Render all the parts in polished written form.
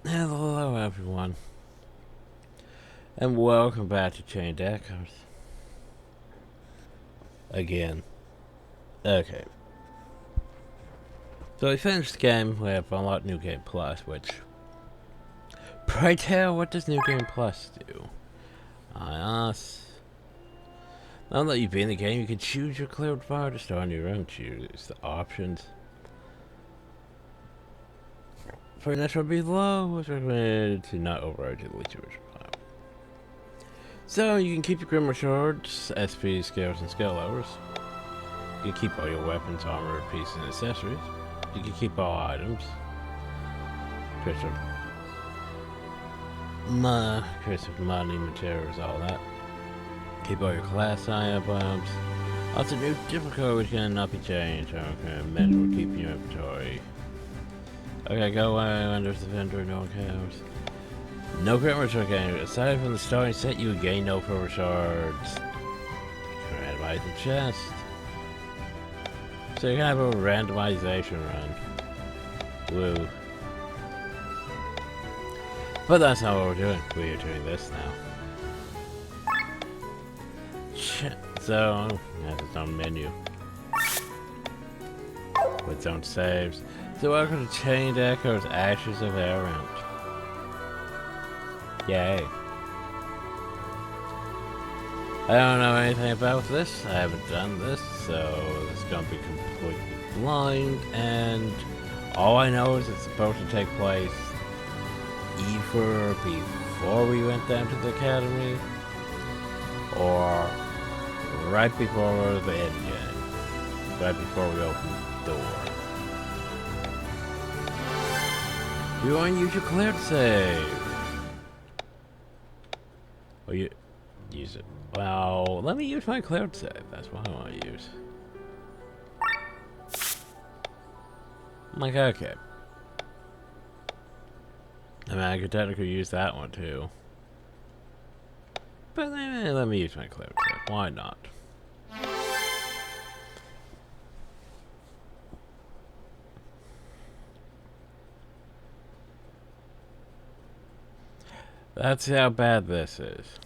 Hello everyone, and welcome back to Chained Echoes. Again. Okay. So we finished the game, we have unlocked New Game Plus, which... Pray tell, what does New Game Plus do? I ask... Now that you've been in the game, you can choose your cleared fire to start on your own. Choose the options. For natural below, it's recommended to not override the least original file. So you can keep your Grimmer Shards, SP, scales, and skill levels. You can keep all your weapons, armor, pieces, and accessories. You can keep all items. Crystal money, materials, all that. Keep all your class items. Also, new difficulty which cannot be changed. Okay, measure will keep your inventory. Okay, go away under the vendor, no one cares. No Grimmer Shard gain. Aside from the starting set, you gain no Grimmer Shards. Randomize the chest. So you can have a randomization run. Woo. But that's not what we're doing. We are doing this now. So, it has its own menu. With its own saves. So welcome to Chained Echoes, Ashes of Elrant. Yay. I don't know anything about this. I haven't done this, so it's gonna be completely blind, and all I know is it's supposed to take place either before we went down to the academy or right before the end game. Right before we open the door. You want to use your cleared save. Or you use it. Well, let me use my cleared save. That's what I want to use. I'm like, okay. I mean, I could technically use that one too. But let me use my cleared save. Why not? That's how bad this is.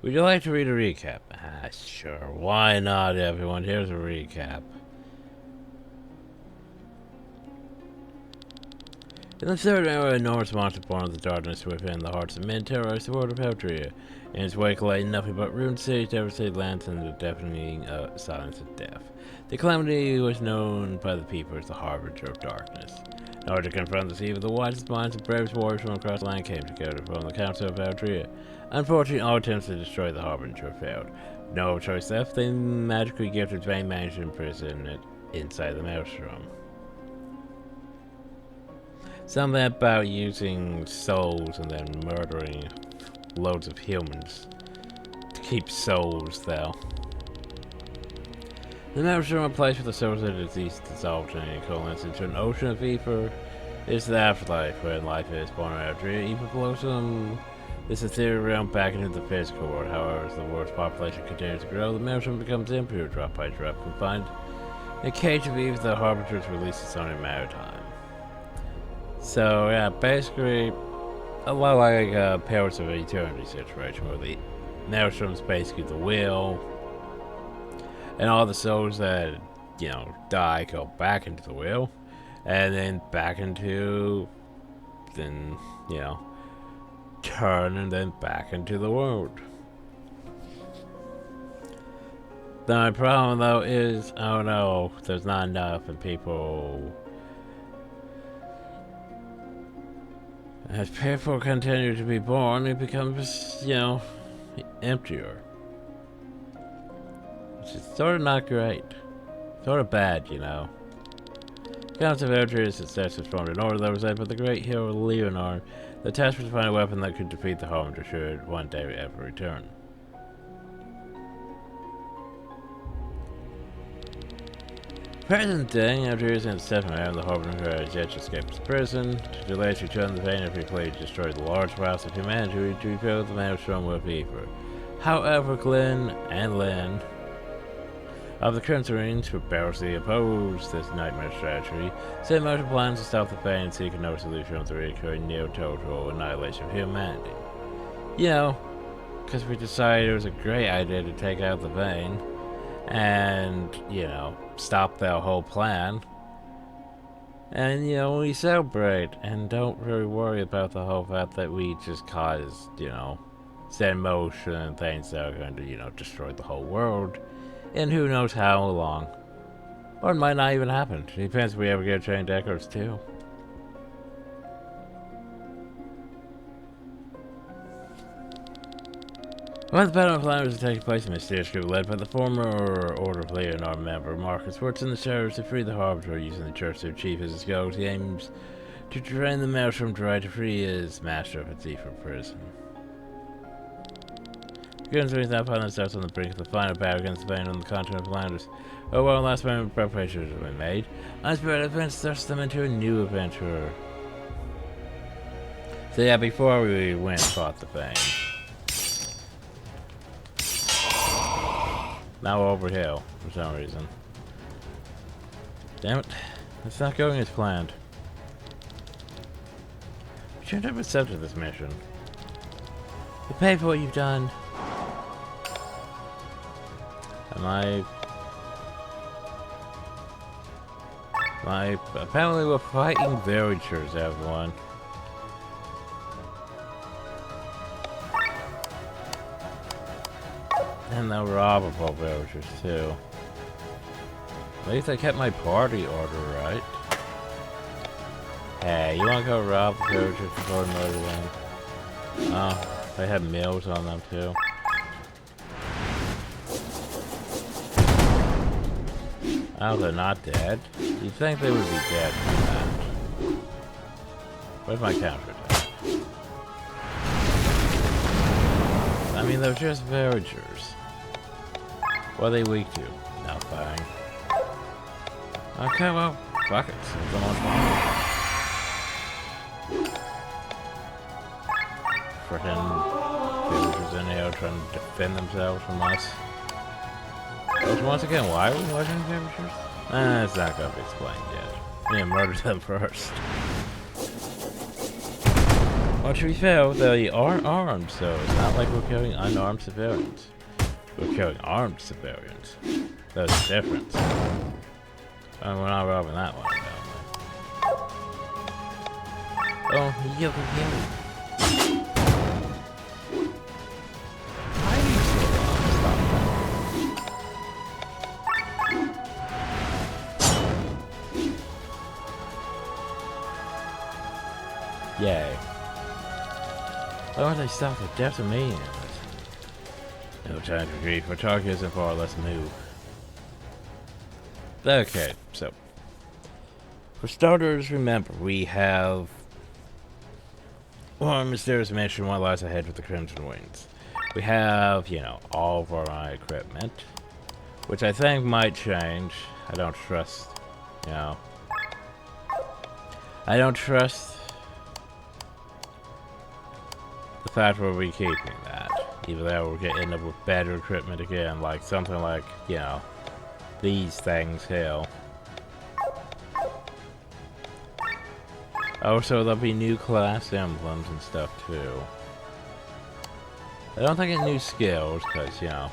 Would you like to read a recap? Ah, sure. Why not, everyone? Here's a recap. In the third era, a enormous monster born of the darkness within the hearts of men terrorized the world of Eltria. In its wake lay nothing but ruined cities, devastated lands, and the deafening silence of death. The calamity was known by the people as the harbinger of darkness. In order to confront this evil, the wisest minds and bravest warriors from across the land came together from the Council of Eltria. Unfortunately, all attempts to destroy the harbinger failed. No choice left, they magically gifted Vain managed to imprison it inside the maelstrom. Something about using souls and then murdering loads of humans to keep souls, though. The maelstrom, a place where the souls of the deceased dissolved and coalesced into an ocean of ether, is the afterlife, where life is born out of dream. Ether flows from this ethereal realm back into the physical world. However, as the world's population continues to grow, the maelstrom becomes impure, drop by drop, confined in a cage of ether. The harbingers release its own in matter of time. So yeah, basically a lot like a Pillars of Eternity situation, where the maelstrom's basically the will, and all the souls that, you know, die go back into the wheel, and then back into, then, you know, turn and then back into the world. The problem though is, oh no, there's not enough, and people, as people continue to be born, it becomes, you know, emptier. Which is sort of not great. Sort of bad, you know. Council of Eltria's success was formed in order that was led by the great hero Leonard. The task was to find a weapon that could defeat the Harbinger should one day ever return. Present day, Eltria is in its 7th era, the Harbinger has yet to escape his prison. To delay its return, the Vain of RePlay destroyed the large mass of humanity to rebuild the maelstrom with ether. However, Glenn and Lynn Of the current Marines rebelliously opposed this nightmare strategy, set motion plans to stop the pain and seek no solution of the recurring neo-total annihilation of humanity. You know, because we decided it was a great idea to take out the vein and, you know, stop their whole plan. And, you know, we celebrate and don't really worry about the whole fact that we just caused, you know, set in motion things that are going to, you know, destroy the whole world. And who knows how long. Or it might not even happen. It depends if we ever get trained echoes too. While the battle plan was taking place, a mysterious group led by the former Order of Leonard member Marcus works in the shadows to free the Harbinger, using the church to achieve his goals. He aims to train the Maelstrom to try to free his master of a thief from prison. Guns are now find themselves on the brink of the final battle against the vein on the continent of Landers. Oh well, last moment preparations have been made. Unexpected events thrust them into a new adventure. So yeah, before we went and fought the vein. Now we're over hill, for some reason. Damn it. It's not going as planned. You shouldn't have accepted this mission. You pay for what you've done. Apparently we're fighting villagers, everyone. And they're robbable villagers too. At least I kept my party order right. Hey, you wanna go rob the villagers before murder them? Oh, they have meals on them too. Oh, they're not dead? You'd think they would be dead from that. Where's my counterattack? I mean, they're just villagers. What are they weak to? Nothing. Okay, well, fuck it. Come on. Frickin' villagers in here trying to defend themselves from us. Once again, why are we watching villagers? It's not gonna be explained yet. We need to murder them first. Well, to be fair, they are armed, so it's not like we're killing unarmed civilians. We're killing armed civilians. There's a difference. And we're not robbing that one, apparently. Oh, you can hear me. Yay. Why don't they stop the death of me? No time for grief. Our target isn't far, let's move. Okay, so. For starters, remember, we have one mysterious mission, what lies ahead with the Crimson Wings. We have, you know, all of our equipment, which I think might change. I don't trust, you know. I don't trust the fact we'll be keeping that. Even though we're gonna end up with better equipment again, like something like, you know, these things here. Also, there'll be new class emblems and stuff too. I don't think it's new skills, because, you know,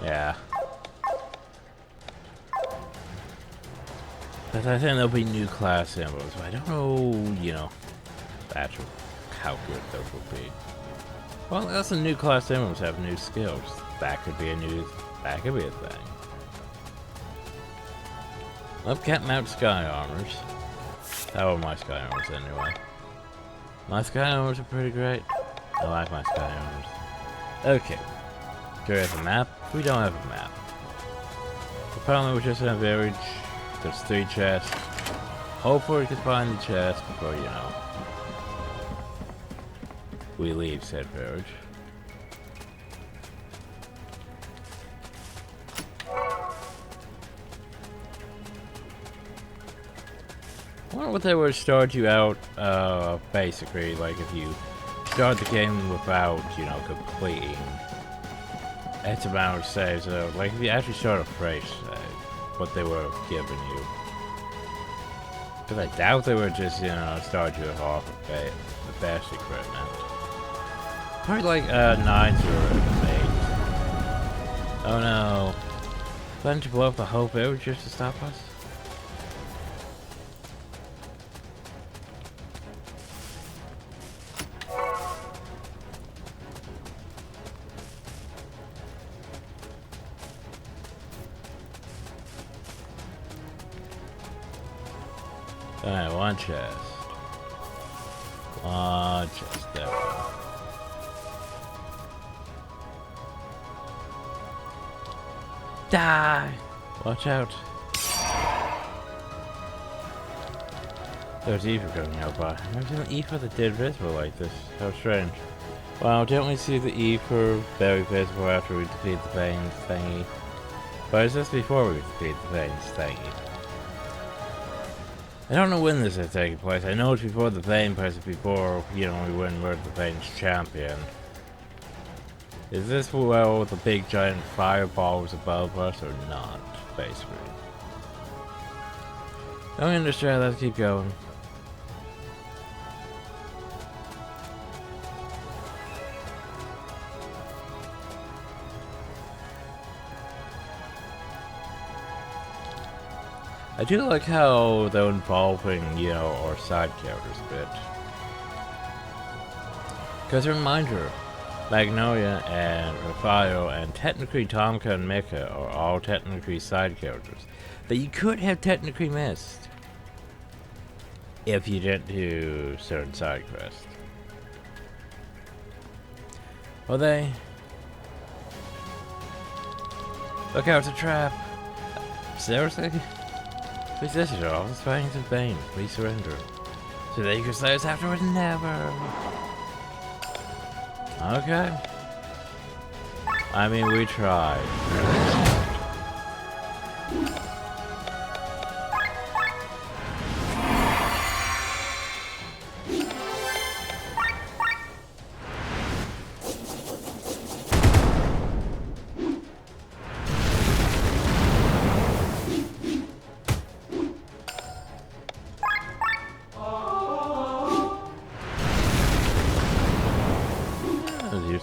yeah. But I think there'll be new class emblems, but I don't know, you know, actually how good those will be. Well, that's the new class emblems have new skills. That could be a thing. I've kept mount sky armors. That were my sky armors anyway. My sky armors are pretty great. I like my sky armors. Okay. Do we have a map? We don't have a map. Apparently we're just in a village. There's 3 chests. Hopefully we can find the chest before, you know, we leave said village. I wonder what they would start you out, basically, like if you start the game without, you know, completing It's about to say, so, like, if you actually start a phrase, what they were giving you. Because I doubt they were just, you know, start you off with the best equipment. Probably like, 9s or 8s. Oh no. Plan to blow up the whole village just to stop us? Alright, one chest. One chest, there we go. Die! Watch out. There's Ether coming out by. I've never seen an Ether that did visible like this. How strange. Wow, didn't we see the Ether very visible after we defeat the Veins thingy? But is this before we defeat the Veins thingy? I don't know when this is taking place. I know it's before the Vein place, before, you know, we win We're the Veins champion. Is this well the big giant fireballs above us or not, basically? Don't understand, let's keep going. I do like how they're involving, you know, our side characters a bit. Because a reminder, Magnolia and Raphael and technically Tomka and Mika are all technically side characters that you could have technically missed if you didn't do certain side quests. Well, they... Look out, it's a trap! Seriously? Please, this is all. This fighting's in vain. Please surrender. So that you can slay us afterwards? Never! Okay. I mean, we tried.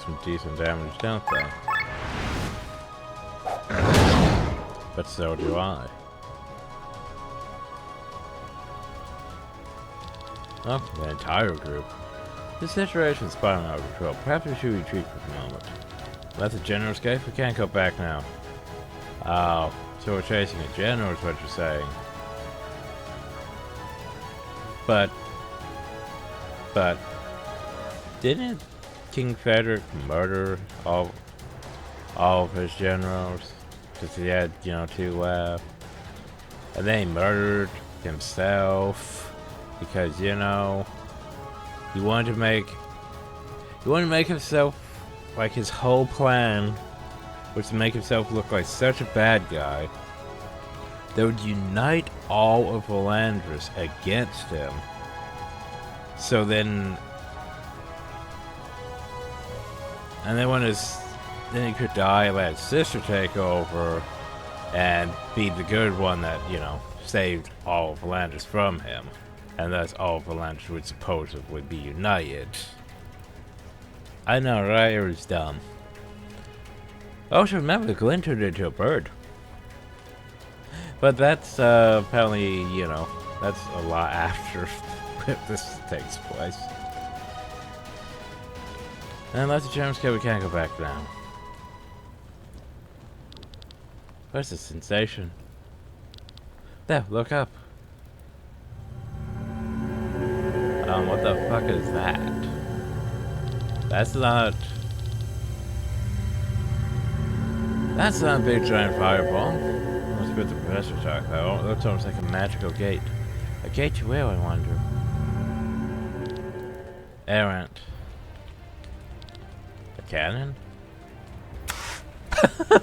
Some decent damage, don't they? But so do I. Oh, the entire group. This situation is spiraling out of control. Perhaps we should retreat for a moment. That's a general escape? We can't go back now. Oh, so we're chasing a general is what you're saying. But... Didn't King Frederick murder all of his generals because he had, you know, 2 left, and then he murdered himself because, you know, he wanted to make himself, like, his whole plan was to make himself look like such a bad guy that would unite all of Valandris against him. So then then he could die, let his sister take over, and be the good one that, you know, saved all of Valandris from him. And thus all of Valandris would supposedly be united. I know, right? It was dumb. Also, remember, Glenn turned into a bird. But that's, apparently, you know, that's a lot after this takes place. And that's a jump scare, we can't go back down. Where's the sensation? There, look up. What the fuck is that? That's not a big giant fireball. Let's put the professor talk about. It looks almost like a magical gate. A gate to where, I wonder? Elrant. Cannon?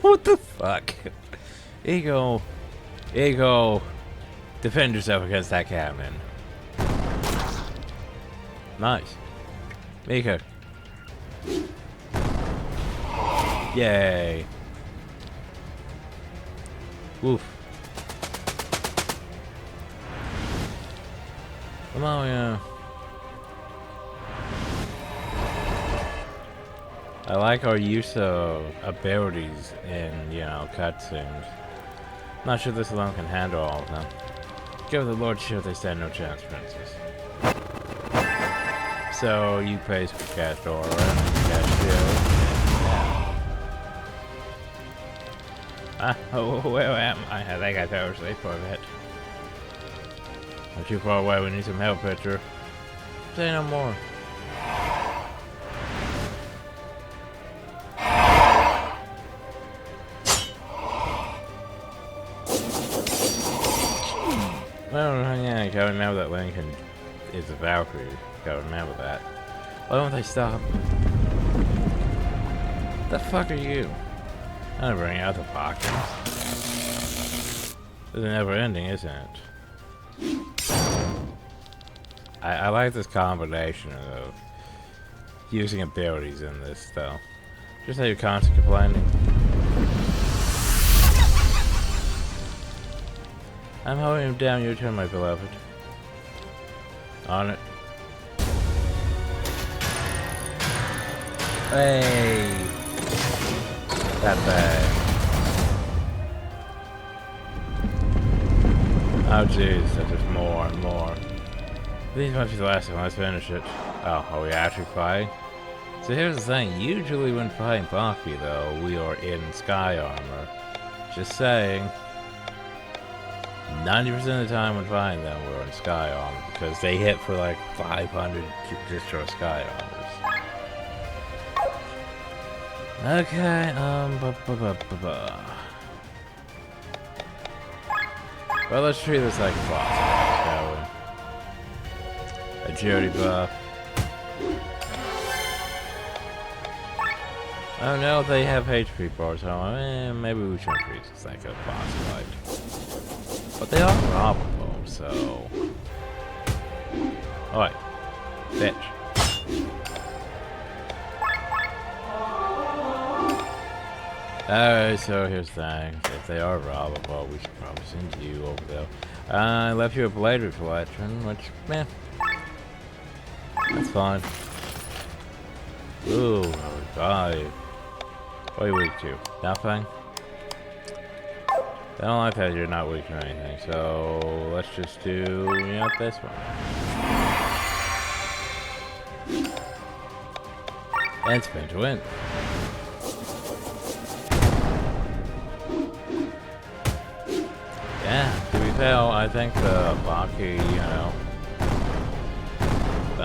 What the fuck? Ego. Defend yourself against that cannon. Nice. Mika. Yay. Woof. Come on, yeah. I like our use of abilities in, you know, cutscenes. Not sure this alone can handle all of them. Give the Lord shield, they stand no chance, princess. So, you praise for cast aura, cast shield. Where am I? I think I fell asleep for a bit. I'm too far away, we need some help, Petra. Say no more. Well, yeah, I gotta remember that Lincoln is a Valkyrie. Gotta remember that. Why don't they stop? What the fuck are you? I'm gonna bring out the pockets. It's never ending, isn't it? I like this combination of using abilities in this, though. Just how you're constantly complaining. I'm holding him down, your turn, my beloved. On it. Hey! That bad. Oh jeez, that's just more and more. These must be the last one, let's finish it. Oh, are we actually fighting? So here's the thing, usually when fighting Baki though, we are in sky armor. Just saying. 90% of the time when fighting them, we're in sky armor because they hit for like 500 to destroy sky armors. Okay, well, let's treat this like a boss, shall we? Agility buff. Oh no, they have HP bars, so maybe we shouldn't treat this like a boss fight. But they are probable, so... Oi. Bitch. Alright, so here's the thing. If they are robbable, we should probably send you over there. I left you a blade reflection, which, man, that's fine. Ooh, revive. What are you weak to? Nothing? I don't like that you're not weak to anything, so let's just do, you know, this one. And spin to win. Yeah, to be fair, I think the Baki, you know...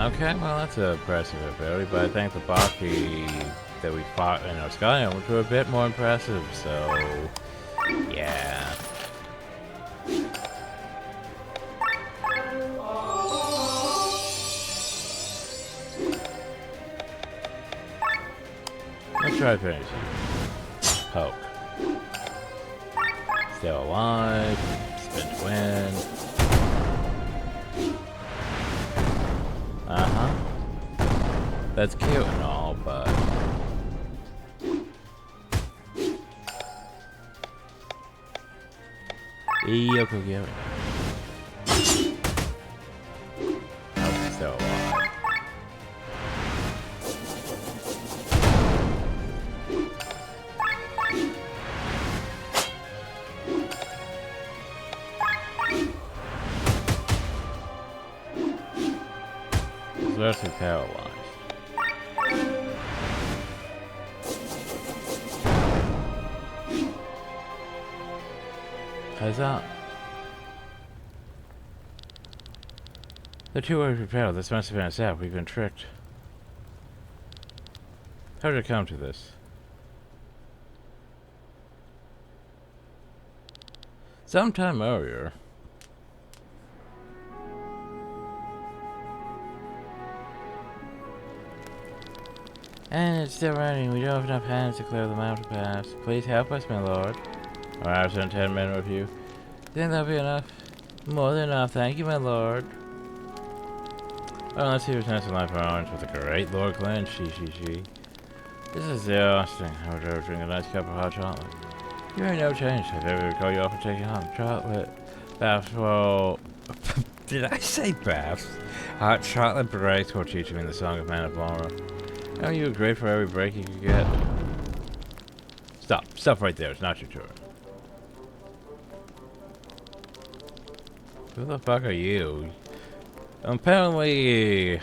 Okay, well that's a impressive ability, but I think the Baki that we fought in our Sky Emeralds were a bit more impressive, so... Yeah. Let's try finishing. Poke. Still alive. Spin to win. Uh-huh. That's cute and all, but... Yoko Gary. Oh, he's still alive. He's actually paralyzed. How's that? The two were repelled. This must have been us out. We've been tricked. How did it come to this? Sometime earlier. And it's still raining. We don't have enough hands to clear the mountain pass. Please help us, my lord. Alright, I'll 10 men with you. Think that'll be enough? More than enough, thank you, my lord. Well, let's see who's next in line for orange with the great Lord Glenn. She. This is exhausting. I would rather drink a nice cup of hot chocolate. You ain't no change. I've ever called you off for taking hot chocolate baths. Well, did I say baths? Hot chocolate breaks will teach me the Song of Manabora. Oh, you were great for every break you could get. Stop. Stop right there. It's not your turn. Who the fuck are you? Apparently...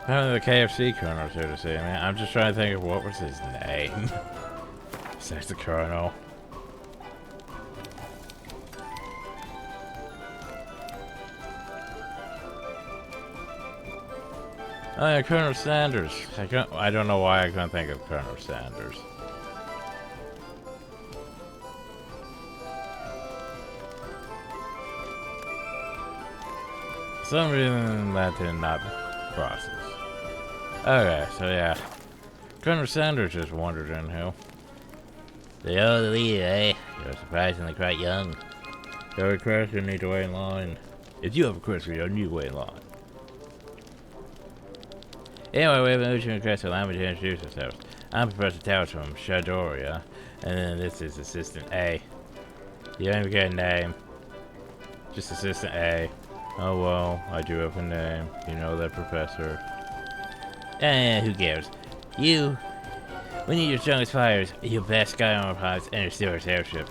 Apparently the KFC Colonel's here to see me. I'm just trying to think of what was his name. Besides the Colonel. Oh yeah, Colonel Sanders. I don't know why I couldn't think of Colonel Sanders. For some reason that did not process. Okay, so yeah. Colonel Sanders just wandered in here. The old leader, eh? You're surprisingly quite young. If you have a question, you need to wait in line. If you have a question, you need to wait in line. Anyway, we have an Ocean request to allow me to introduce ourselves. I'm Professor Towers from Shadoria, and then this is Assistant A. You don't even get a name. Just Assistant A. Oh well, I do have a name. You know that, Professor. Who cares? You, we need your strongest fighters, your best sky armor pilots, and your steerless airship.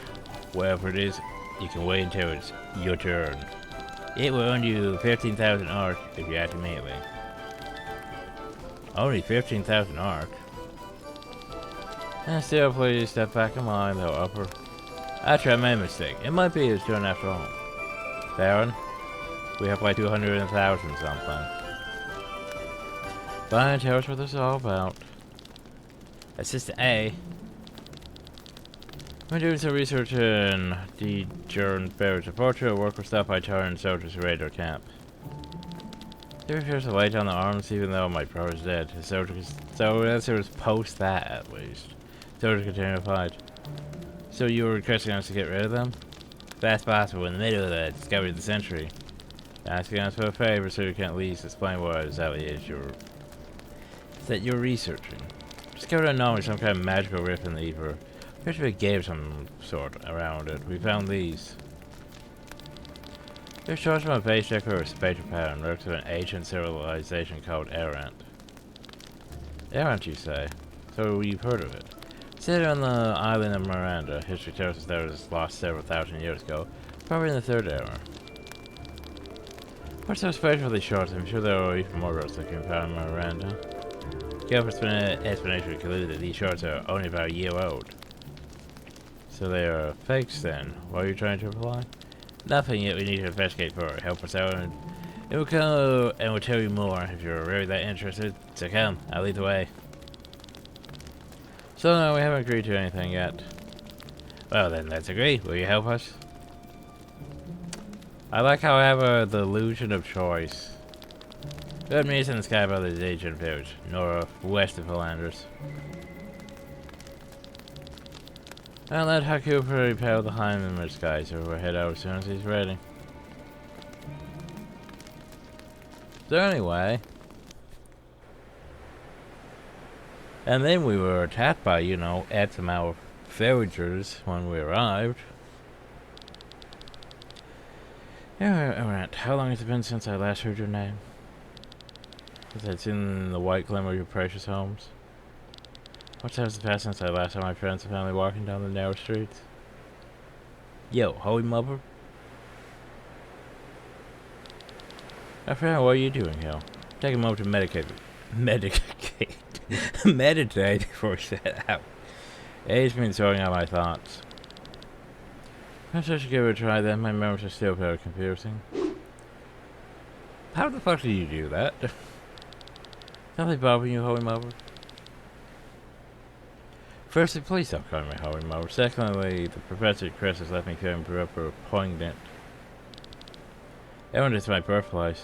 Whatever it is, you can wait until it's your turn. It will earn you 15,000 arc if you act immediately. Only 15,000 arc. And still, please step back in line, though, upper. Actually, I made a mistake. It might be his turn after all. Baron, we have like 200,000 something. Fine, tell us what this is all about. Assistant A. I'm doing some research in the Jern Barrage Departure. Work with stuff I turn soldiers ready to camp. There appears to lay down the arms even though my brother's dead. So let's just post that at least. Soldiers continue to fight. So you were requesting us to get rid of them? That's possible in the middle of the discovery of the century. Asking us for a favor so you can at least explain what exactly it is that you're researching. Discovered unknown some kind of magical rift in the ether. Appears to be a gate of some sort around it. We found these. They're shown from a base checker or a spatial pattern related to an ancient civilization called Elrant. Elrant, you say? So you've heard of it. Situated on the island of Miranda, history tells us that it was lost several thousand years ago, probably in the Third Era. What's so special with these shards? I'm sure there are even more roads that can be found in Miranda. Careful explanation would conclude that these shards are only about a year old. So they are fakes then? What are you trying to imply? Nothing yet. We need to investigate further. Help us out, and it will come and we'll tell you more if you're really that interested. So come, I'll lead the way. So no, we haven't agreed to anything yet. Well then, let's agree. Will you help us? I like how I have the illusion of choice. Good meets in the sky above the ancient village, north west of Philanders. I'll let Haku prepare the Heimer sky, so we'll head out as soon as he's ready. So anyway, and then we were attacked by, you know, X amount of villagers when we arrived. Elrant, how long has it been since I last heard your name? Since I'd seen the white glimmer of your precious homes. What time has passed since I last saw my friends and family walking down the narrow streets? Yo, holy mother. My friend, what are you doing here? Take a moment to meditate before we set out. It's been sorting out my thoughts. Perhaps I should give it a try then. My memories are still very confusing. How the fuck did you do that? Something bothering you, holy mother? Firstly, please stop calling me holy mother. Secondly, the Professor Chris has left me feeling proper poignant. Elrant is my birthplace.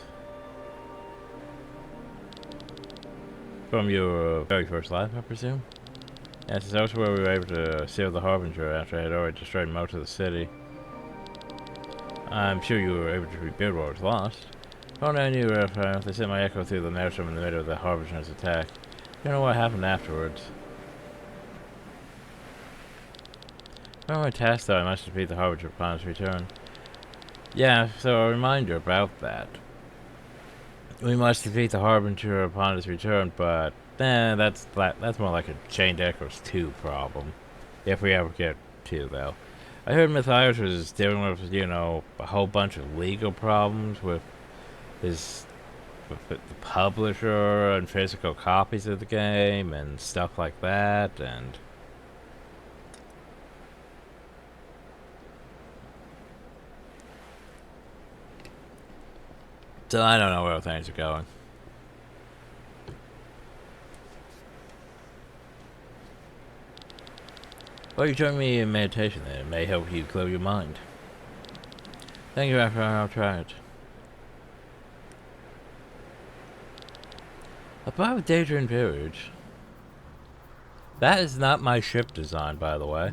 From your very first life, I presume? Yeah, this is also where we were able to seal the Harbinger after I had already destroyed most of the city. I'm sure you were able to rebuild what was lost. Oh, no, I knew they sent my echo through the maelstrom in the middle of the Harbinger's attack. Don't know what happened afterwards. Oh, my task though, I must defeat the Harbinger upon his return. Yeah, so a reminder about that. We must defeat the Harbinger upon his return, but that's more like a Chained Echoes 2 problem. If we ever get to, though. I heard Matthias was dealing with, you know, a whole bunch of legal problems with the publisher and physical copies of the game and stuff like that, and so I don't know where things are going. Well, you join me in meditation then. It may help you clear your mind. Thank you, after I'll try it. Above Daedrin Village. That is not my ship design, by the way.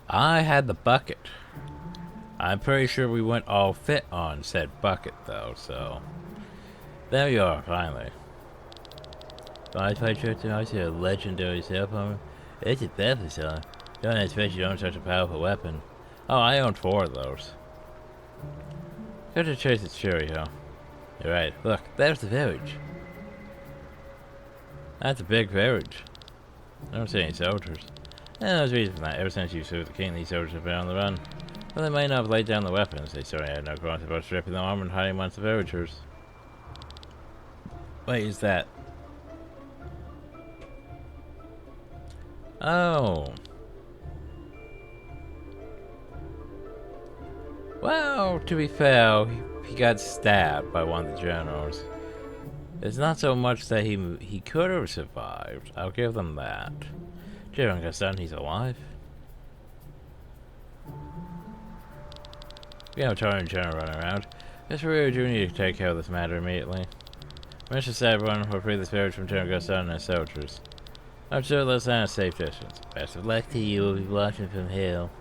I had the bucket. I'm pretty sure we went all fit on said bucket, though, so... There you are, finally. I fight you to I see a legendary sail armor. It's a perfect song. Don't expect you own such a powerful weapon. Oh, I own 4 of those. Go to chase its fury, huh? You're right. Look, there's the village. That's a big village. I don't see any soldiers. There's a reason for that. Ever since you served the king, these soldiers have been on the run. Well, they might not have laid down the weapons. They certainly had no grounds about stripping the armor and hiding amongst the villagers. Wait, is that... Oh. Well, to be fair, he got stabbed by one of the generals. It's not so much that he could have survived. I'll give them that. General Gaston, he's alive. We have a Taran general running around. Guess we really do need to take care of this matter immediately. Mission said everyone will free this village from General Gaston and his soldiers. I'm sure they'll stand a safe distance. Best of luck to you. We'll be watching from here.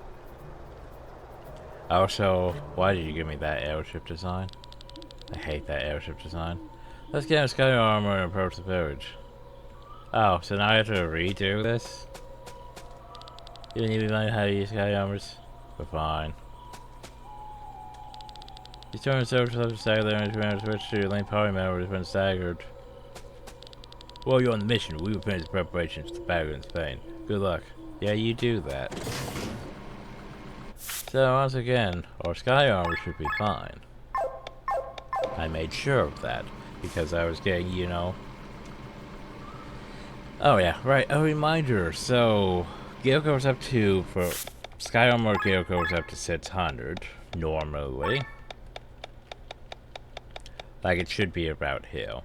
Also, why did you give me that airship design? I hate that airship design. Let's get a sky armor and approach the village. Oh, so now I have to redo this? You don't even know how to use sky armors? We're fine. These turn soldiers have to stagger their energy switch to lane power members when staggered. While you're on the mission, we will finish the preparations for the battle in Spain. Good luck. Yeah, you do that. So, once again, our sky armor should be fine. I made sure of that, because I was getting, you know... Oh yeah, right, a reminder. So, Gale goes up to, for sky armor, Gale goes up to 600, normally. Like, it should be about here.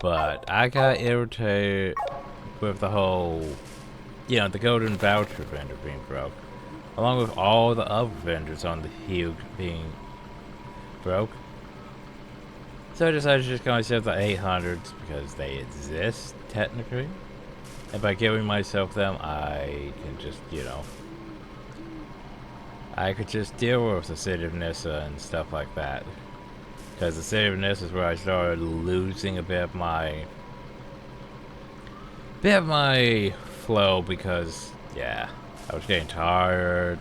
But I got irritated with the whole, you know, the golden voucher vendor being broke. Along with all the other vendors on the hill being broke. So I decided to just go myself the 800s because they exist, technically. And by giving myself them, I can just, you know, I could just deal with the city of Nissa and stuff like that. Because the city of Nissa is where I started losing a bit of my flow because, yeah, I was getting tired.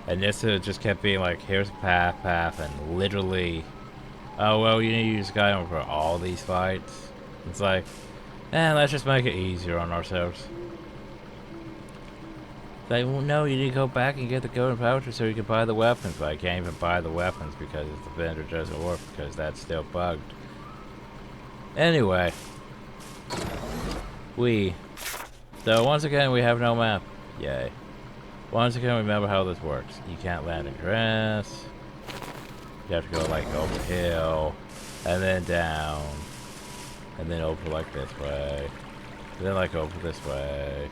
And Nissa just kept being like, here's a path, and literally, oh, well, you need to use Skyrim for all these fights. It's like, let's just make it easier on ourselves. Like, well, no, you need to go back and get the golden voucher so you can buy the weapons. But I can't even buy the weapons because the vendor doesn't work because that's still bugged. Anyway. So once again, we have no map. Yay. Once again, remember how this works. You can't land in grass. You have to go like over hill. And then down. And then over like this way. And then like over this way.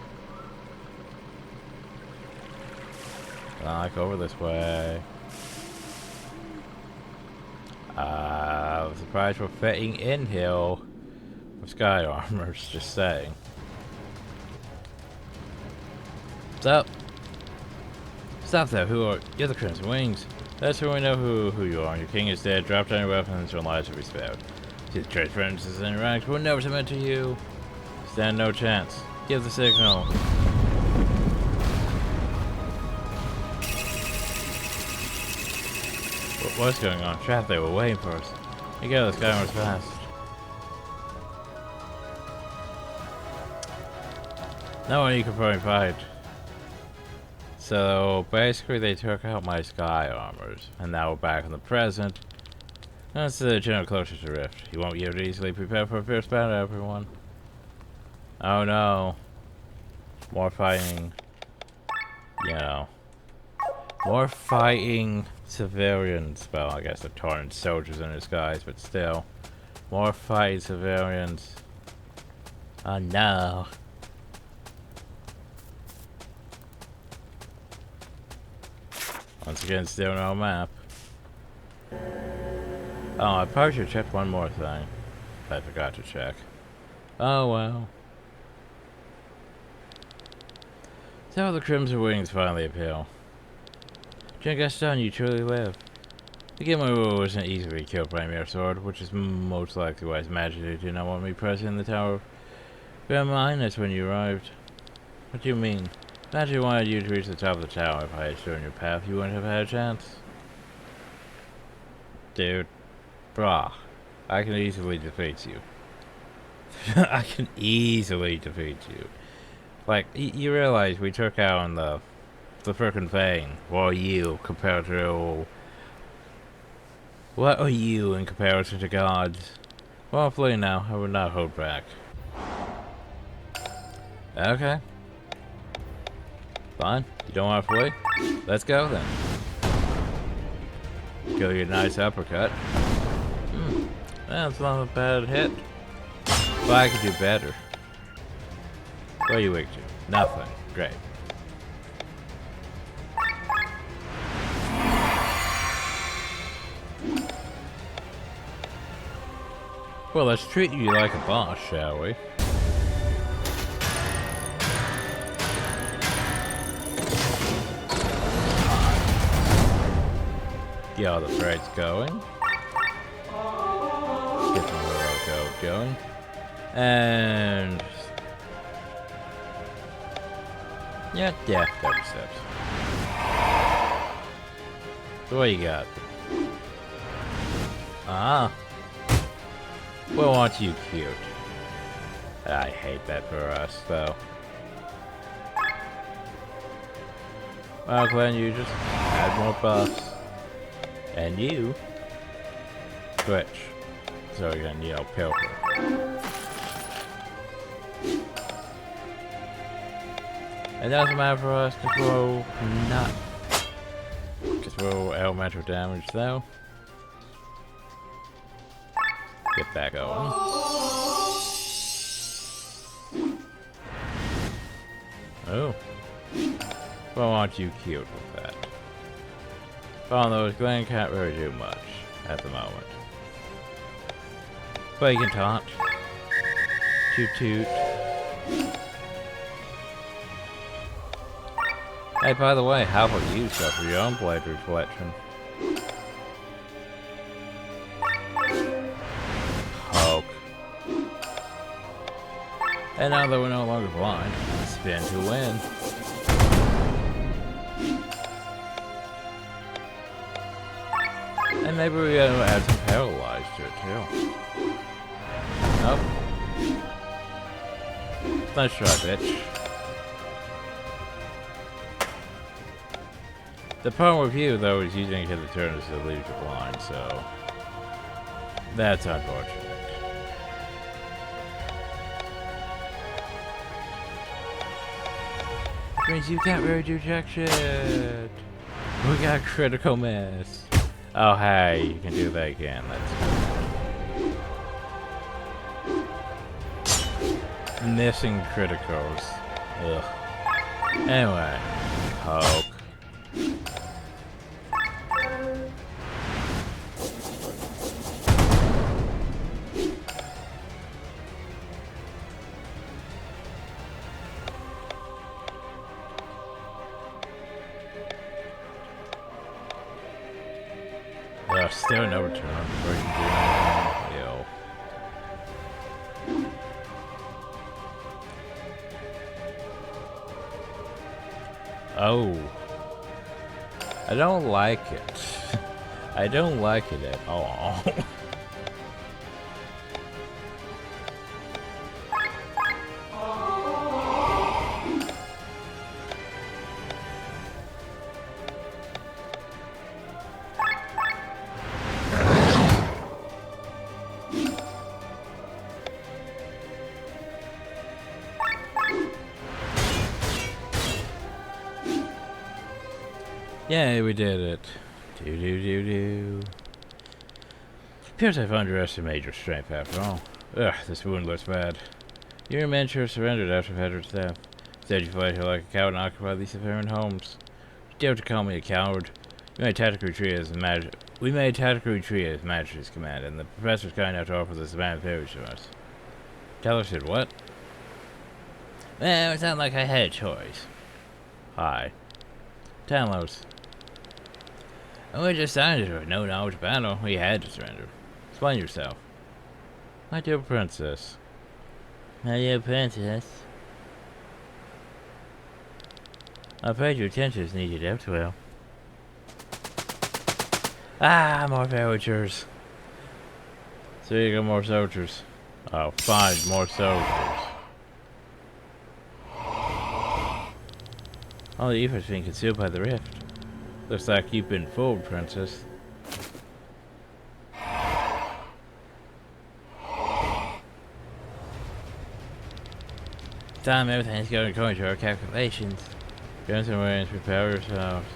Like over this way. I'm surprised we're fitting in hill Sky armors, just saying. What's up? Stop that, who are... You're the Crimson Wings. That's who we know who you are. Your king is dead. Drop down your weapons, your lives will be spared. See the trade friends in ranks will never submit to you. Stand no chance. Give the signal. What's going on? Trap, they were waiting for us. You go, this guy was fast. No one you can probably fight. So basically they took out my sky armors, and now we're back in the present. That's the general closer to Rift. You won't be able to easily prepare for a fierce battle, everyone. Oh no. More fighting. You know. More fighting civilians. Well, I guess they're torn soldiers in disguise, but still. More fighting civilians. Oh no. Once again, still no map. Oh, I probably should check one more thing. I forgot to check. Oh well. So the Crimson Wings finally appeal. Gaston, you truly live. The Gimli wasn't easily killed by a mere sword, which is most likely why his majesty did not want me present in the Tower of Grand Minus when you arrived. What do you mean? Majesty wanted you to reach the top of the tower. If I had shown your path, you wouldn't have had a chance. Dude. Brah. I can easily defeat you. I can easily defeat you. Like, you realize we took out on the frickin' thing. What are you compared to... What are you in comparison to gods? Well, flee now. I will not hold back. Okay. Fine. You don't want to flee? Let's go then. Kill your nice uppercut. That's not a bad hit. But I could do better. What are you weak to? Nothing. Great. Well, let's treat you like a boss, shall we? Get all the threads going. Get the little going. And... yeah, 30 steps. So what you got? Ah. Well, aren't you cute? I hate that for us, though. Well, Glenn, you just add more buffs. And you switch. So again, you know, Pilfer. It doesn't matter for us because we'll not. Because we'll elemental damage though. Get that going. Oh. Well, aren't you cute with that? Well, those Glenn can't really do much at the moment. But you can taunt. Toot toot. Hey, by the way, how about you suffer your own blade reflection? Hulk. And now that we're no longer blind, spin to win. And maybe we gotta add some paralyzed to it too. Nope. Nice try, bitch. The problem with you, though, is you didn't get the turns to leave you blind, so... that's unfortunate. Which means you can't really do jack shit. We got critical miss. Oh, hey, you can do that again. That's good. Missing criticals. Ugh. Anyway, Hulk. Still no return. Before you can do anything. Yo. Oh. I don't like it. I don't like it at all. Yay, we did it. Do. Appears I've underestimated your strength after all. Ugh, this wound looks bad. Your men sure surrendered after Federer's death. Instead you fight like a coward and occupy these apparent homes. You dare to call me a coward? We made tactical retreat as Majesty's command, and the professor's kind enough to offer this abandoned village to us. Tell us did what? Well, it's not like I had a choice. Hi. Downloads. And we just signed it with no knowledge of battle. We had to surrender. Explain yourself. My dear princess. My dear princess. I'm afraid your attention is needed elsewhere. Ah, more villagers. So you got more soldiers. I'll find more soldiers. All the effort's being concealed by the rift. Looks like you've been fooled, princess. Time everything's going according to our calculations. Guns and wings, prepare yourselves.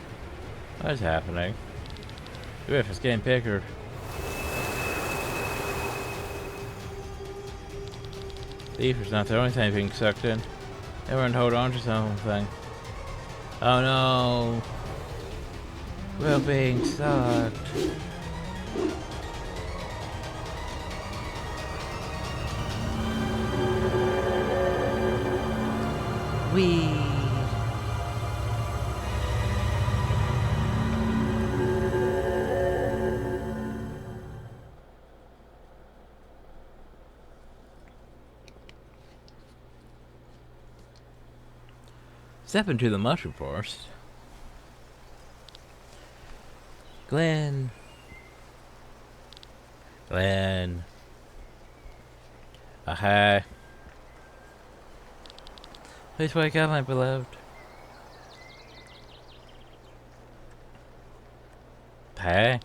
What is happening? The rift is getting bigger. The ether's not the only thing being sucked in. Everyone hold on to something. Oh no! We're being sucked. Whee! Step into the mushroom forest. Glenn. Aha. Please wake up, my beloved. Hey.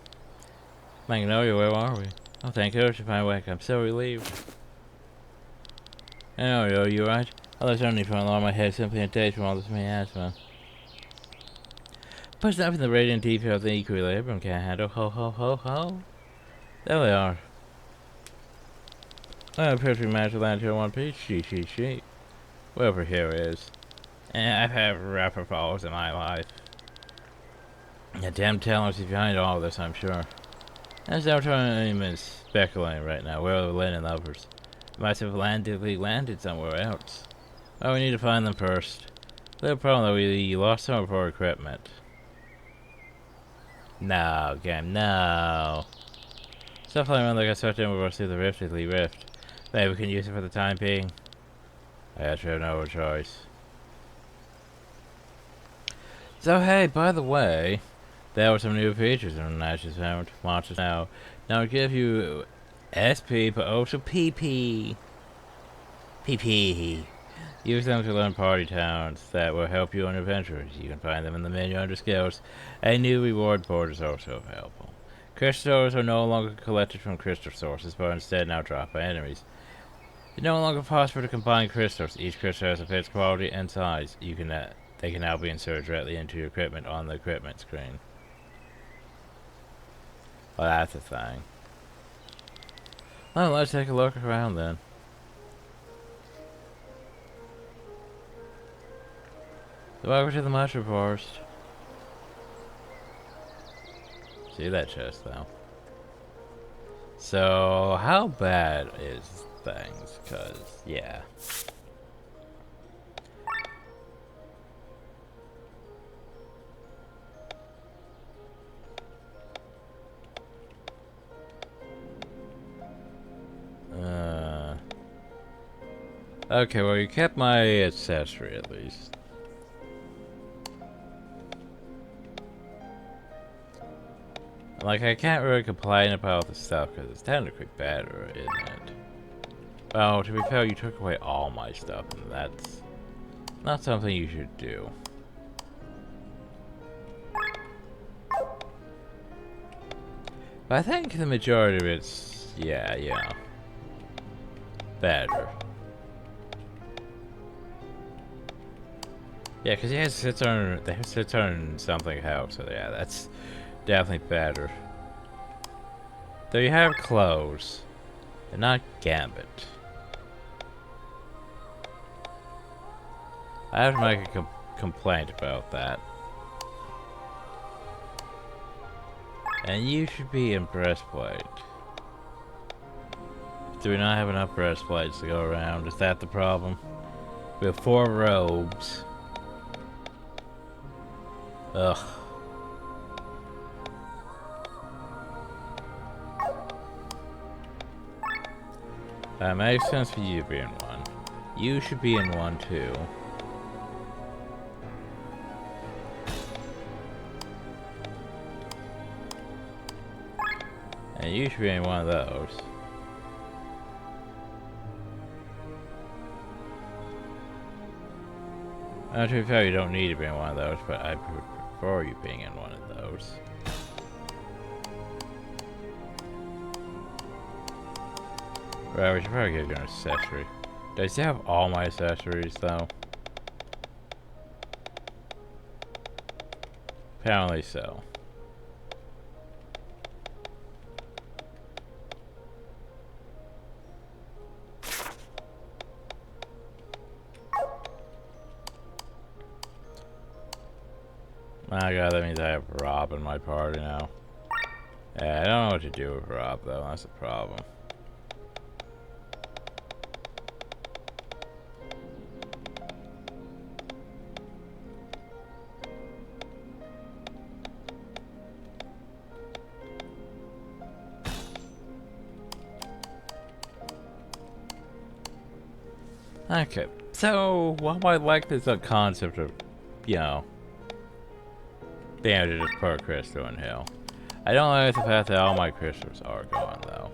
Magnolia, where are we? Oh, thank goodness you finally wake up. I'm so relieved. Oh, you right? I was only for a long my head simply in days from all this miasma. Push up in the radiant detail of the equilibrium can't handle. Ho ho ho ho. There they are. I appear to manage to land here in one piece. She. Whoever here is. I've had rougher falls in my life. The damn talent is behind all this, I'm sure. That's our time is speculating right now. Where are the Lynn and others? Might have landed somewhere else. Oh, we need to find them first. The problem though, we lost some of our equipment. No, game, no. Stuff like around like I sucked in with us through the rift. Maybe we can use it for the time being. I actually have no choice. So hey, by the way, there were some new features in Nash's found monsters now give you SP but also PP. PP. Use them to learn party towns that will help you on your adventures. You can find them in the menu under skills. A new reward board is also available. Crystals are no longer collected from crystal sources, but instead now dropped by enemies. It's no longer possible to combine crystals. Each crystal has a fixed quality and size. They can now be inserted directly into your equipment on the equipment screen. Well, that's a thing. Well, let's take a look around then. So welcome to the mushroom forest. See that chest though. So how bad is things? Cause yeah. Okay, well, you kept my accessory at least. Like, I can't really complain about the stuff because it's technically better, isn't it? Well, to be fair, you took away all my stuff, and that's not something you should do. But I think the majority of it's, yeah, better. Yeah, because he has 600, they have 600 something health, so yeah, that's definitely better. Though you have clothes, and not Gambit. I have to make a complaint about that. And you should be in breastplate. Do we not have enough breastplates to go around? Is that the problem? We have 4 robes. Ugh. That makes sense for you to be in one. You should be in one too. And you should be in one of those. To be fair, you don't need to be in one of those, but I prefer you being in one of those. Right, we should probably give you an accessory. Does he have all my accessories, though? Apparently so. My god, that means I have Rob in my party now. Yeah, I don't know what to do with Rob, though. That's the problem. Okay, so while I like this concept of, you know, being able to just put a crystal in Hill, I don't like the fact that all my crystals are gone, though.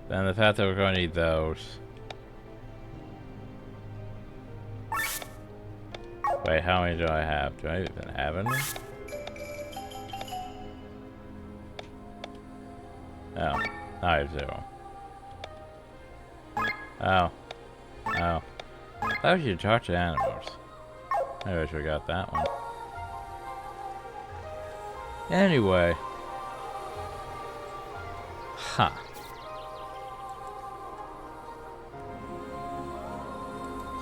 Then the fact that we're going to need those. Wait, how many do I have? Do I even have any? Oh, I have 0. Oh. Oh. I wish you'd talk to animals. I wish we got that one. Anyway. Huh.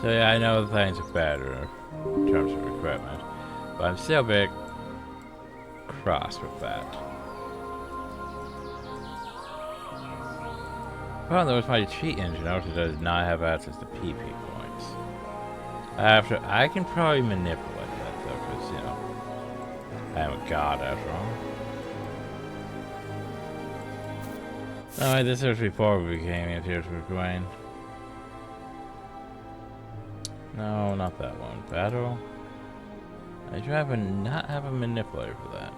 So yeah, I know the things are better in terms of equipment, but I'm still a bit cross with that. Well, there was my cheat engine also does not have access to PP points. I can probably manipulate that though, because, you know, I am a god after all. Alright, this was before we became Here's with Gwen. No, not that one. Battle. I should not have a manipulator for that.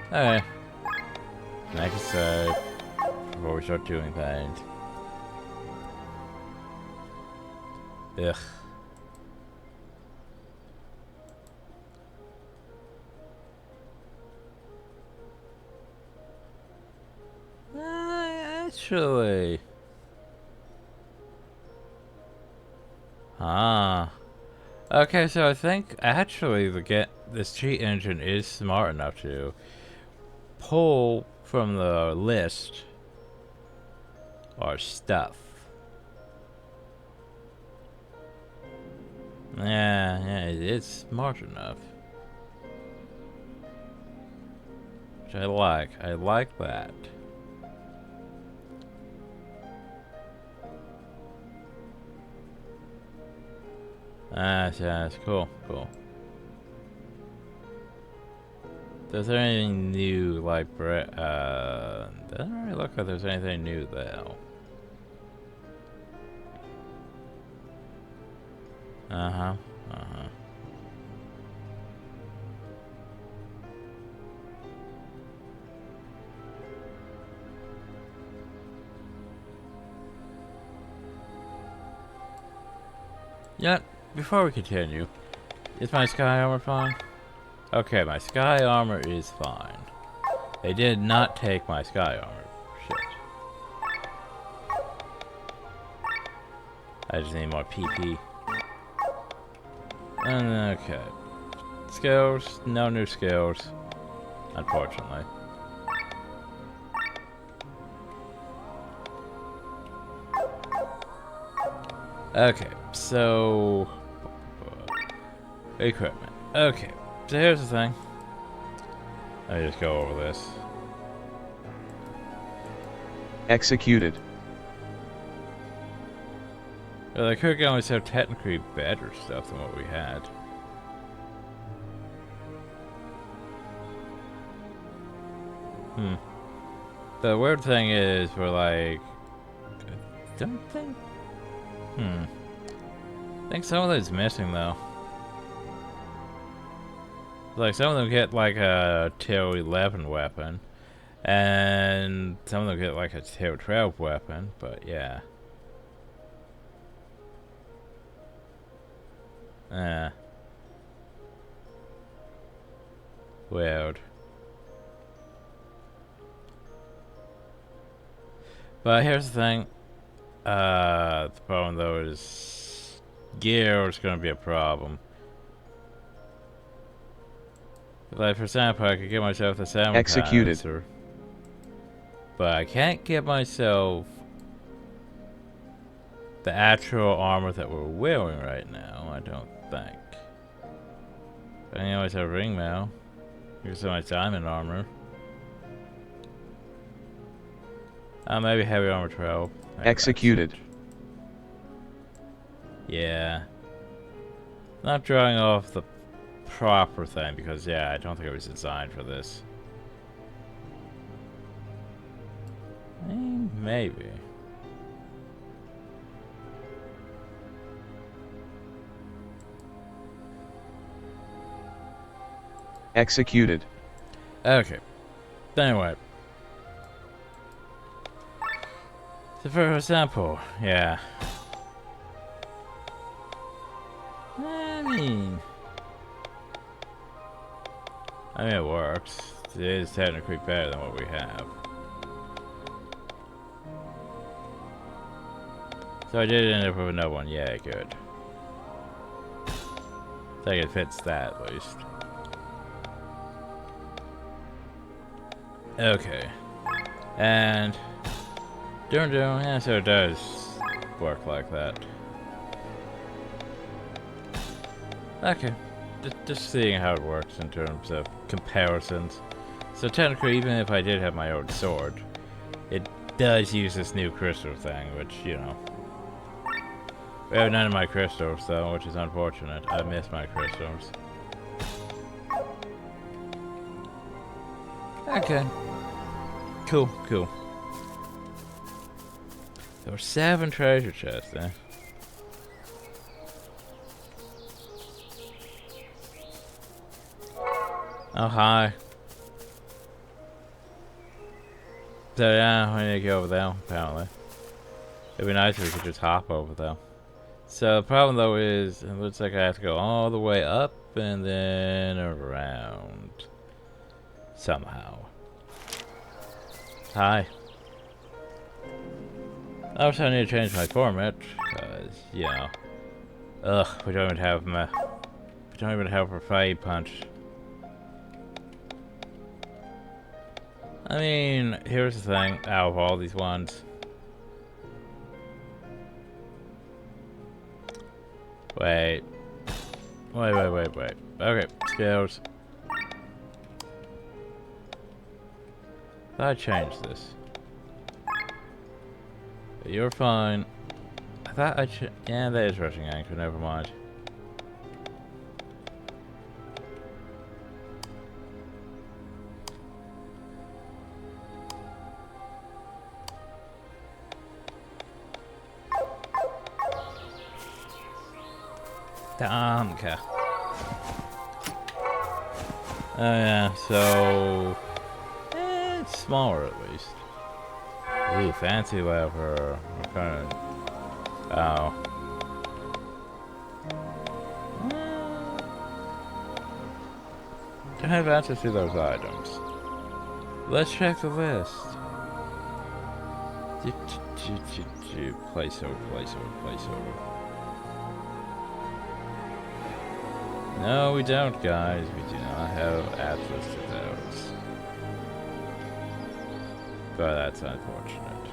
Okay. Make a save before we start doing things. Ugh. Actually. Ah. Okay, so I think actually this cheat engine is smart enough to pull from the list our stuff. Yeah, it's smart enough. Which I like. I like that. Yeah, it's cool, cool. Is there anything new, like, doesn't really look like there's anything new though. Uh-huh. Yeah, before we continue, is my sky armor fine? Okay, my sky armor is fine. They did not take my sky armor. Shit. I just need more PP. And okay. Skills, no new skills. Unfortunately. Okay, so equipment. Okay, so here's the thing. Let me just go over this. Executed. Well, I could always have technically better stuff than what we had. The weird thing is, we're like, I don't think. I think some of those missing though. Like some of them get like a tier 11 weapon, and some of them get like a tier 12 weapon. But yeah. Weird. But here's the thing. The problem though is gear is gonna be a problem. Like for example, I could get myself the salmon Executed. canister, but I can't get myself the actual armor that we're wearing right now. I don't think. I can always have ring mail. Here's my diamond armor. Maybe heavy armor 12. Maybe Executed. Yeah. Not drawing off the proper thing because, yeah, I don't think it was designed for this. Maybe. Executed. Okay. Anyway. So for example, yeah. I mean it works. It is technically better than what we have. So I did end up with another one. Yeah, good. I think it fits that at least. Okay. And yeah, so it does work like that. Okay. Just seeing how it works in terms of comparisons. So technically, even if I did have my own sword, it does use this new crystal thing, which, you know. We have none of my crystals, though, which is unfortunate. I miss my crystals. Okay. Cool. There were 7 treasure chests there. Oh, hi. So yeah, we need to go over there, apparently. It'd be nice if we could just hop over there. So the problem though is, it looks like I have to go all the way up and then around. Somehow. Hi. Also, I need to change my format, because, you know. Ugh, we don't even have a fire punch. I mean, here's the thing, out of all these ones. Wait. Okay, skills. I changed this. You're fine. I thought yeah, that is rushing anchor, never mind. Danke. Oh yeah, so it's smaller at least. Ooh, fancy lever. What kind of? Oh. I have access to those items. Let's check the list. Placeholder, placeholder. No, we don't, guys. We do not have access to those. But that's unfortunate.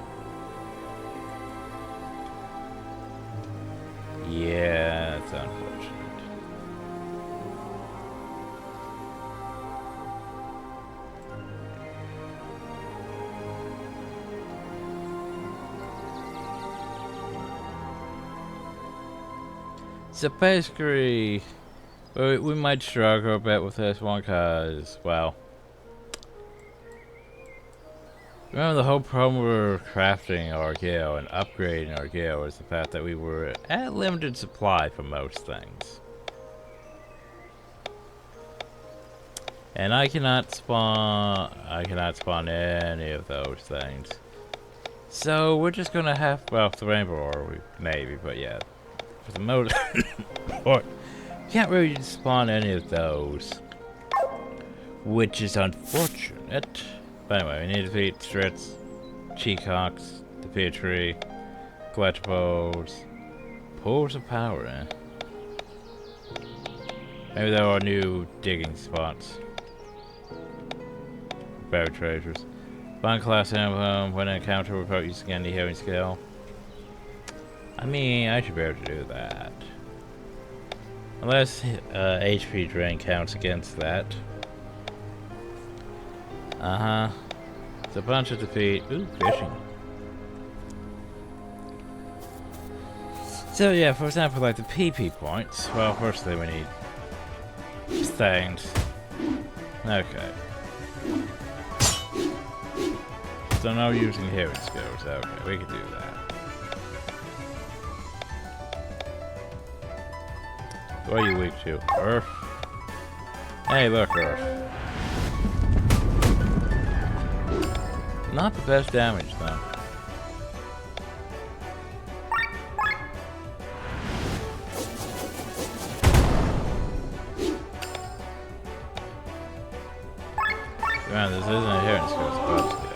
Yeah, it's unfortunate. So basically, we might struggle a bit with this one because, well, remember the whole problem with crafting our gear and upgrading our gear was the fact that we were at limited supply for most things. And I cannot spawn any of those things. So we're just gonna have, well, the rainbow ore, maybe, but yeah. For the most part, can't really spawn any of those, which is unfortunate. But anyway, we need to defeat Strits, Cheekhawks, defeat a tree, collectibles, pools of power, eh? Maybe there are new digging spots. Buried treasures. Find class emblem when an encounter without using any healing skill. I mean, I should be able to do that. Unless HP drain counts against that. It's a bunch of defeat. Ooh, fishing. So yeah, for example, like the PP points. Well, firstly we need things. Okay. So no using healing skills. Okay, we can do that. What are you weak to? Earth? Hey, look, Earth. Not the best damage, though. Man, this isn't a hearing skill, it's a buff skill.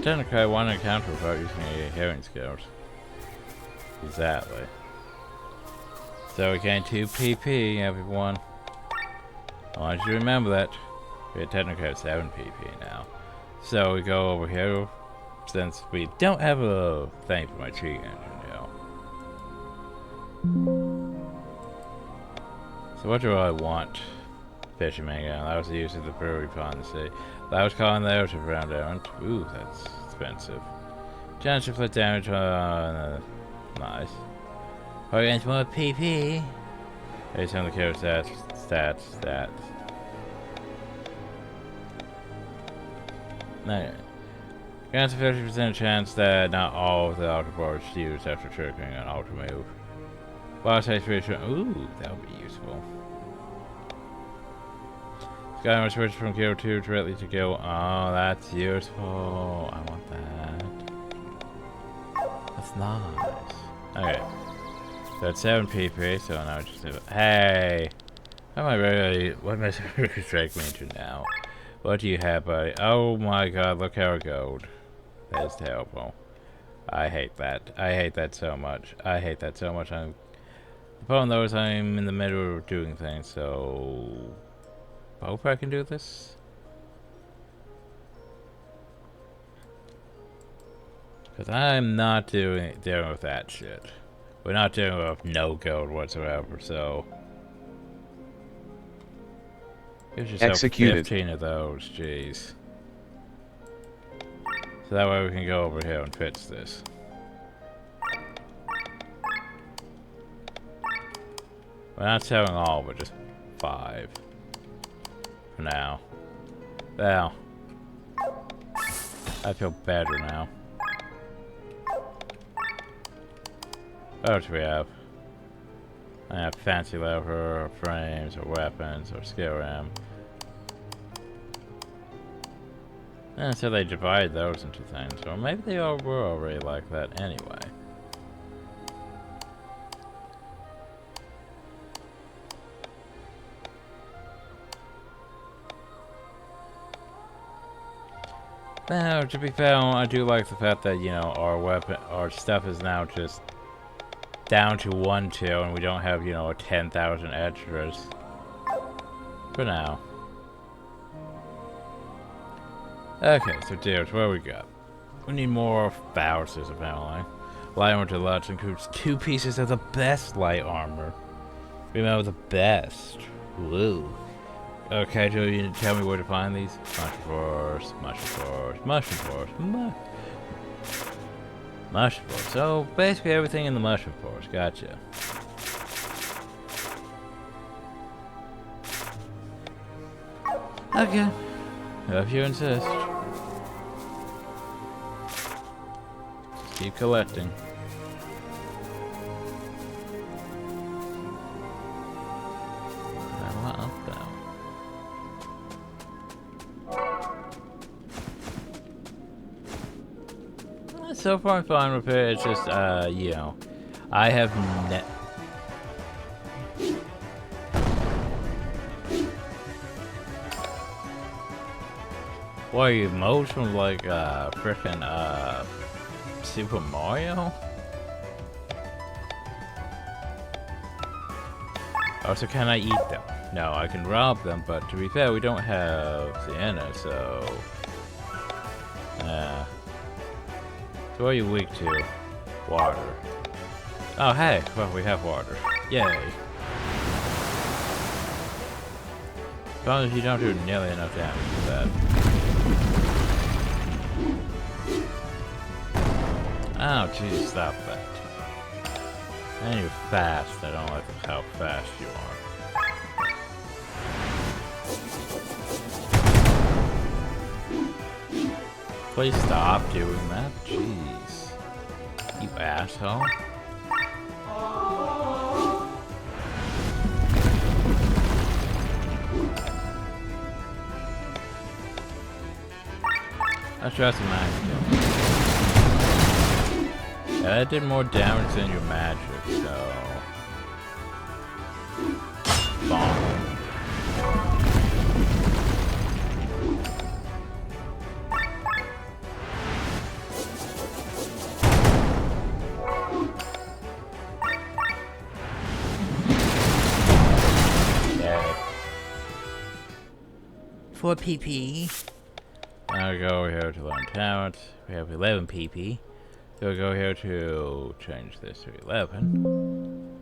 Technically, I want to encounter without using any hearing skills. Exactly. So we gain 2 PP, everyone. I want you to remember that. We technically have 7 PP now. So we go over here, since we don't have a thing for my tree engine, you know. So what do I want? Fisherman again. That was the use of the brewery pond to see. That was calling the ocean around Elrant. Ooh, that's expensive. Chance to flip damage nice. Oh, against more PP. Based on the kill stats. No. Grants a 50% chance that not all of the ultra bars used after triggering an ultra move. Boss HP, ooh, that would be useful. Sky will switch from kill 2 directly to kill. Oh, that's useful. I want that. That's nice. Okay. So it's 7 PP, so now just do it. Hey! What am I really strike me into now? What do you have, buddy? Oh my god, look how it goes. That's terrible. I hate that. I hate that so much. I hate that so much. The problem though is I'm in the middle of doing things, so hope I can do this. Because I'm not dealing with that shit. We're not dealing with no gold whatsoever, so give yourself Executed. 15 of those, jeez. So that way we can go over here and fix this. We're not selling all, but just 5. For now. Well, I feel better now. What else do we have? I have fancy leather, or frames, or weapons, or skill ram. And so they divide those into things, or maybe they all were already like that anyway. Now, to be fair, I do like the fact that, you know, our stuff is now just down to 1 tier, and we don't have, you know, 10,000 extras. For now. Okay, so deals, what we got? We need more Bowsers, apparently. Light armor deluxe includes 2 pieces of the best light armor. Remember the best. Woo. Okay, Joe, you need to tell me where to find these? Mushroom Force, Mushroom Force, Mushroom Force, Mushroom Force. So, basically everything in the Mushroom Force. Gotcha. Okay. If you insist. Just keep collecting. So far I'm fine with it, it's just, you know, I have What are you, modes from like, frickin', Super Mario? Oh, so can I eat them? No, I can rob them, but to be fair, we don't have Sienna, so... So what are you weak to? Water. Oh, hey! Well, we have water. Yay! As long as you don't do nearly enough damage to that. Oh, jeez, stop that. And you're fast. I don't like how fast you are. Please stop doing that. Jeez. You asshole. Let's try some magic. Yeah, that did more damage than your magic, so... Bomb. For PP. Now we go over here to learn talent. We have 11 PP. So we'll go here to change this to 11.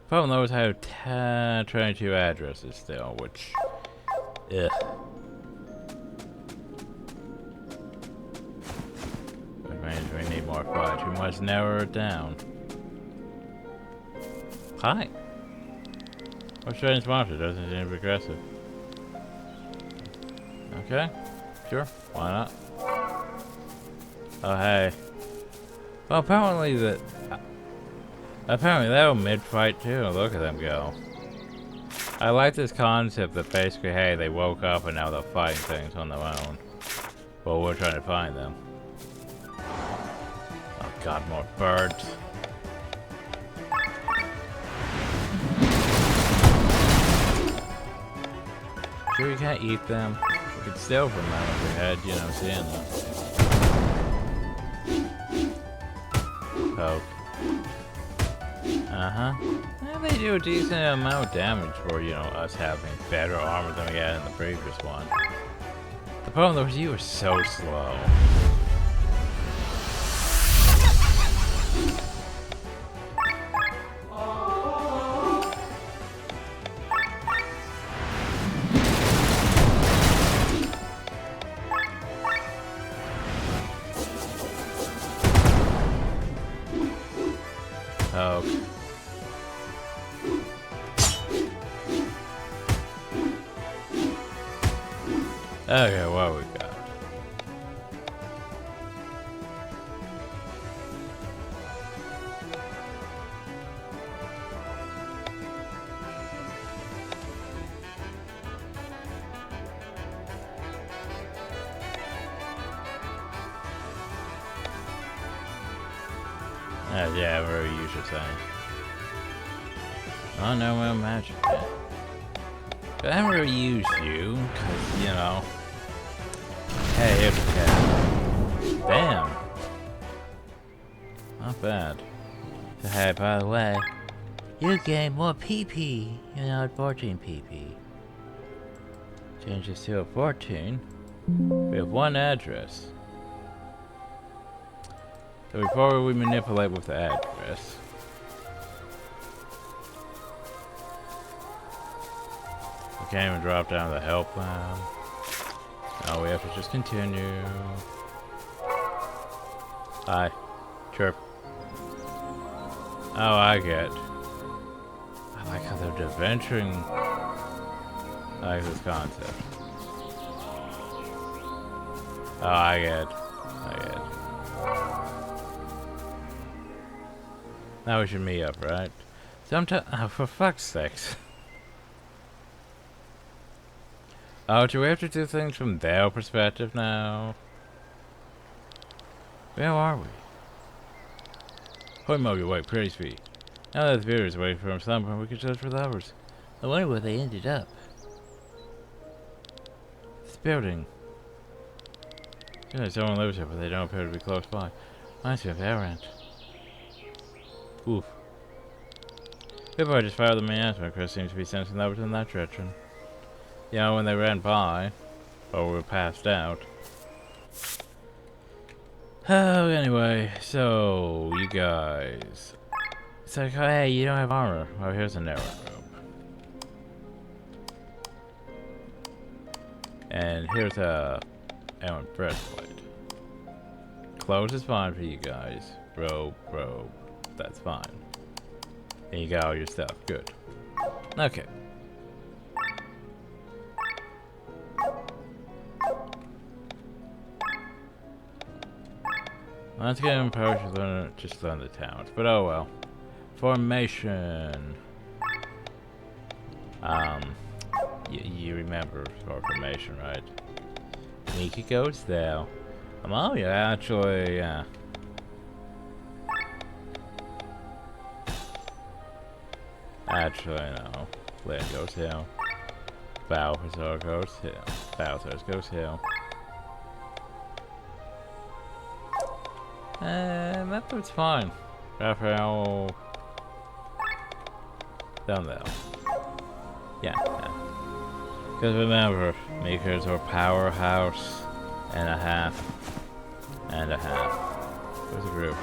Problem though is I have 22 addresses still, which... Ugh. Which means we need more fights. We must narrow it down. Hi. What's strange monster? Doesn't seem aggressive. Okay, sure, why not? Oh hey. Well, apparently they were mid-fight too. Look at them go. I like this concept that basically, hey, they woke up and now they're fighting things on their own. Well, we're trying to find them. Oh god, more birds. Sure you can't eat them? could steal from them if we had, you know, seen them. Poke. Well, they do a decent amount of damage for, you know, us having better armor than we had in the previous one. The problem though is you were so slow. Oh. Okay, what we got? Yeah, very usual thing. Oh no, well, magic. But I haven't really used you, cause you know. Hey, here's a cat. Damn. Not bad. So hey, by the way, you gain more PP. You're now at 14 PP. Change this to a 14. We have one address. So before we manipulate with the address, we can't even drop down to the help now. No, we have to just continue. Hi. Chirp. Oh, I get. I like how they're adventuring. I like this concept. Oh, I get. Now we should meet up, right? Sometimes, oh, for fuck's sakes. Oh, do we have to do things from their perspective now? Where are we? Point Mogi, wait, pretty speed. Now that the viewer is waiting for him somewhere, we can search for the others. I wonder where they ended up. This building. Yeah, someone lives here, but they don't appear to be close by. Reminds me of Elrant. Oof. Before I just fired the main announcement, Chris seems to be sensing that was in that direction. You know, when they ran by, or we were passed out. Oh, anyway, so, you guys. It's like, oh, hey, you don't have armor. Oh, here's a narrow rope. And here's a Elrant breastplate. Clothes is fine for you guys. Robe. That's fine. And you got all your stuff. Good. Okay. Let's get him power just learn the towns. But oh well. Formation. You remember our formation, right? Mika goes there. Oh yeah, actually, yeah. Actually, no. Flare goes here. Balthazar goes here. Balthazar goes here. That looks fine. Raphael. Down there. Yeah. Because remember, Mika is our powerhouse and a half. And a half. Where's the group?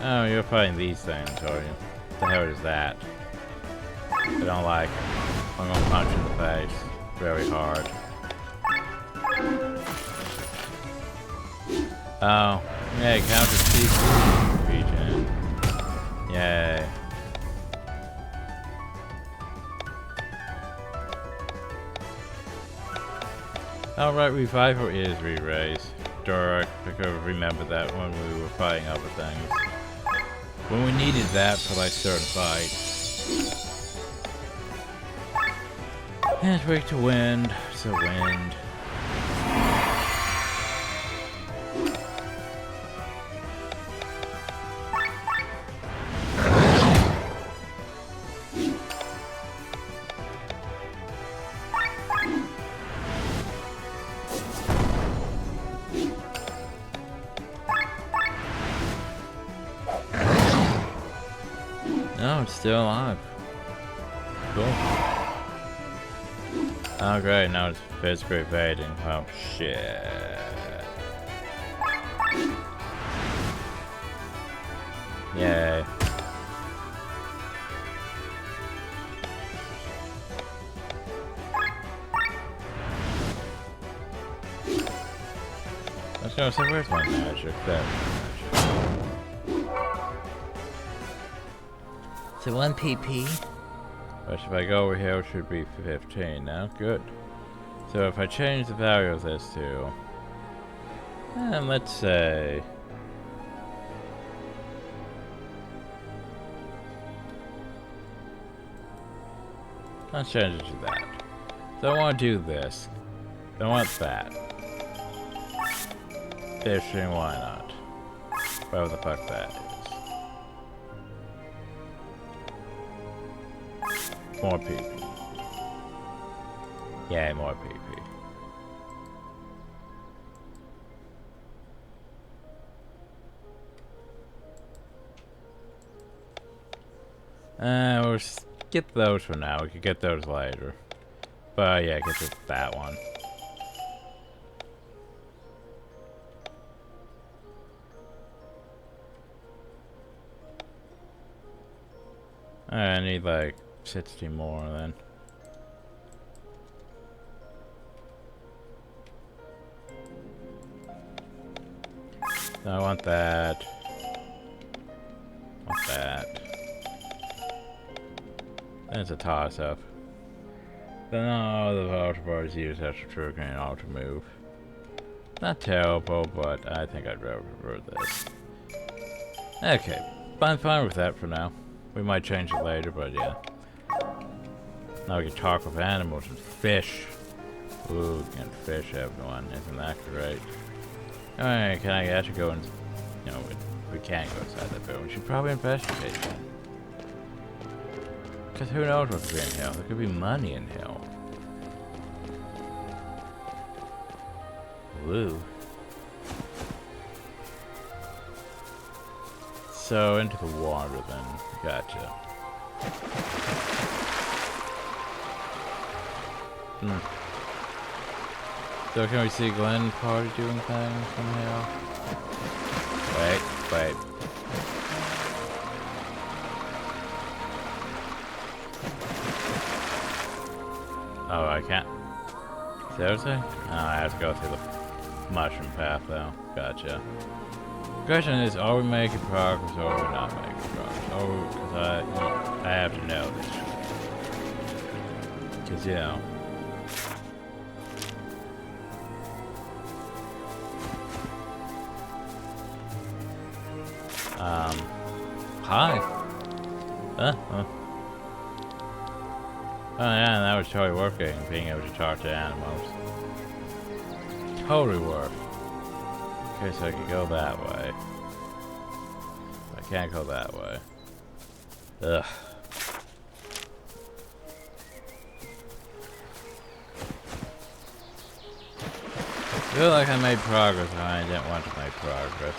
Oh, you're fighting these things, are you? What the hell is that? I don't like it. I'm gonna punch in the face very hard. Oh, yay, counter PC region. Yay. Alright, Revival is re-raised. Dork, I could remember that when we were fighting other things. When we needed that for like certain fights. And wait to wind, so wind. I'm still alive. Cool. Oh great, now it's physically evading. Oh shit. Yay. I was gonna say, where's my magic? There. So 1 PP. But if I go over here, it should be 15 now. Good. So if I change the value of this to, and let's say, let's change it to that. So I want to do this. I want that. Fishing, why not? Whatever the fuck that is. More PP. Yeah, more PP. We'll skip those for now. We could get those later. But yeah, get to that one. I need like 60 more then. I want that. Want that. That's a toss up. Then all the auto bars use extra trigger and auto move. Not terrible, but I think I'd rather prefer this. Okay, I'm fine with that for now. We might change it later, but yeah. Now we can talk with animals and fish. Ooh, we can fish everyone. Isn't that great? Alright, can I actually go and... You know, we can't go inside that building. We should probably investigate that. Because who knows what could be in here? There could be money in here. Woo. So, into the water then. Gotcha. So can we see Glenn party doing things somehow? Wait. Oh, I can't. Seriously? Oh, I have to go through the mushroom path though. Gotcha. The question is, are we making progress or are we not making progress? Oh, because I have to know this. Because, you know. Hi. Oh yeah, that was totally working, being able to talk to animals. Totally worked. Okay, so I can go that way. I can't go that way. Ugh. I feel like I made progress when I didn't want to make progress.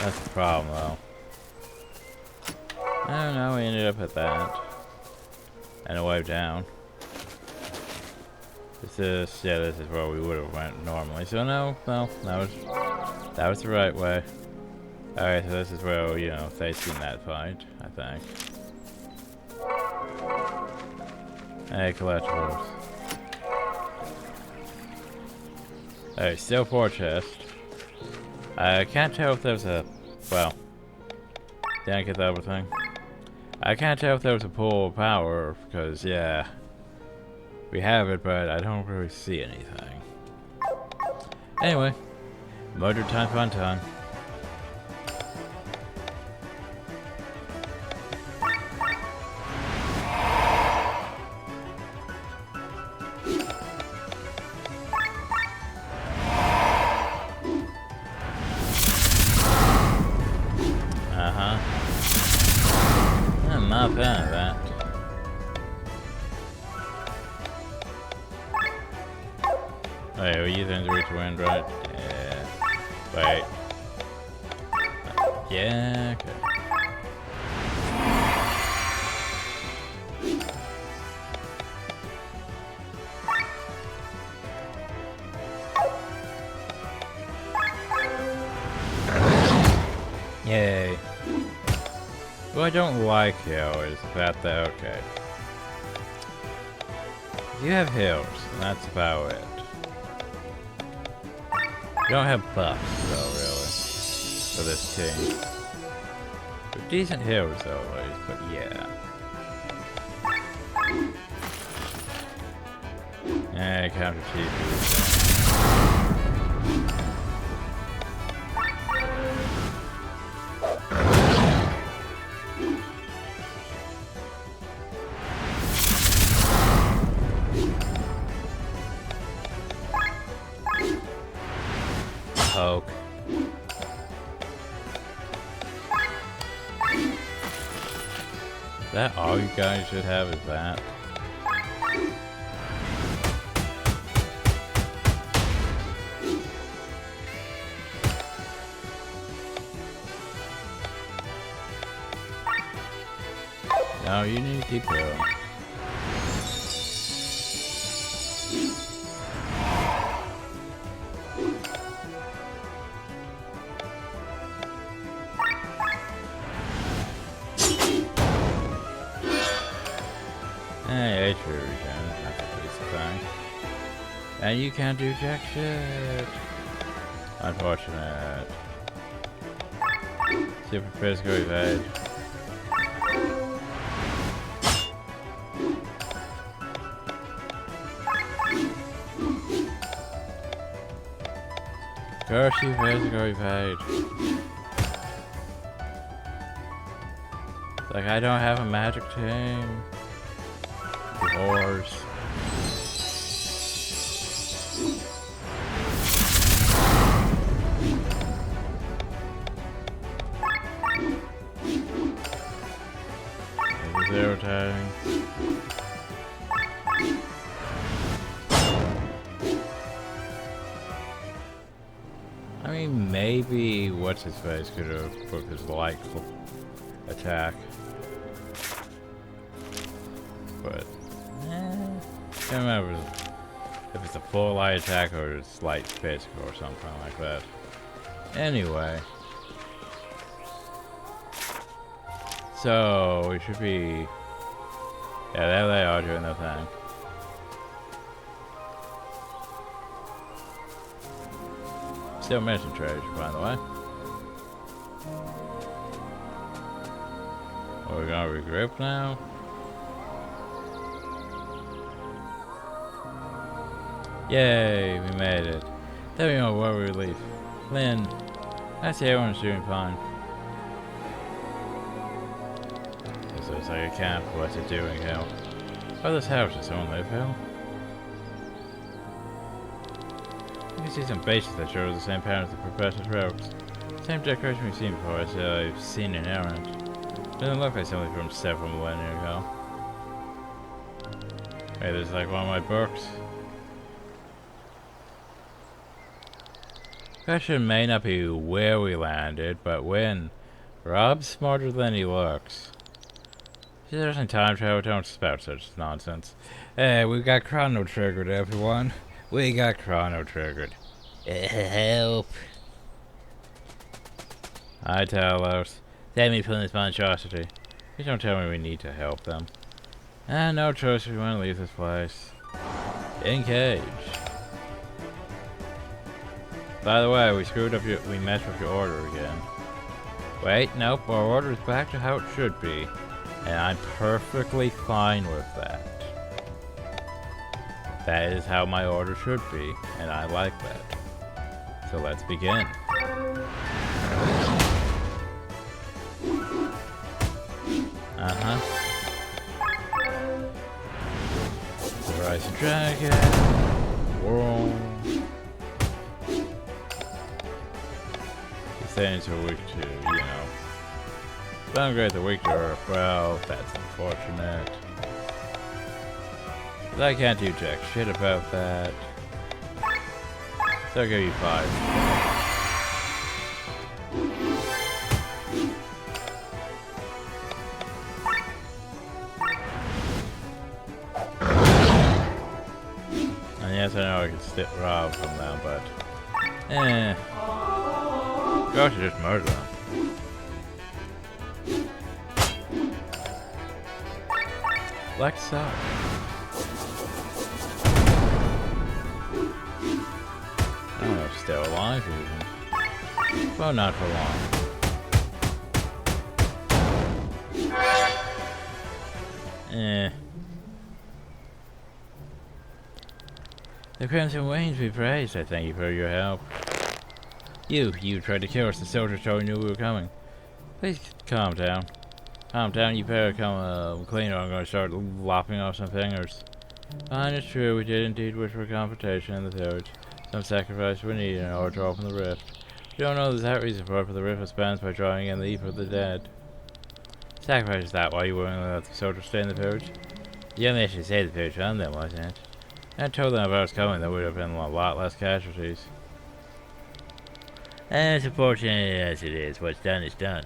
That's the problem, though. I don't know, we ended up at that. And a way down. This is where we would have went normally. So no, that was the right way. Alright, so this is where, you know, they seen that fight, I think. Hey, collectibles. Alright, still 4 chests. I can't tell if there's a... Well... Did I get the other thing? I can't tell if there's a pool of power, because, yeah... We have it, but I don't really see anything. Anyway. Motor time, fun time. I'm not a fan of that. Wait, are you using the reach wind, right? Yeah. Wait. Yeah, okay. Yay. What I don't like here is that they're okay. You have heals, and that's about it. You don't have buffs, though, really, for this team. But decent heals, though, at least, but yeah. Yeah, counter TP. Poke. Is that all you guys should have, is that? No, you need to keep going. Hey, HP regen, that's a decent thing. And you can't do jack shit. Unfortunate. Super physical evade. Curse you physical evade. Like, I don't have a magic team. Whores. Zero tagging. I mean, maybe what's his face could have put his light attack, but I can't remember if it's a full light attack or it's light physical or something like that. Anyway, so we should be. Yeah, there they are doing their thing. Still missing treasure, by the way. Are we gonna regroup now? Yay, we made it. There we go, what a relief. Lynn, I see everyone's doing fine. This looks like a camp. What's it doing here? Oh, this house, does someone live here? You can see some bases that show the same pattern as the Professor's robes. Same decoration we've seen before, as I've seen in Elrant. Doesn't look like something from several millennia ago. Hey, this is like one of my books. Question may not be where we landed, but when. Rob's smarter than he looks. If there's any time travel, don't spout such nonsense. Hey, we got chrono triggered, everyone. We got chrono triggered. Help. Hi, Talos. Save me from this monstrosity. Please don't tell me we need to help them. No choice if we want to leave this place. Engage. By the way, we messed with your order again. Wait, nope, our order is back to how it should be. And I'm perfectly fine with that. That is how my order should be, and I like that. So let's begin. Rise and Dragon. Whoa. These things are weak to, you know. Downgrade the weak to Earth. Well, that's unfortunate. But I can't do jack shit about that. So I'll give you 5. how I could rob from them, but gosh, you just murder them. Like so. I don't know if still alive even. Well, not for long. The Crimson Wings be praised. I thank you for your help. You tried to kill us. The soldiers told you knew we were coming. Please calm down. Calm down, you better come clean or I'm going to start lopping off some fingers. Fine, it's true, we did indeed wish for confrontation in the village. Some sacrifice were needed in order to open the rift. You don't know the exact reason for it, but the rift was balanced by drawing in the evil of the dead. Sacrifice is that why you willing to let the soldiers stay in the village? You only actually saved the village from them, wasn't it? I told them if I was coming, there would have been a lot less casualties. As unfortunate as it is, what's done is done.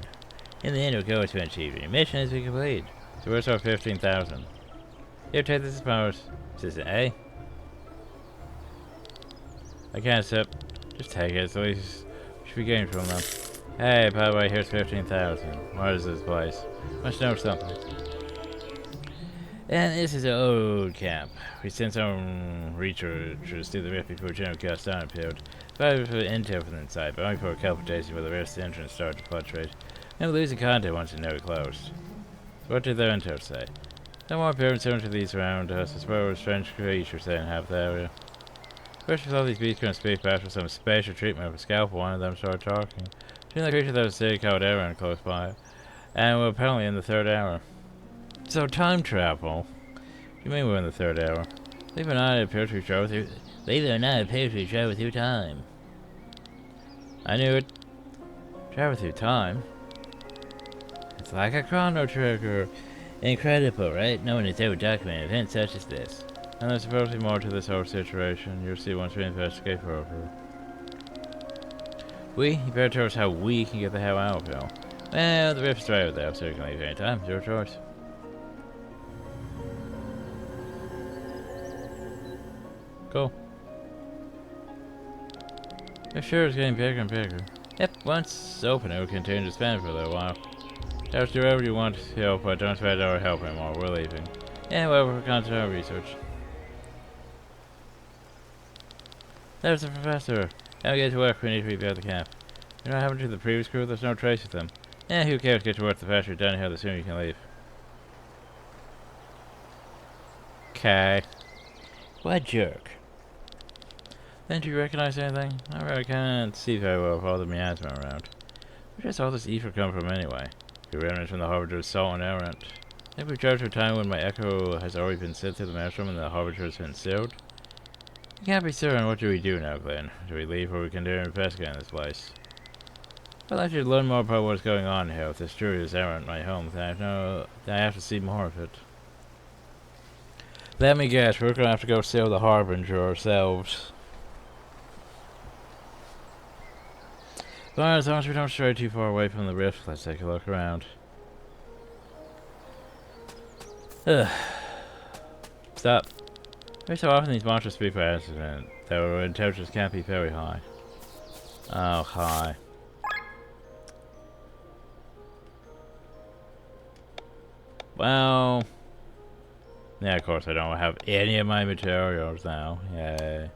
In the end, we'll go to achieve your mission as we complete. So where's our 15,000? Here, take this as powers. Assistant A. I can't sip. Just take it, so at least we should be getting from them. Hey, by the way, here's 15,000. What is this place? Must know something. And this is an old camp. We sent some researchers through the rift before General Gaston appeared. Provided for intel from inside, but only for a couple days before the rift's entrance started to fluctuate. And losing contact once the node closed. So what did their intel say? No more appearance similar to these around us, as well as strange creatures they inhabit the area. First we thought these beasts couldn't speak, but after some special treatment of a scalpel, one of them started talking. Seemed like a creature that was a city called Elrant close by, and we're apparently in the 3rd hour. So time travel? What do you mean we're in the 3rd hour? Believe it or not, it appears to travel through. Believe it or not, it appears to travel through time. I knew it. Travel through time. It's like a chrono trigger. Incredible, right? No one has ever documented events such as this. And there's supposed to be more to this whole situation. You'll see once we investigate further. You better tell us how we can get the hell out of here. Well, the rift's right over there, so you can leave any time. It's your choice. Cool. It sure is getting bigger and bigger. Yep, once open, it will continue to expand for a little while. Just do whatever you want to help, but don't expect our help anymore. We're leaving. Yeah, well, we're concentrating on research. There's the professor. Now we get to work. We need to rebuild the camp. You know what happened to the previous crew? There's no trace of them. Yeah, who cares? Get to work. The faster you're done here, the sooner you can leave. Okay. What jerk? Didn't you recognize anything? I really can't see very well with all the miasma around. Where does all this ether come from anyway? The remnants from the Harbinger Salt and Elrant. I think we drove to a time when my echo has already been sent through the maelstrom and the Harbinger has been sealed. I can't be certain. What do we do now, Glenn? Do we leave or we continue investigating this place? I'd like you to learn more about what's going on here. If this truly is Elrant, my home, then I have to see more of it. Let me guess, we're gonna have to go seal the Harbinger ourselves. But as long as we don't stray too far away from the rift, let's take a look around. Ugh. Stop. Every so often these monsters speak by accident. Their intelligence can't be very high. Oh, hi. Well... yeah, of course I don't have any of my materials now. Yay.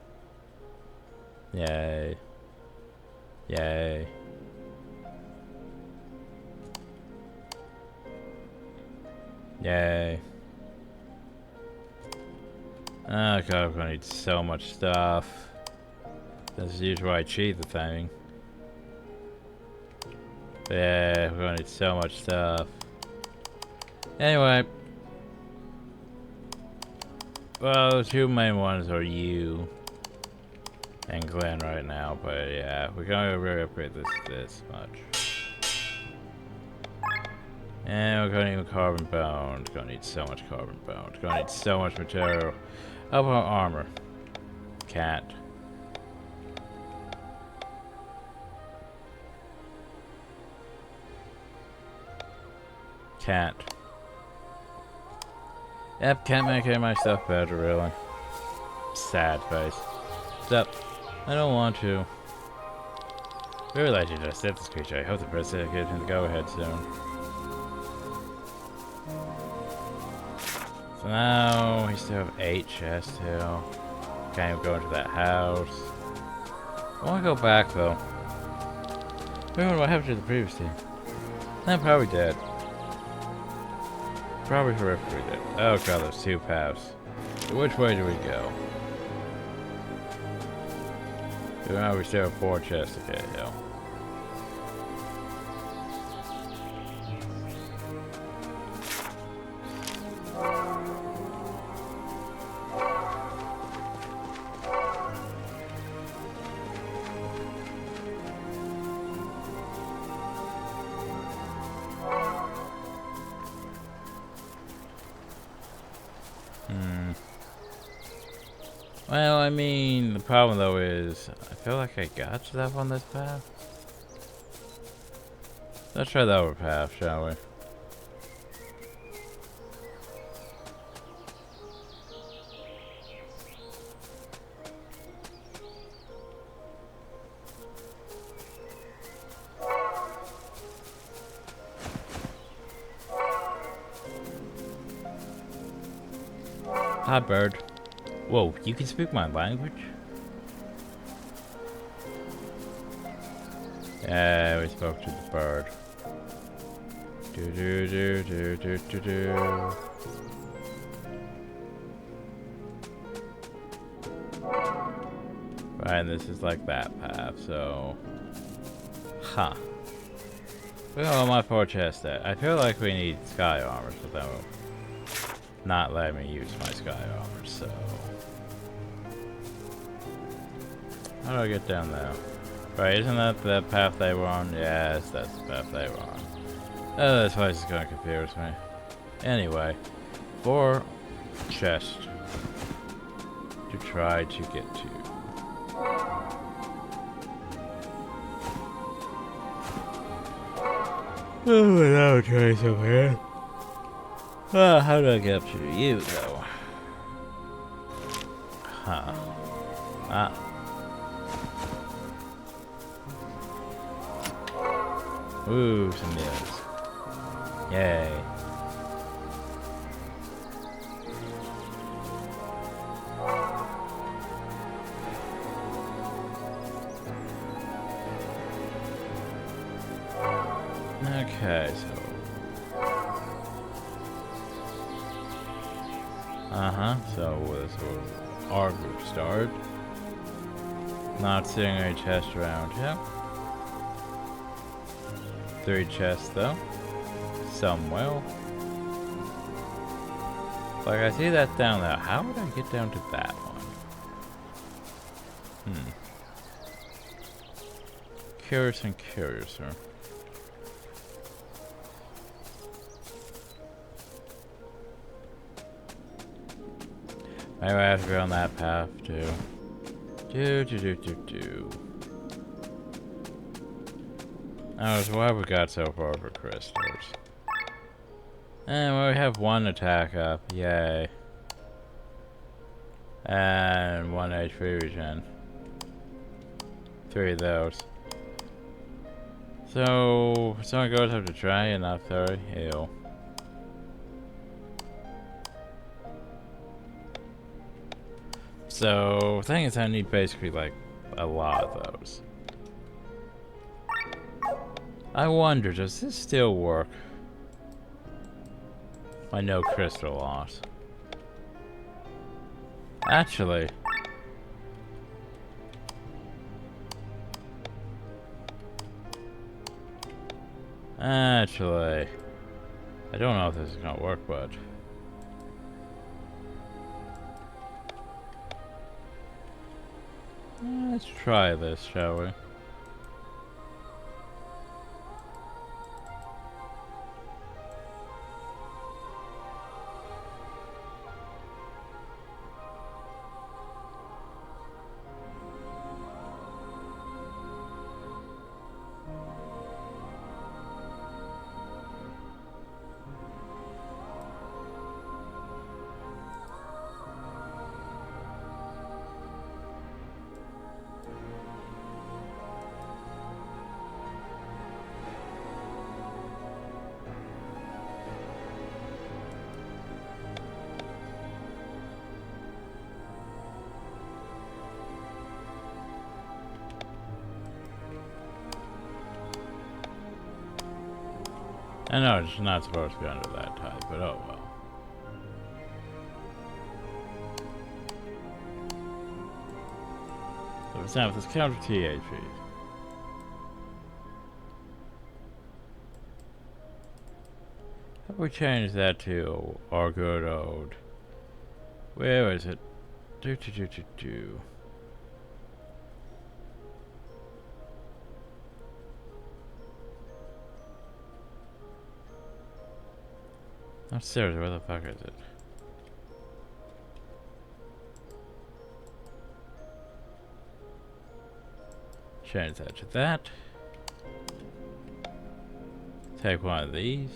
Yay. Yay. Yay. Oh god, we're gonna need so much stuff. This is usually why I cheat the thing. Yeah, we're gonna need so much stuff. Anyway. Well, the two main ones are you and Glenn right now, but yeah, we're gonna really upgrade this much. And we're gonna need carbon bound. Gonna need so much carbon bound. Gonna need so much material. How about armor? Can't. Can't. Yep, can't make any of my stuff better, really. Sad face. Stop. I don't want to. Very likely to save this creature. I hope the president gives me the go-ahead soon. So now we still have 8 chests too. Can't even go into that house. I want to go back though. Remember what happened to the previous team? I'm probably dead. Probably horrifically dead. Oh god, there's 2 paths. So which way do we go? Now we still have 4 chests. Okay, yeah. Well, I mean, the problem though is, I feel like I got stuff on this path. Let's try the other path, shall we? Hi, bird. Whoa, you can speak my language? Yeah, we spoke to the bird. Do do do do do do do. Right, and this is like that path, so... Huh. Where are my 4 chests at? I feel like we need sky armor, so that will not let me use my sky armor, so... How do I get down there? Right, isn't that the path they were on? Yes, that's the path they were on. Oh, this place is gonna confuse me. Anyway, 4 chests to try to get to. Oh, without choice over here. How do I get up to you, though? Huh. Ah. Ooh, some meals. Yay. Okay, so... so this will our group start. Not seeing any chests around here. 3 chests though. Some will. Like I see that down there. How would I get down to that one? Curious and curiouser. Maybe I have to go on that path too. Oh, so what have we got so far for crystals? And well, we have 1 attack up, yay. And 1 HP regen. 3 of those. So, someone goes up to try and not 30? Ew. So, the thing is I need basically like a lot of those. I wonder, does this still work? My no crystal loss. Actually. I don't know if this is gonna work, but... let's try this, shall we? I know it's not supposed to be under that type, but oh well. So it's not with this counter THP. How do we change that to our good old? Where is it? Do. I'm serious, where the fuck is it? Change that to that. Take one of these.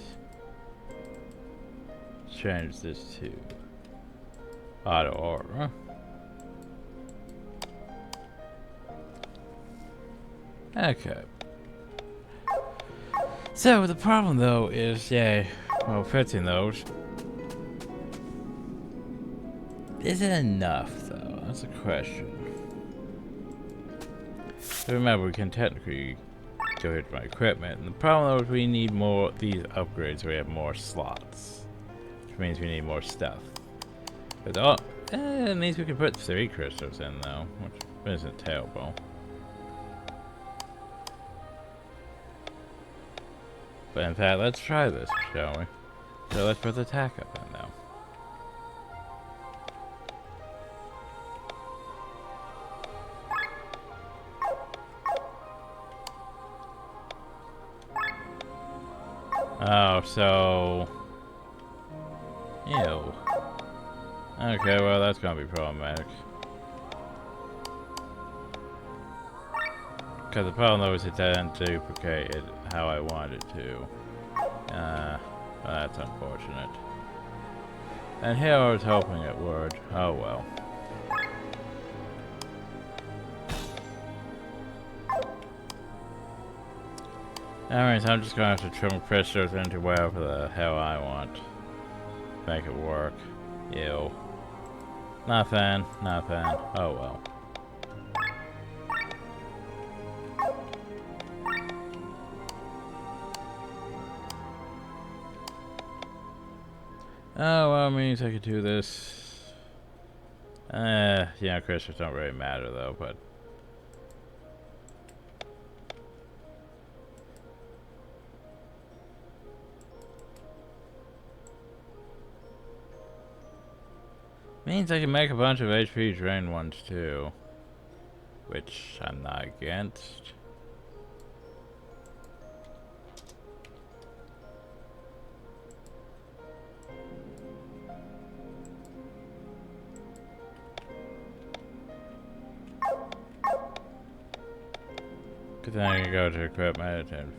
Change this to auto order. Okay. So the problem though is, yeah, well, fixing those. Is it enough though? That's a question. So remember, we can technically go hit my equipment, and the problem though is we need more these upgrades so we have more slots. Which means we need more stuff. But it means we can put 3 crystals in though, which isn't terrible. But in fact, let's try this, shall we? So let's put the attack up in now. Oh, so... Ew. Okay, well that's gonna be problematic. Because the problem though is it doesn't duplicate it how I want it to. Well, that's unfortunate. And here I was hoping it would. Oh well. Anyways, I'm just gonna have to trim crystals into wherever the hell I want. Make it work. Ew. Nothing. Oh well. Oh, well, it means I could do this. Yeah, crystals don't really matter though, but... Means I can make a bunch of HP drain ones too. Which I'm not against. Because then I can go to equipment and...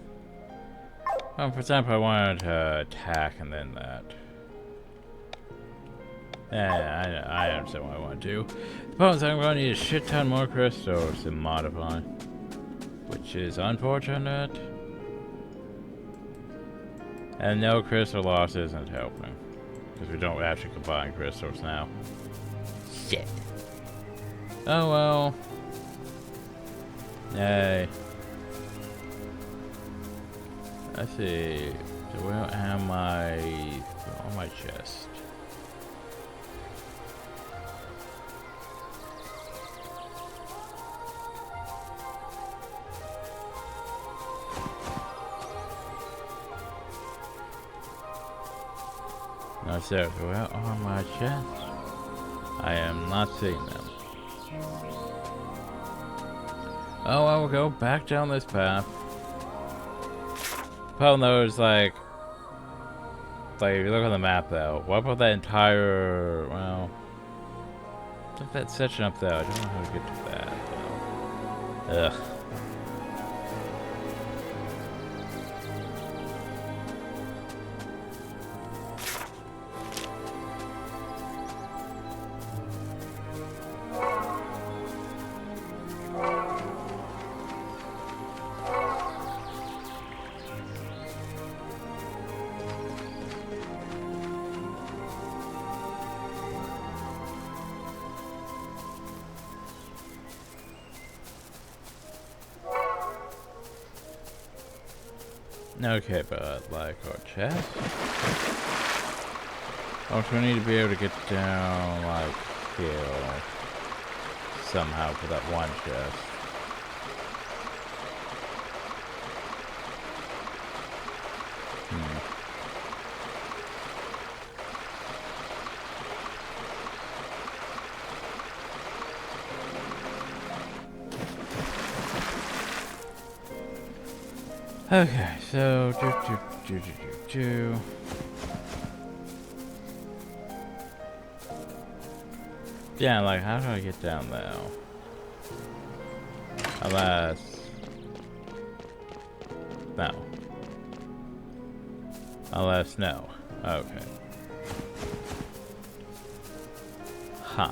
Well, for example, I wanted to attack and then that. Yeah, I understand what I want to do. The problem is I'm going to need a shit ton more crystals to modify. Which is unfortunate. And no crystal loss isn't helping. Because we don't actually combine crystals now. Shit. Oh well. Yay. Let's see. So where am I? On my chest. No, seriously, where are my chests? I am not seeing them. Oh, I will go back down this path. Problem though is like if you look on the map though, what about that entire, well, look that section up there. I don't know how to get to that though. Ugh. Okay, but like our chest. Also, we need to be able to get down like here somehow for that one chest. Okay, so yeah, like how do I get down there? Alas, no. Alas, no. Okay. Huh.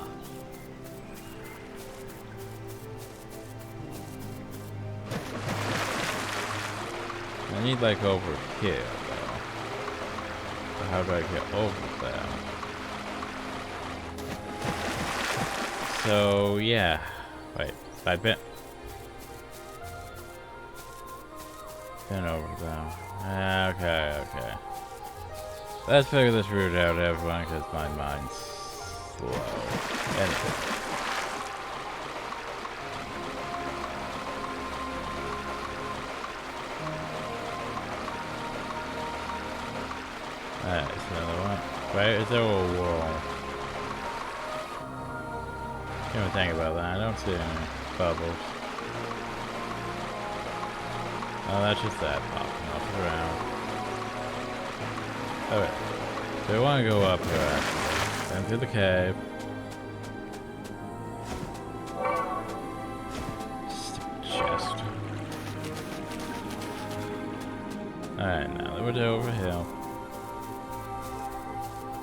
I need like over here though. So how do I get over there? So yeah. Wait, I've been over there. Okay. Let's figure this route out, everyone, because my mind's slow. Anyway. Alright, it's another one. Wait, is there a wall? Can't even think about that. I don't see any bubbles. Oh, that's just that popping off the ground. Okay. So we want to go up here, actually. Then through the cave. Stupid chest. Alright, now that we're over here.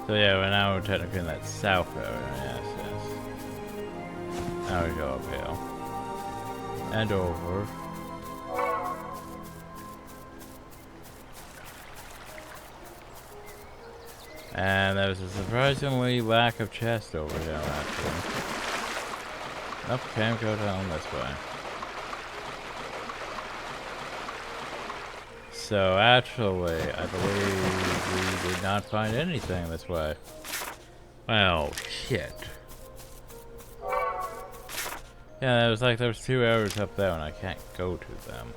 So yeah, now we're technically in that south area, yes. Now we go up here. And over. And there's a surprisingly lack of chest over here, actually. Nope, can't go down this way. So actually, I believe we did not find anything this way. Well, shit. Yeah, it was like there was 2 areas up there and I can't go to them.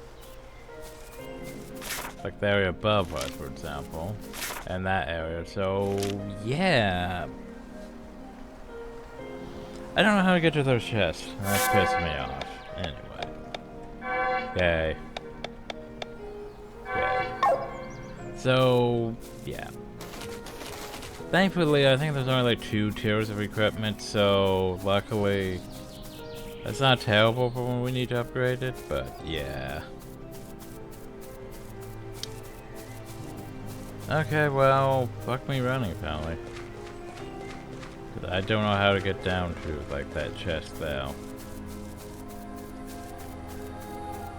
Like the area above us, for example. And that area, so yeah. I don't know how to get to those chests. That's pissing me off. Anyway. Yay. So, yeah. Thankfully, I think there's only like 2 tiers of equipment, so luckily, that's not terrible for when we need to upgrade it, but yeah. Okay, well, fuck me running, apparently. 'Cause I don't know how to get down to, like, that chest there.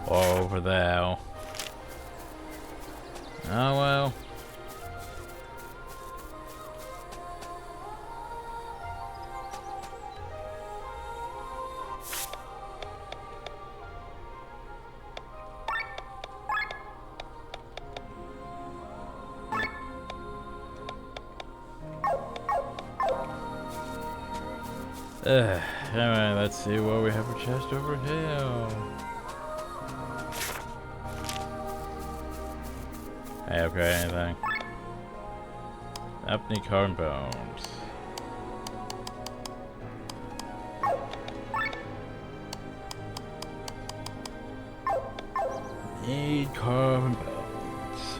Or over there. Oh well. Anyway, let's see what we have for chest over here. Hey, upgrade anything? Up need carbon bones. Need carbon bones.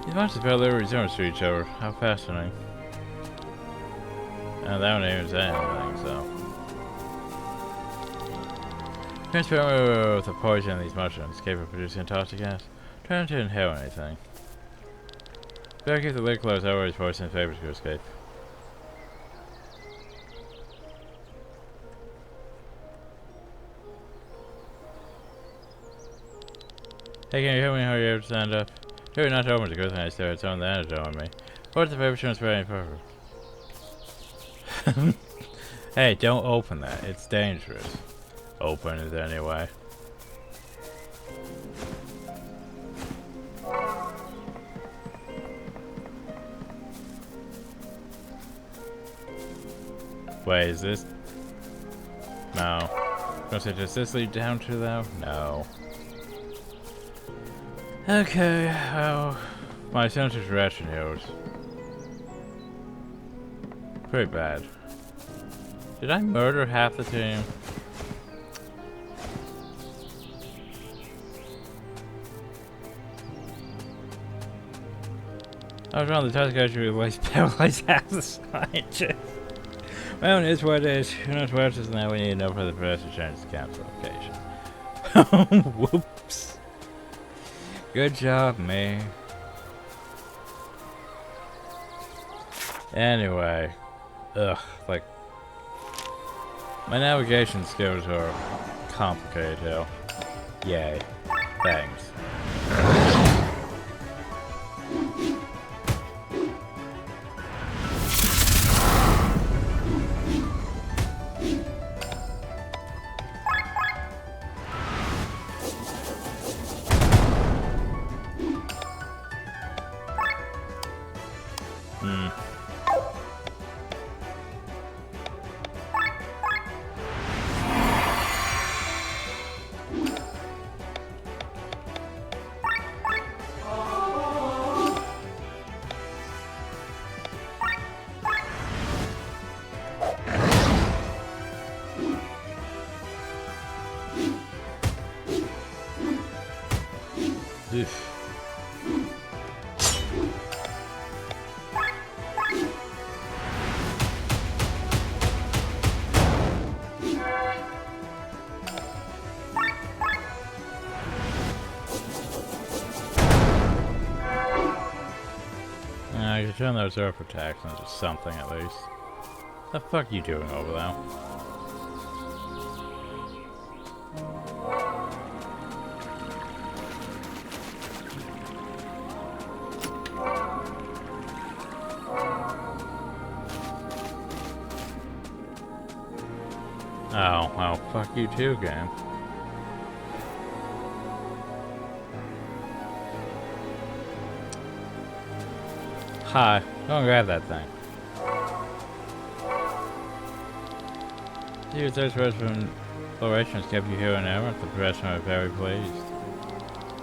These monsters barely resemble to each other. How fascinating. And that one ain't even saying anything, so. Transparent with the poison in these mushrooms, capable of producing toxic gas. Try not to inhale anything. Better keep the lid closed, otherwise poison favors to escape. Hey, can you help me how you ever stand up? Try not to open the good thing I stare at some of the antidote on me. What's the paper shouldn't spray any purpose? Hey, don't open that. It's dangerous. Open it anyway. Wait, is this? No. Does this lead down to though? No. Okay, well, my sensor's ration heals. Pretty bad. Did I murder half the team? I was wrong, the task actually replaced paralyzed half the scientists. Well, it is what it is. Who knows what else is now? We need to know for the first chance to cancel location. Whoops. Good job, me. Anyway. Ugh, like... my navigation skills are complicated, hell. Yay. Thanks. Oof. I can turn those earth attacks into something at least. The fuck you doing over there? Oh, well, fuck you too, game. Hi, go and grab that thing. Your third from exploration has kept you here in Elrant. The professionals are very pleased.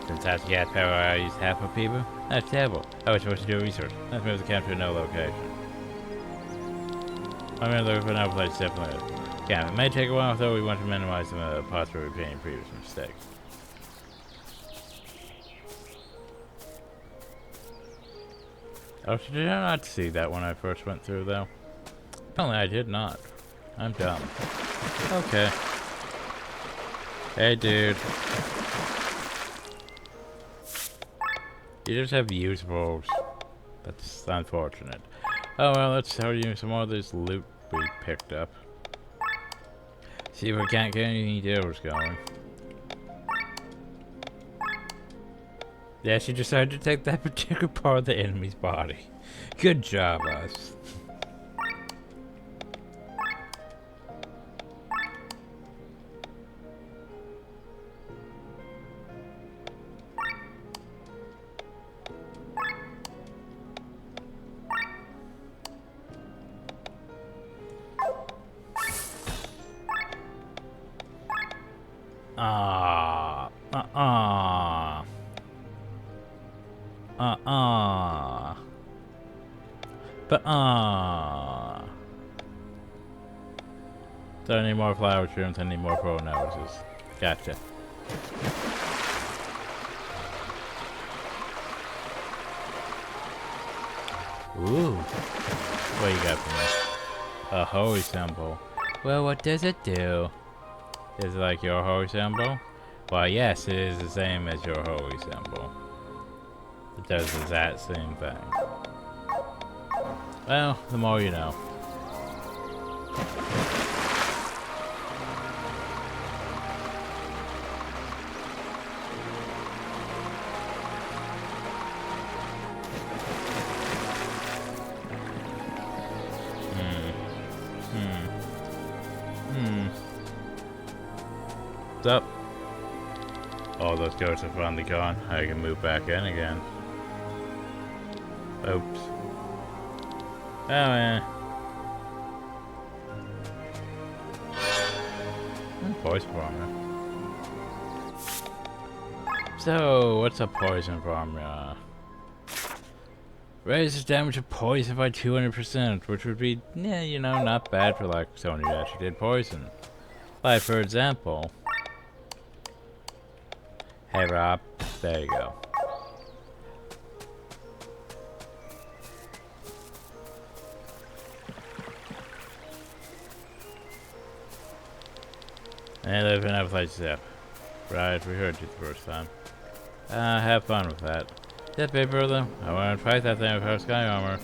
Fantastic gas power I used half of people? That's terrible. I was supposed to do research. Let's move the camp to no location. I'm gonna look for another place, definitely. Yeah, it may take a while, though we want to minimize the possible repeating previous mistakes. Oh, so did I not see that when I first went through, though? Apparently I did not. I'm dumb. Okay. Hey, dude. You just have usables. That's unfortunate. Oh, well, let's tell you some more of this loot we picked up. See if we can't get any deals going. Yeah, she decided to take that particular part of the enemy's body. Good job, us. Don't need more flower shrooms, I need more pro noses. Gotcha. Ooh. What you got for me? A holy symbol. Well, what does it do? Is it like your holy symbol? Well, yes, it is the same as your holy symbol. It does the exact same thing. Well, the more you know. popped up. All those ghosts are finally gone. I can move back in again. Oops. Oh man. Poison formula. So, what's a poison formula? Raises damage of poison by 200%, which would be, yeah, you know, not bad for like someone who actually did poison. Like, for example, hey Rob, there you go. And live in a place zip. Right, we heard you the first time. Have fun with that. Yep, hey brother, I want to fight that thing with our sky armor.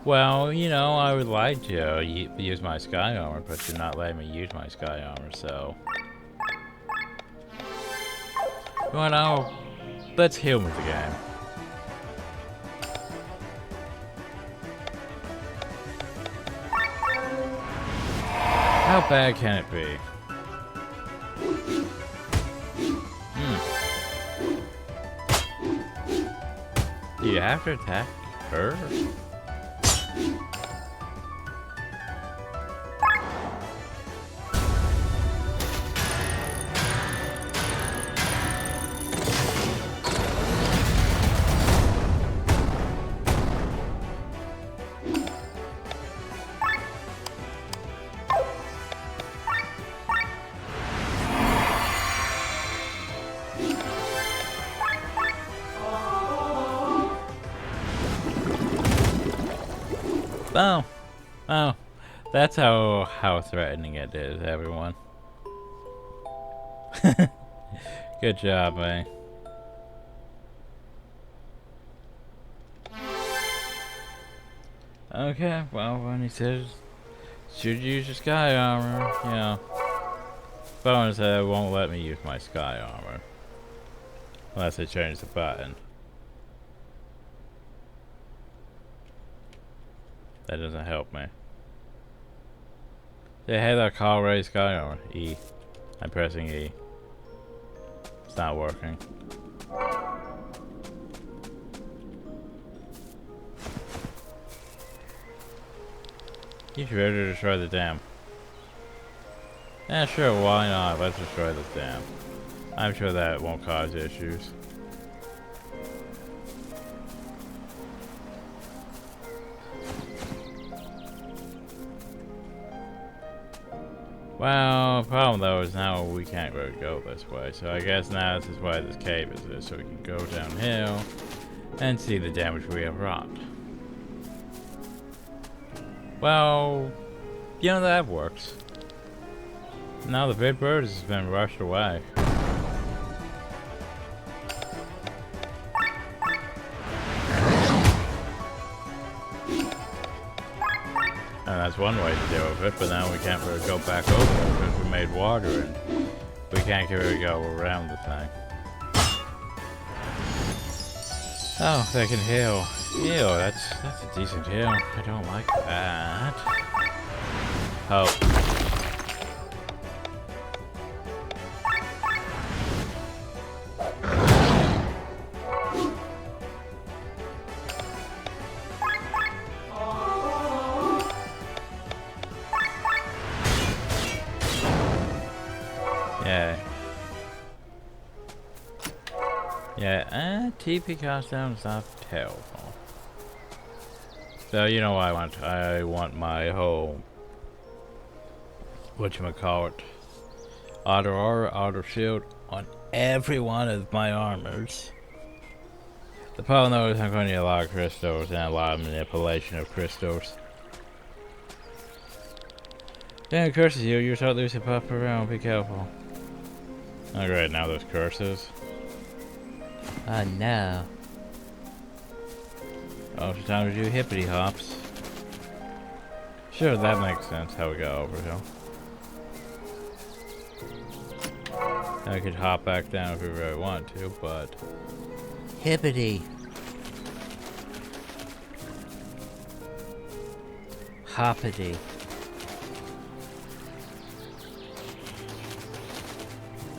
Well, you know, I would like to use my sky armor, but you're not letting me use my sky armor, so... Well, now, let's heal with the game. How bad can it be? Do you have to attack her? Oh, oh, that's how threatening it is, everyone. Good job, man. Okay, well, when he says should use your sky armor, you know, bonus that won't let me use my sky armor unless I change the button. That doesn't help me. Say, hey there, call Ray sky armor. E. I'm pressing E. It's not working. You should ready to destroy the dam. Yeah, sure, why not? Let's destroy the dam. I'm sure that won't cause issues. Well, problem though is now we can't really go this way, so I guess now this is why this cave is there, so we can go downhill and see the damage we have wrought. Well, you know, that works. Now the big bird has been rushed away. And that's one way to deal with it, but now we can't really go back over it because we made water and we can't really go around the thing. Oh, they can heal. Ew, that's a decent heal. I don't like that. Oh. Yeah, TP cost down is not terrible. So you know what I want? I want my whole whatchamacallit, auto aura, auto shield on every one of my armors. The problem though is I'm going to need a lot of crystals and a lot of manipulation of crystals. Then it curses you, you're so loose and pop around, be careful. Alright, now there's curses. Oh no. Oh, it's time to do hippity hops. Sure, that makes sense how we got over here. I could hop back down if we really want to, but... Hippity. Hoppity.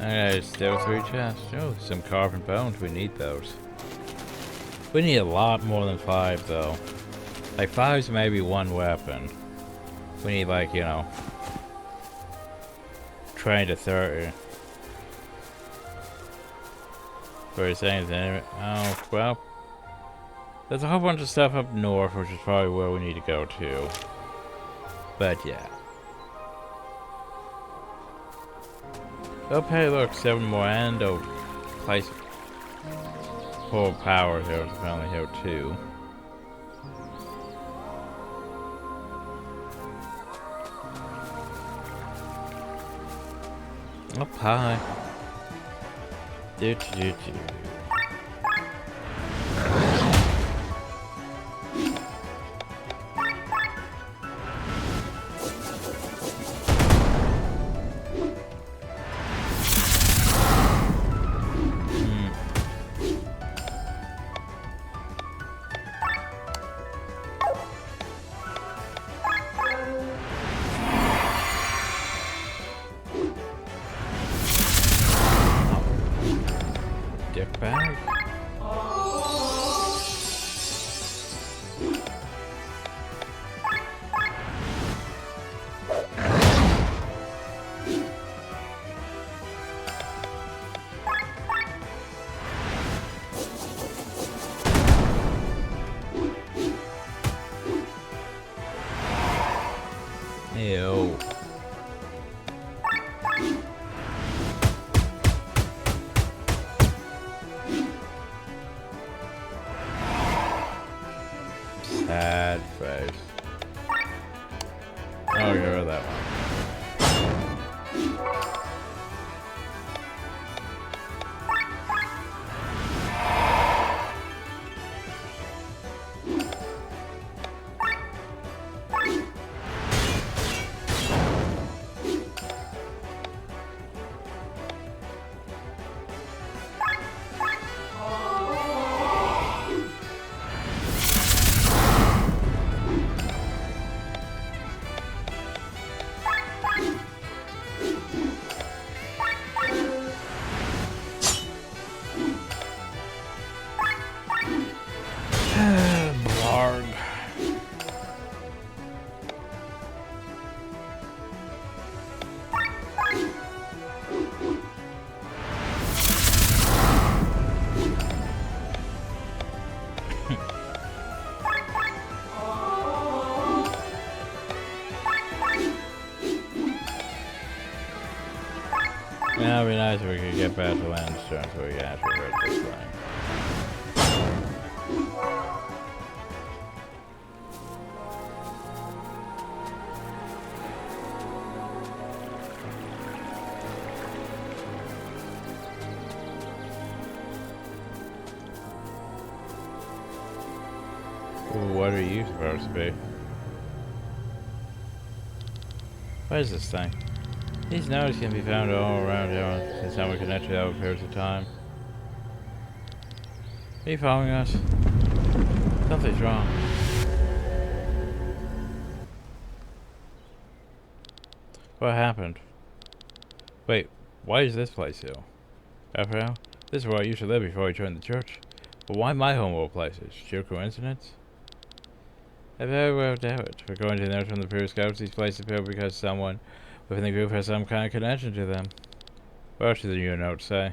Okay, still 3 chests. Oh, some carving bones. We need those. We need a lot more than 5 though. Like 5's maybe 1 weapon. We need like, you know, 20 to 30. For things anyway. Oh, well. There's a whole bunch of stuff up north, which is probably where we need to go to. But yeah. Okay, look, 7 more and a place full of power here. It's only here 2. Up high. Do do do do. Bag. Ew. Sad face. Oh, get rid of that one. Blarg. Yeah, it'd be nice if we could get back to land soon so we can actually hurt this thing. What are you supposed to be? What is this thing? These nodes can be found all around here since now we connected over periods of time. Are you following us? Something's wrong. What happened? Wait, why is this place here? After all, this is where I used to live before I joined the church. But why my home of all places? Sheer coincidence? I very well doubt it. According to notes from the previous scouts, these places appear because someone within the group has some kind of connection to them. What else do your notes say?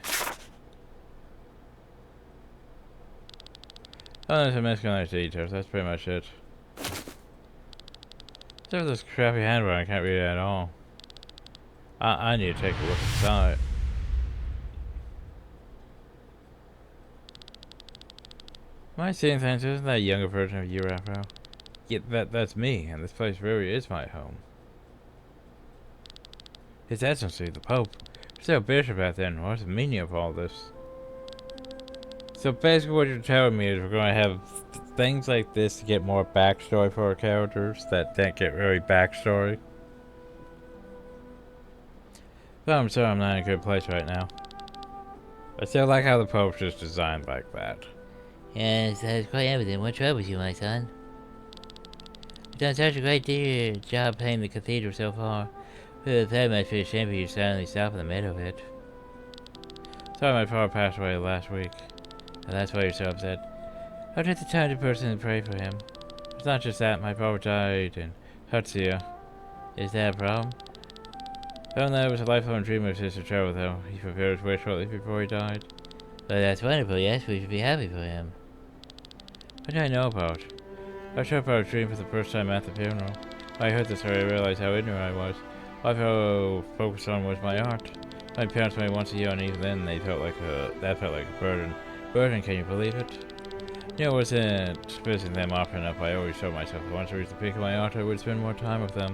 Oh, there's a misconnected details. That's pretty much it. There's this crappy handwriting. I can't read it at all. I need to take a look inside. Am I seeing things? Isn't that a younger version of you, Raphael? Yeah, that's me, and this place really is my home. His Excellency, the Pope. Is there a bishop out there, and what's the meaning of all this? So basically what you're telling me is we're going to have things like this to get more backstory for our characters that don't get really backstory. Well, I'm sorry I'm not in a good place right now. I still like how the Pope's just designed like that. Yes, that is quite evident. What troubles you, my son? You've done such a great job painting the cathedral so far. We would very much feel ashamed of you suddenly stop in the middle of it. Sorry my father passed away last week. And that's why you're so upset. I'll take the time to personally pray for him. It's not just that, my father died in Hutsia. Is that a problem? Found that it was a lifelong dream of his to travel with him. He fulfilled his wish shortly before he died. Well, that's wonderful, yes, we should be happy for him. What do I know about? I was sure about a dream for the first time at the funeral. When I heard the story, I realized how ignorant I was. All I focused on was my art. My parents made once a year, and even then, that felt like a burden. Burden, can you believe it? You know, I wasn't visiting them often enough. I always told myself if I wanted to reach the peak of my art, I would spend more time with them.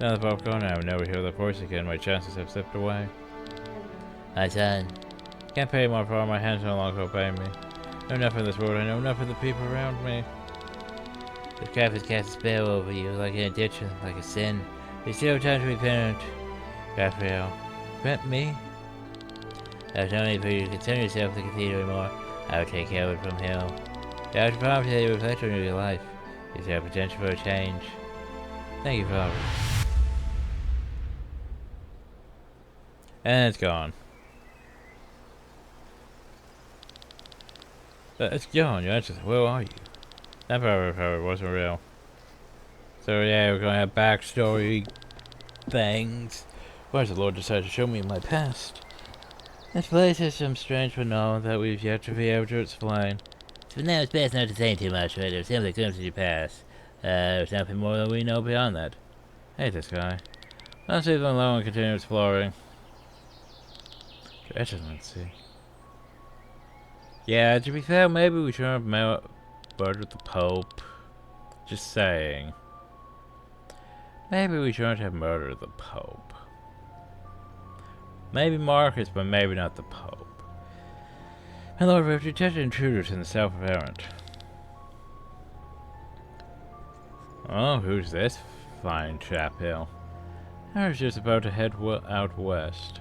Now that Bob's gone, I would never hear their voice again. My chances have slipped away. My son. Can't pay more for my hands no longer obey me. I know enough of this world, I know enough of the people around me. The craft has cast a spell over you, like an addiction, like a sin. You still have time to repent. Raphael. Repent me? There's no need for you to concern yourself with the cathedral anymore. I will take care of it from hell. You have to promise that you reflect on your life. Is there potential for a change? Thank you, Father. And it's gone. It's gone, you answered. Where are you? That probably wasn't real. So yeah, we're gonna have backstory things. Why does the Lord decide to show me my past? This place has some strange phenomena that we've yet to be able to explain. So now it's best not to say too much, right? It simply glimpses you pass. There's nothing more than we know beyond that. I hate this guy. Let's leave him alone and continue exploring. Let's see. Yeah, to be fair, maybe we shouldn't have murdered the Pope. Just saying. Maybe we shouldn't have murdered the Pope. Maybe Marcus, but maybe not the Pope. My lord, we have detected intruders in the south of Elrant. Oh, who's this fine chap here? I was just about to head out west.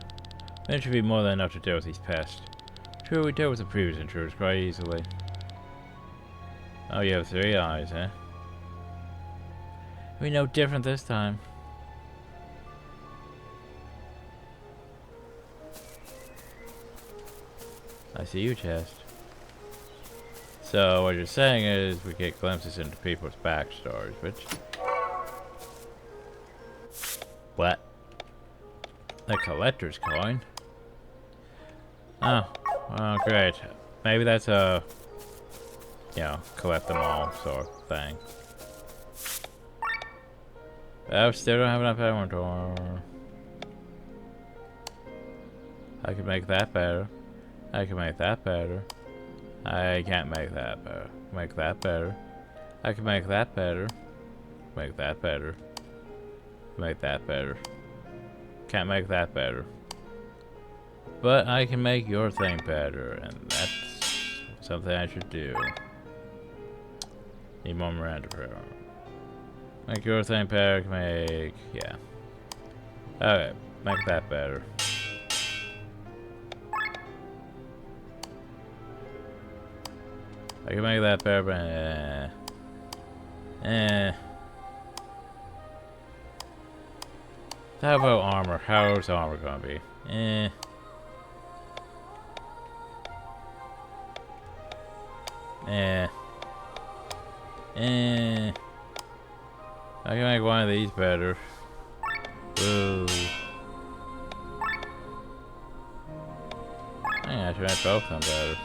There should be more than enough to deal with these pests. True, we dealt with the previous intruders quite easily. Oh, you have 3 eyes, eh? We no different this time. I see you, chest. So what you're saying is we get glimpses into people's backstories, which... What? The collector's coin? Oh, well, great. Maybe that's a... You know, collect them all sort of thing. I still don't have enough inventory. I can make that better. I can make that better. I can't make that better. Make that better. I can make that better. Make that better. Make that better. Can't make that better. But I can make your thing better, and that's something I should do. Need more Miranda prayer. Make your thing better, make... yeah. Okay, make that better. I can make that better, but How about armor? How's armor gonna be? I can make one of these better. Ooh. I should make both of them better.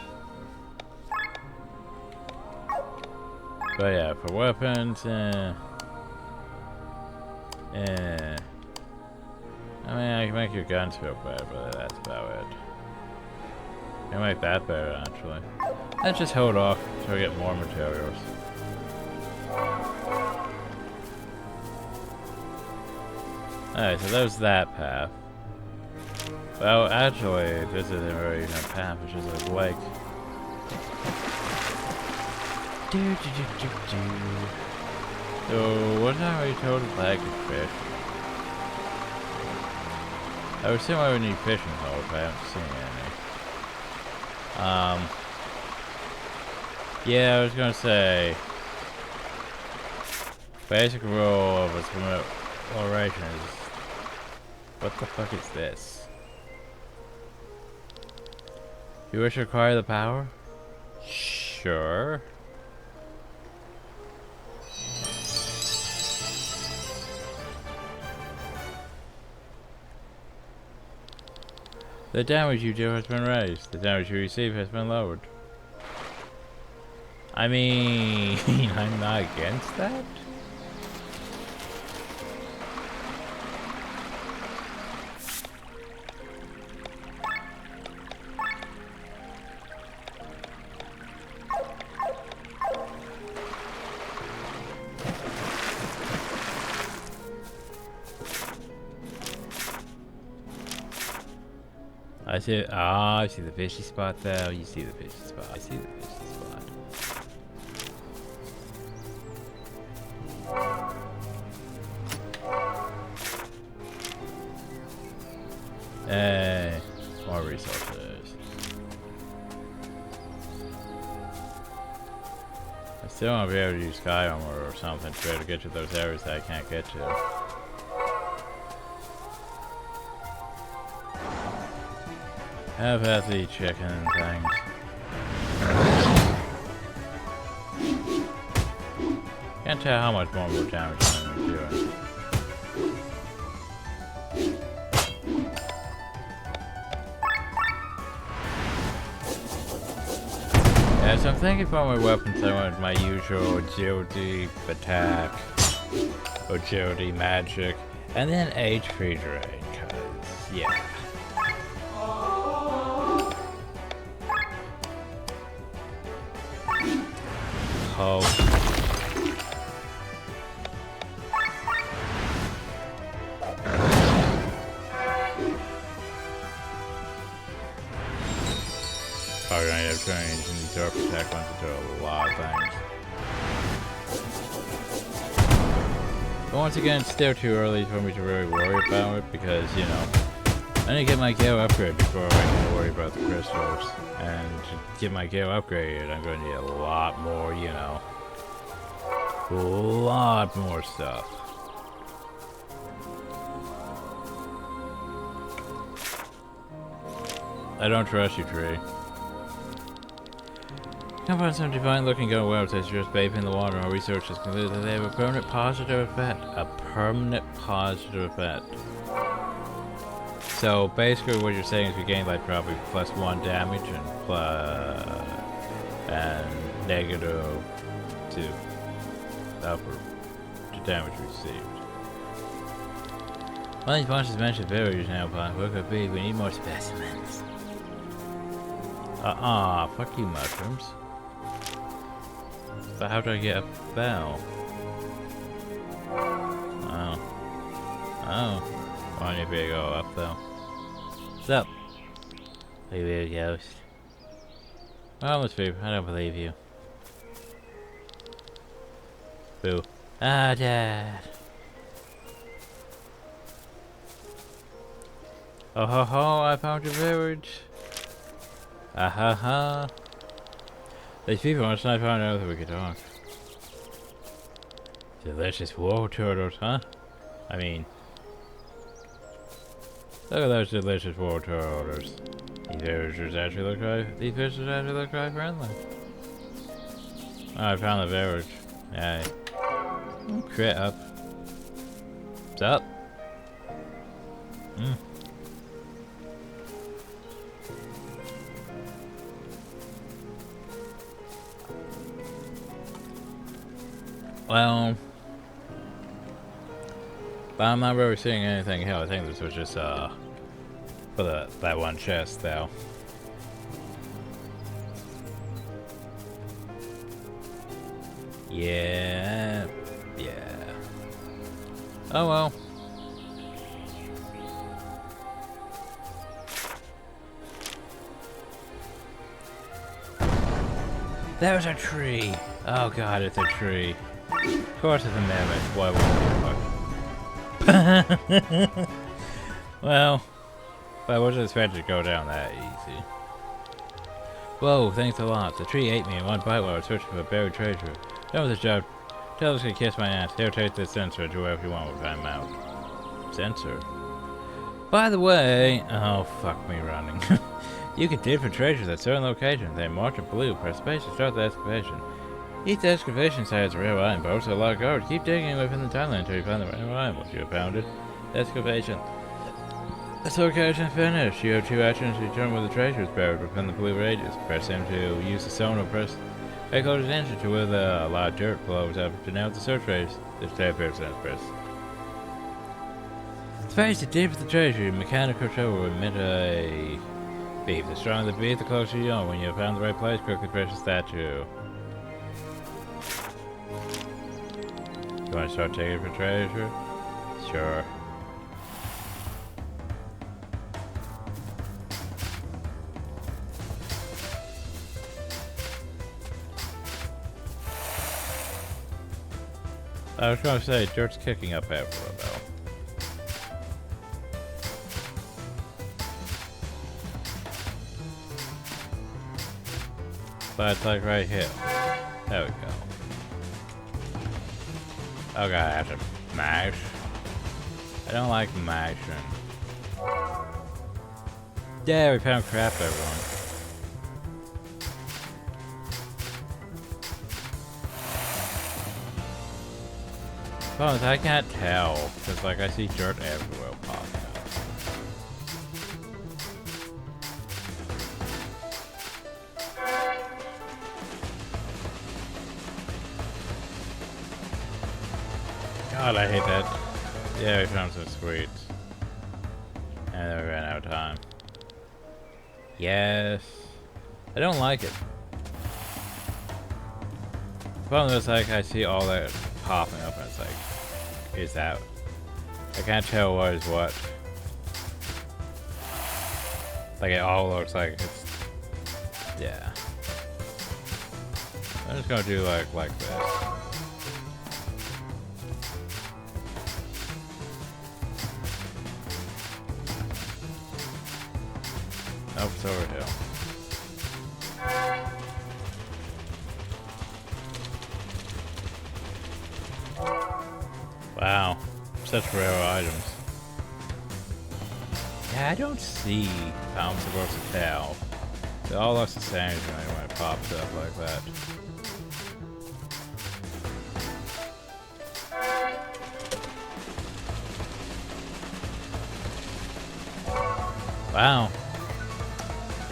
But yeah, for weapons, I mean, I can make your guns feel better, but that's about it. I can make that better, actually. Let's just hold off until we get more materials. Alright, so there's that path. Well, actually, this isn't really a path, it's just a lake. So, wasn't I already told a bag of fish? I would assume I would need fishing poles, but I haven't seen any. Yeah, I was gonna say, basic rule of exploration is, what the fuck is this? You wish to acquire the power? Sure. The damage you do has been raised. The damage you receive has been lowered. I mean, I'm not against that. I see. Ah, I see the fishy spot though. You see the fishy spot. I see the fishy spot. Hey, more resources. I still want to be able to use sky armor or something to be able to get to those areas that I can't get to. Have at the chicken things. Can't tell how much more damage I'm doing. Yeah, so I'm thinking for my weapons I want my usual agility, attack, agility, magic, and then HP drain, cause yeah. Oh. Probably gonna end up turning into these dark attack ones to do a lot of things. But once again, it's still too early for me to really worry about it because, you know, I need to get my Gale upgrade before I can worry about the crystals. And to get my Gale upgraded, I'm going to need a lot more, you know, a lot more stuff. I don't trust you, Tree. Come find some divine looking gun webs that just bathe in the water. Our research has concluded that they have a permanent positive effect. A permanent positive effect. So basically what you're saying is we gain like probably +1 damage and -2 upward to damage received. One of these monsters mentioned villagers now, but what could be? We need more specimens. Fuck you, mushrooms. But how do I get a bell? Oh. Why don't you go up though? What's up? You weird ghost. Oh, Miss Beaver, I don't believe you. Boo. Ah, Dad. Oh ho ho, I found your village. Ah ha ha. These people must not find out that we could talk. Delicious war turtles, huh? I mean, look at those delicious war turtles. These villagers actually look quite friendly. Oh, I found the village. Yay. Crit up. What's up? Well, but I'm not really seeing anything here. I think this was just for that one chest though. Yeah. Oh well. There's a tree. Oh god, it's a tree. Of course it's a mammoth. Why would you? Well, I wasn't expecting to go down that easy. Whoa, thanks a lot. The tree ate me in one bite while I was searching for buried treasure. That was a job. Tell us to kiss my ass. Here, take this sensor and do whatever you want with my mouth. Sensor? By the way, oh fuck me running. You can dig for treasures at certain locations. They mark in blue. Press space to start the excavation. Each excavation site has a rare item, but also a lot of gold. Keep digging within the timeline until you find the rare item. Once you have found it, excavation. This location finished. You have 2 actions to determine where the treasure is buried within the blue radius. Press M to use the stone or press pay close attention to where a lot of dirt flows up to now the search phase. This tab appears and press. Space to dig for the treasure. Your mechanical control will emit a beep. The stronger the beep, the closer you are. When you have found the right place, quickly press the statue. You want to start digging for treasure? Sure. I was going to say, dirt's kicking up everywhere, though. But it's like right here. There we go. Okay, I have to mash. I don't like mashing. Yeah, we found crap, everyone. Problem is, I can't tell, because like I see dirt everywhere popping up. God, I hate that. Yeah, we found some sweets. And then we ran out of time. Yes. I don't like it. The problem is, like, I see all that popping up and it's like, is that? I can't tell what is what. Like, it all looks like it's, yeah. I'm just gonna do like this. Nope, it's over here. Wow, such rare items. Yeah, I don't see how I'm supposed to tell. It all looks the same to me when it pops up like that. Wow.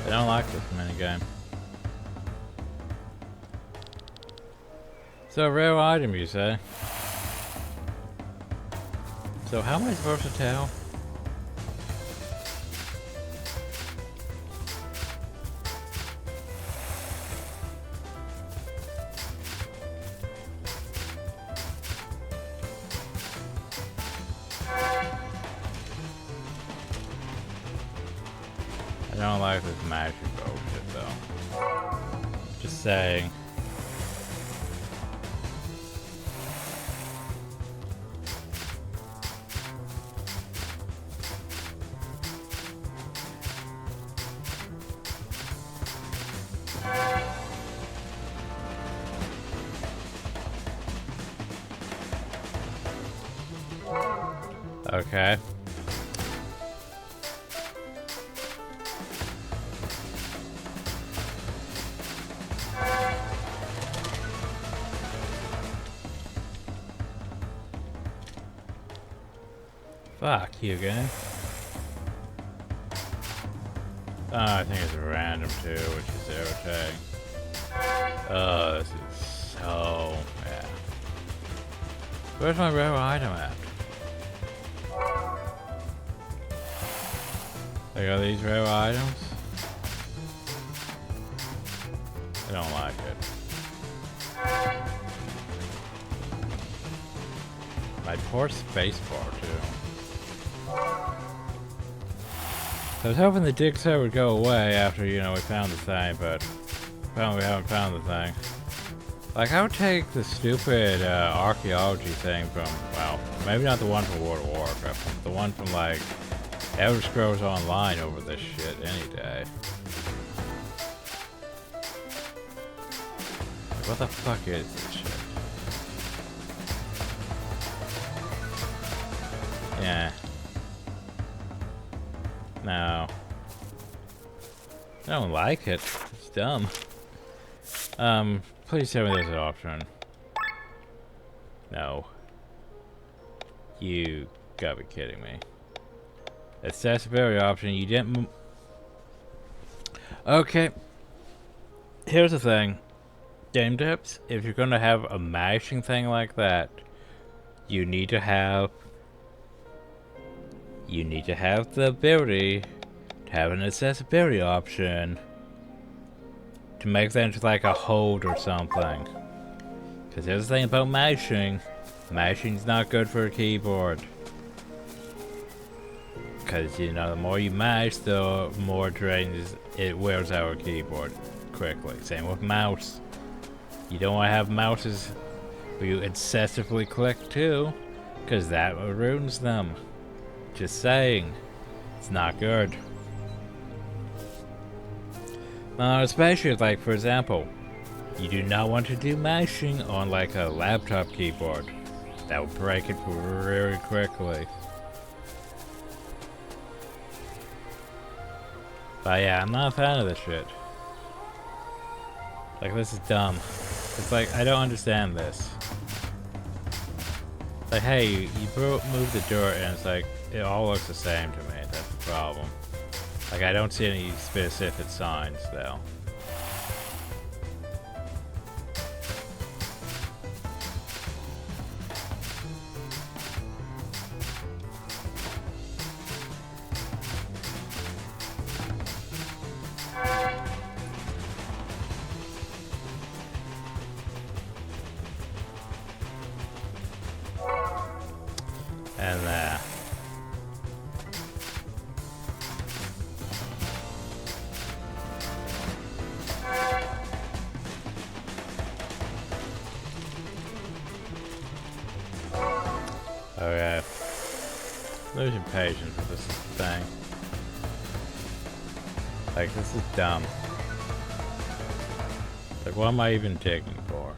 I don't like this minigame. So, a rare item, you say? So, how am I supposed to tell? I don't like this magic bullshit, though. Just saying. Okay. Fuck you, game. Oh, I think it's random too, which is irritating. Oh, this is so... yeah. Where's my rare item at? I got these rare items. I don't like it. My poor spacebar too. I was hoping the dig set would go away after, you know, we found the thing, but apparently we haven't found the thing. Like, I would take the stupid archaeology thing from, well, maybe not the one from World of Warcraft, but the one from, like, Elder Scrolls Online over this shit any day. What the fuck is this shit? Yeah. No. I don't like it. It's dumb. Please tell me there's an option. No. You gotta be kidding me. Accessibility option, you didn't okay. Here's the thing. Game tips, if you're gonna have a mashing thing like that, you need to have the ability to have an accessibility option to make that into like a hold or something. Because here's the thing about mashing. Mashing's not good for a keyboard. Because, you know, the more you mash, the more drains it wears out a keyboard quickly. Same with mouse. You don't want to have mouses where you excessively click too, because that ruins them. Just saying. It's not good. Especially, like, for example, you do not want to do mashing on, like, a laptop keyboard. That would break it very quickly. But yeah, I'm not a fan of this shit. Like, this is dumb. It's like, I don't understand this. Like, hey, you move the dirt and it's like, it all looks the same to me. That's the problem. Like, I don't see any specific signs, though. And okay. Losing patience with this thing. Like, this is dumb. Like, what am I even digging for?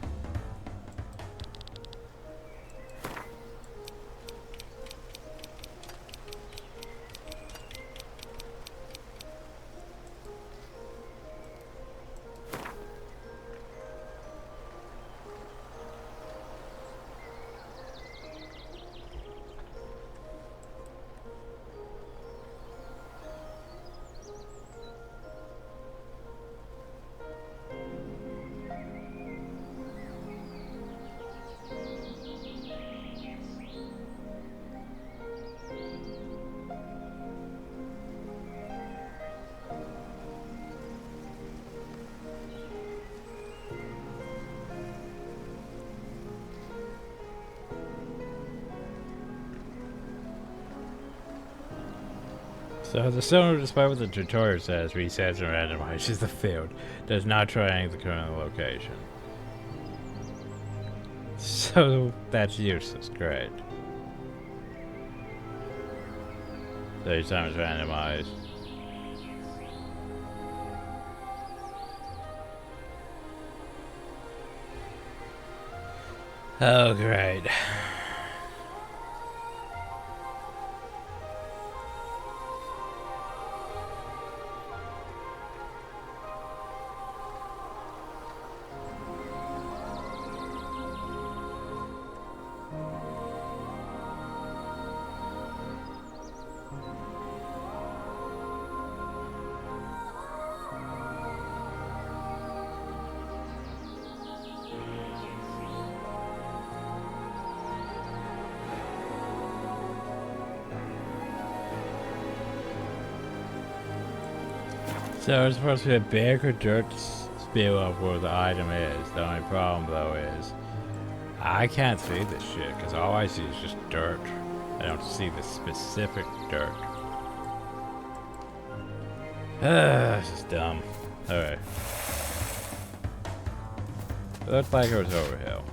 So the cylinder, despite what the tutorial says, resets and randomizes the field. Does not triangle the current location. So that's useless, great. So each time it's randomized. Oh, great. So it's supposed to be a big or dirt spill of where the item is. The only problem though is I can't see this shit because all I see is just dirt. I don't see the specific dirt. This is dumb. Alright. It looked like it was overhill.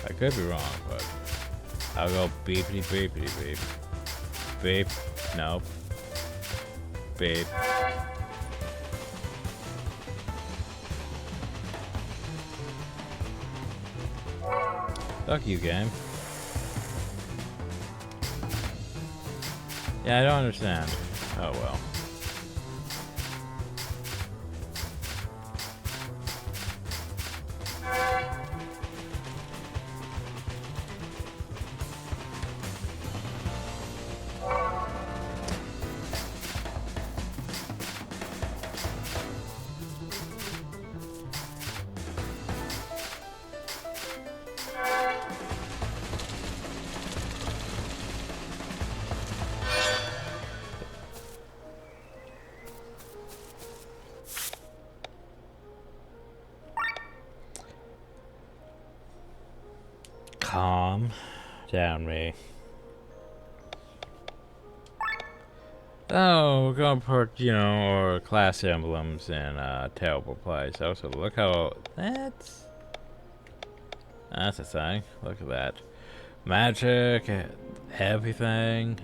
I could be wrong, but I'll go beepity beepity beep. Beep. Nope. Beep. Fuck you, game. Yeah, I don't understand. Oh well. calm down me. Oh, we're gonna put, you know, our class emblems in a terrible place. Also, look how that's a thing. Look at that. Magic, everything.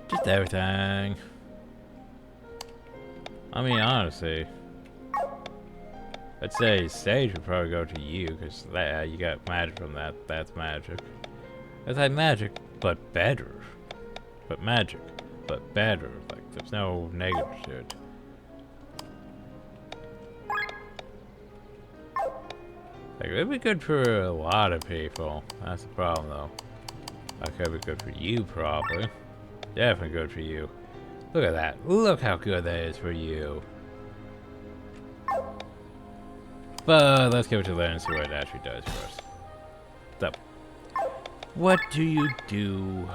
Just everything. I mean, honestly, I'd say stage would probably go to you, because you got magic from that. That's magic. It's like magic, but better. But magic, but better. Like, there's no negative to it. Like, it'd be good for a lot of people. That's the problem, though. Like, it'd be good for you, probably. Definitely good for you. Look at that. Look how good that is for you. But let's give it to Lynn and see what it actually does for us. So, what do you do?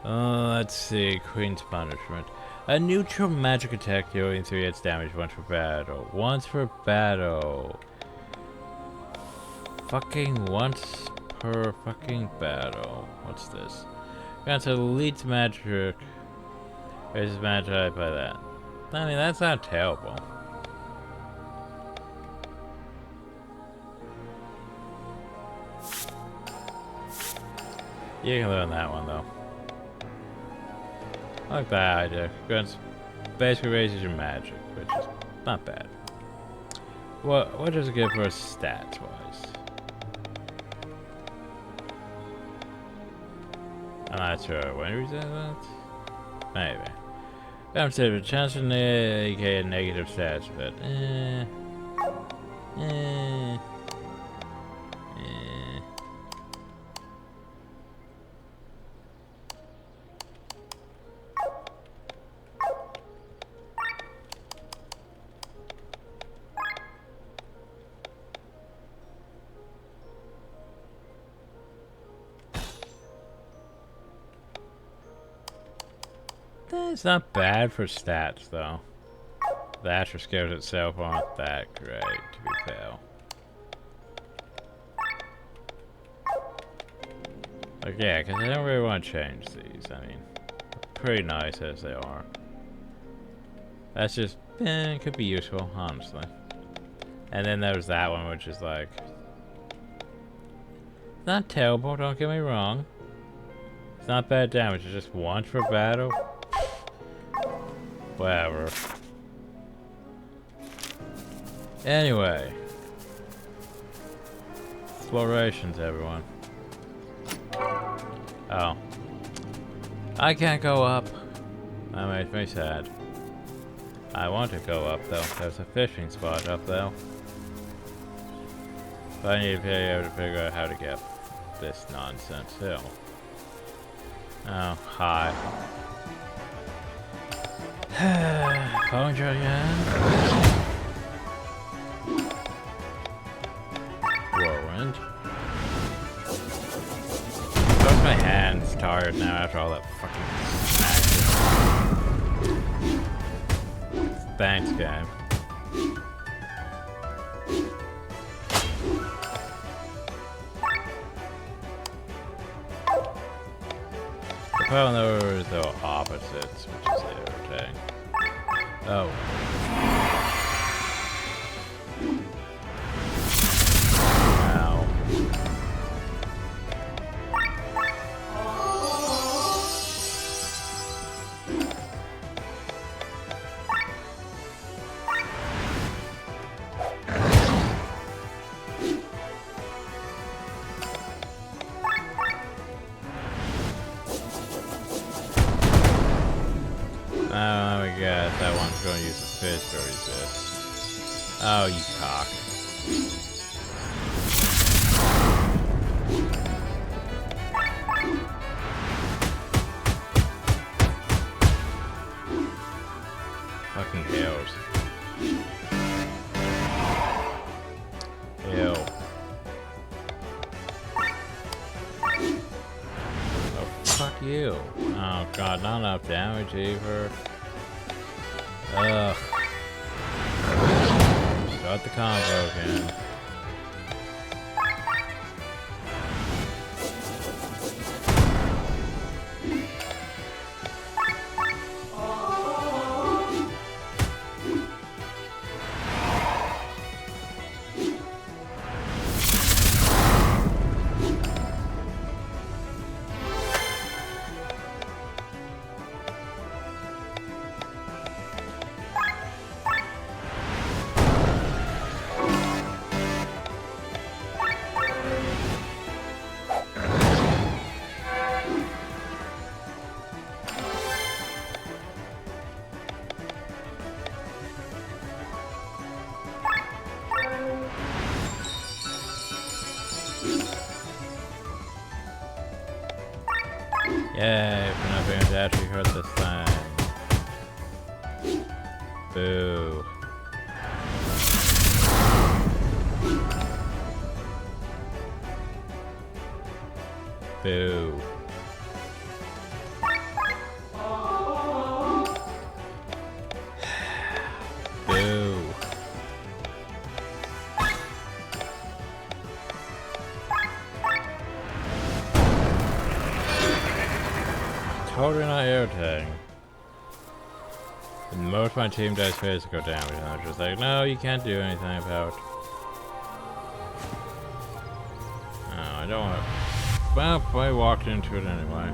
Let's see. Queen's Punishment. A neutral magic attack dealing 3 hits damage once per battle. Once per battle. Fucking once per fucking battle. What's this? Grants elite magic. Raises magic by that. I mean, that's not terrible. You can learn that one, though. I like that idea. Grants basically raises your magic, which is not bad. What does it give for us stats-wise? I'm not sure. When is that? Maybe. Consider a chance to negate negative stats, but It's not bad for stats, though. The Asher skills itself aren't that great, to be fair. Like, yeah, because I don't really want to change these. I mean, pretty nice as they are. That's just, it could be useful, honestly. And then there's that one, which is like, not terrible, don't get me wrong. It's not bad damage, it's just once per battle. Whatever. Anyway. Explorations, everyone. Oh. I can't go up. That makes me sad. I want to go up, though. There's a fishing spot up there. But I need to be able to figure out how to get this nonsense hill. Oh, hi. Phone jar again. Whirlwind. Both my hands tired now after all that fucking action. Thanks, game. The problem though is the opposites, which is irritating. Oh. Ow. Oh my god, that one's going to use a fish to resist. Oh, you cock. Fucking hills. Ew. Oh, fuck you. Oh god, not enough damage either. Ugh. Got the combo again. Yay, we're not being able to actually hurt this thing. Boo. Boo. Boo. Totally not irritating. And most of my team does physical damage, and I'm just like, no, you can't do anything about. No, I don't want to. Well, I walked into it anyway.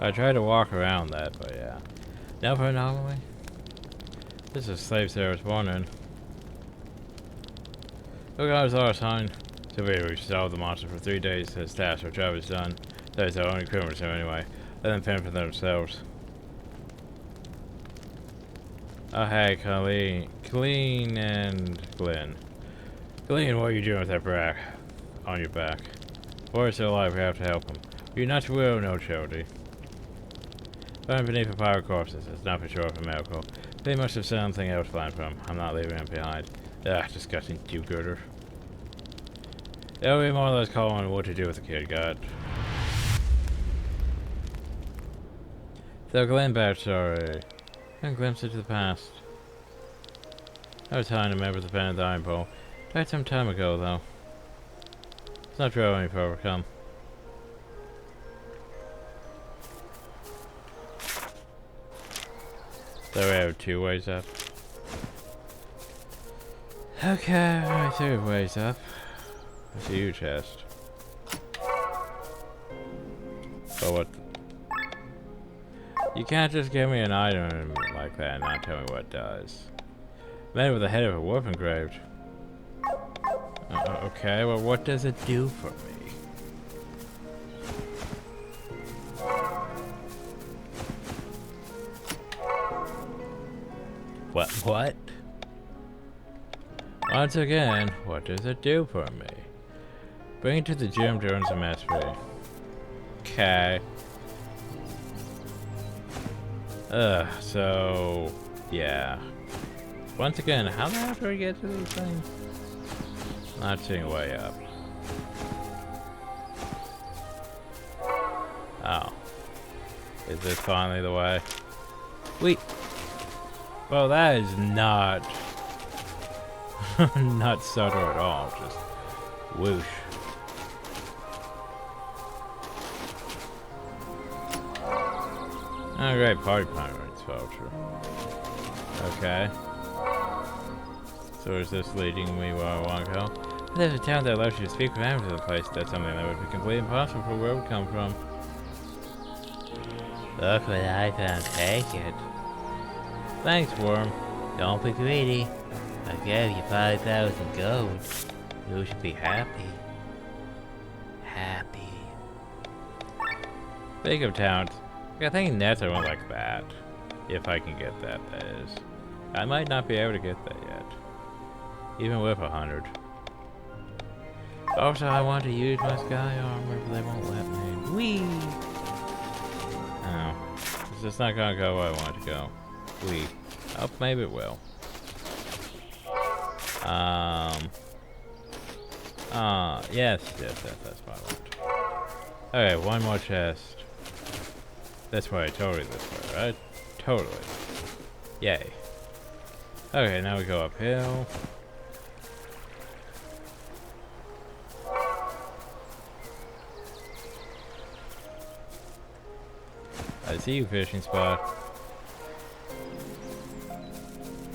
I tried to walk around that, but yeah. Now for anomaly. This is slave service warning. Look at our sign. So we solved the monster for 3 days. His tasks, our job is done. That is our only criminals here anyway. Let them fend for themselves. Oh hey, Colleen and Glenn. Colleen, what are you doing with that brak on your back? Boy is still alive, we have to help him. You're not to will, no charity. Found beneath a pile of corpses. It's not for sure for medical. They must have something else planned for him. I'm not leaving him behind. Ah, disgusting do-gooder. They'll be more or less calling what to do with the kid, got. So Glenn backstory. A glimpse into the past. I was trying to remember the pen of the iron pole. Died some time ago, though. It's not true any further come. So we have 2 ways up. Okay, only 3 ways up. That's a huge chest. But what? You can't just give me an item like that and not tell me what it does. Man with the head of a wolf engraved. Okay, well what does it do for me? What? Once again, what does it do for me? Bring it to the gym during semester. Okay. So yeah. Once again, how the hell do I get to these things? Not seeing a way up. Oh. Is this finally the way? Wait. Well, that is not not subtle at all, just whoosh. Oh great, party pirates voucher. Okay. So is this leading me where I want to go? If there's a town that allows you to speak with animals in the place, that's something that would be completely impossible for where it would come from. Look what I found, take it. Thanks, Worm. Don't be greedy. I gave you 5,000 gold. You should be happy. Happy. Speaking of towns, I think Nets I went like that. If I can get that, that is. I might not be able to get that yet. Even with 100. Also, I want to use my sky armor, but they won't let me. Whee! No. It's just not gonna go where I want it to go. Whee. Oh, maybe it will. Yes, that's what I want. Okay, 1 more chest. This way, totally this way, right? Totally. Yay. Okay, now we go uphill. I see you, fishing spot.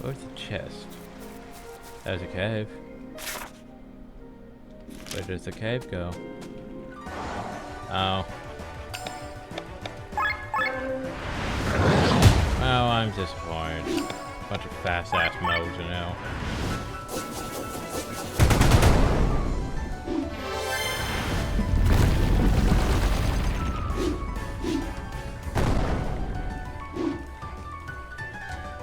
Where's the chest? There's a cave. Where does the cave go? Oh. Oh, I'm disappointed. Bunch of fast-ass modes, you know.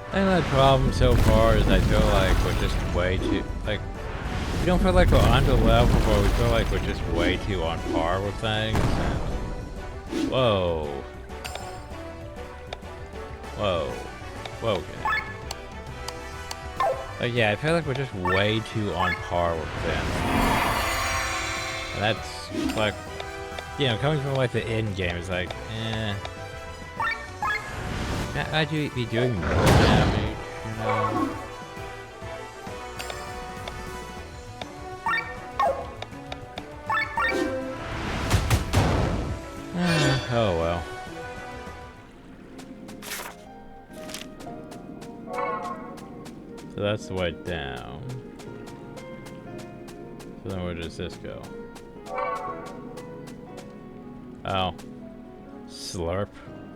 I think my problem so far is I feel like we're just way too, like, we don't feel like we're on the level, but we feel like we're just way too on par with things. And whoa. Whoa. Whoa, game. Like, yeah, I feel like we're just way too on par with things. And that's, like, you know, coming from, like, the end game is like, eh. I'd be doing more damage, you know? Oh well. So that's the way down. So then where does this go? Oh. Slurp.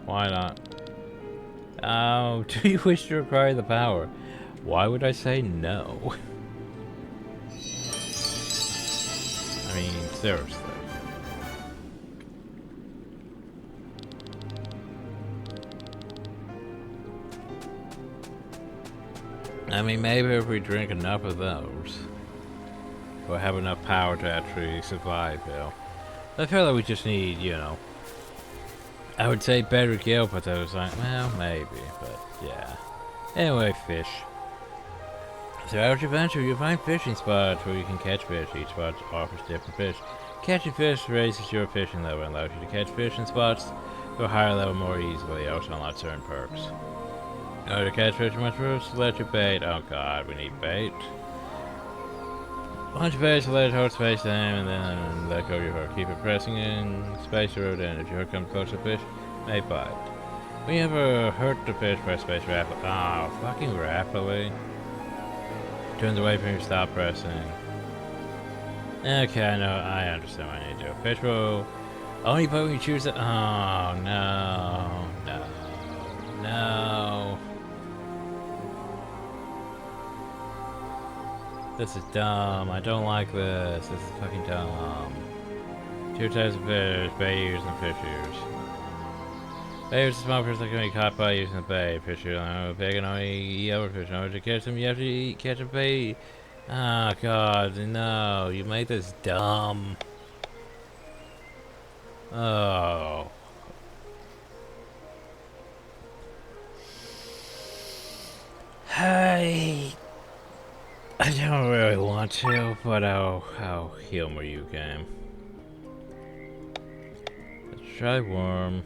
Why not? Oh, do you wish to acquire the power? Why would I say no? I mean, seriously. I mean, maybe if we drink enough of those, we'll have enough power to actually survive, you know. I feel like we just need, you know, I would say better gear, but I was like, well, maybe, but yeah. Anyway, fish. Throughout your adventure, you'll find fishing spots where you can catch fish. Each spot offers different fish. Catching fish raises your fishing level and allows you to catch fish in spots to a higher level more easily. Also unlock certain perks. In order to catch fish, you must first select your bait. Oh god, we need bait. Launch your bait, select hold space time, and then let go of your hook. Keep it pressing in space to road in. If your hook comes close to the fish, it may bite. When you ever hurt the fish, press space rapidly. Oh, fucking rapidly. Turns away from you, stop pressing. Okay, I know, I understand what I need to do. Fish will only bite when you choose it. Oh, no, no, no. This is dumb. I don't like this. This is fucking dumb. Two types of fish, bait ears and fish ears. Bait ears are small fish that can be caught by using the bait. Fish ears are big and only eat other fish. In order to catch them, you have to catch a bait. Ah, oh, god, no. You made this dumb. Oh. Hey. I don't really want to, but I'll humor you, game. Let's try worm.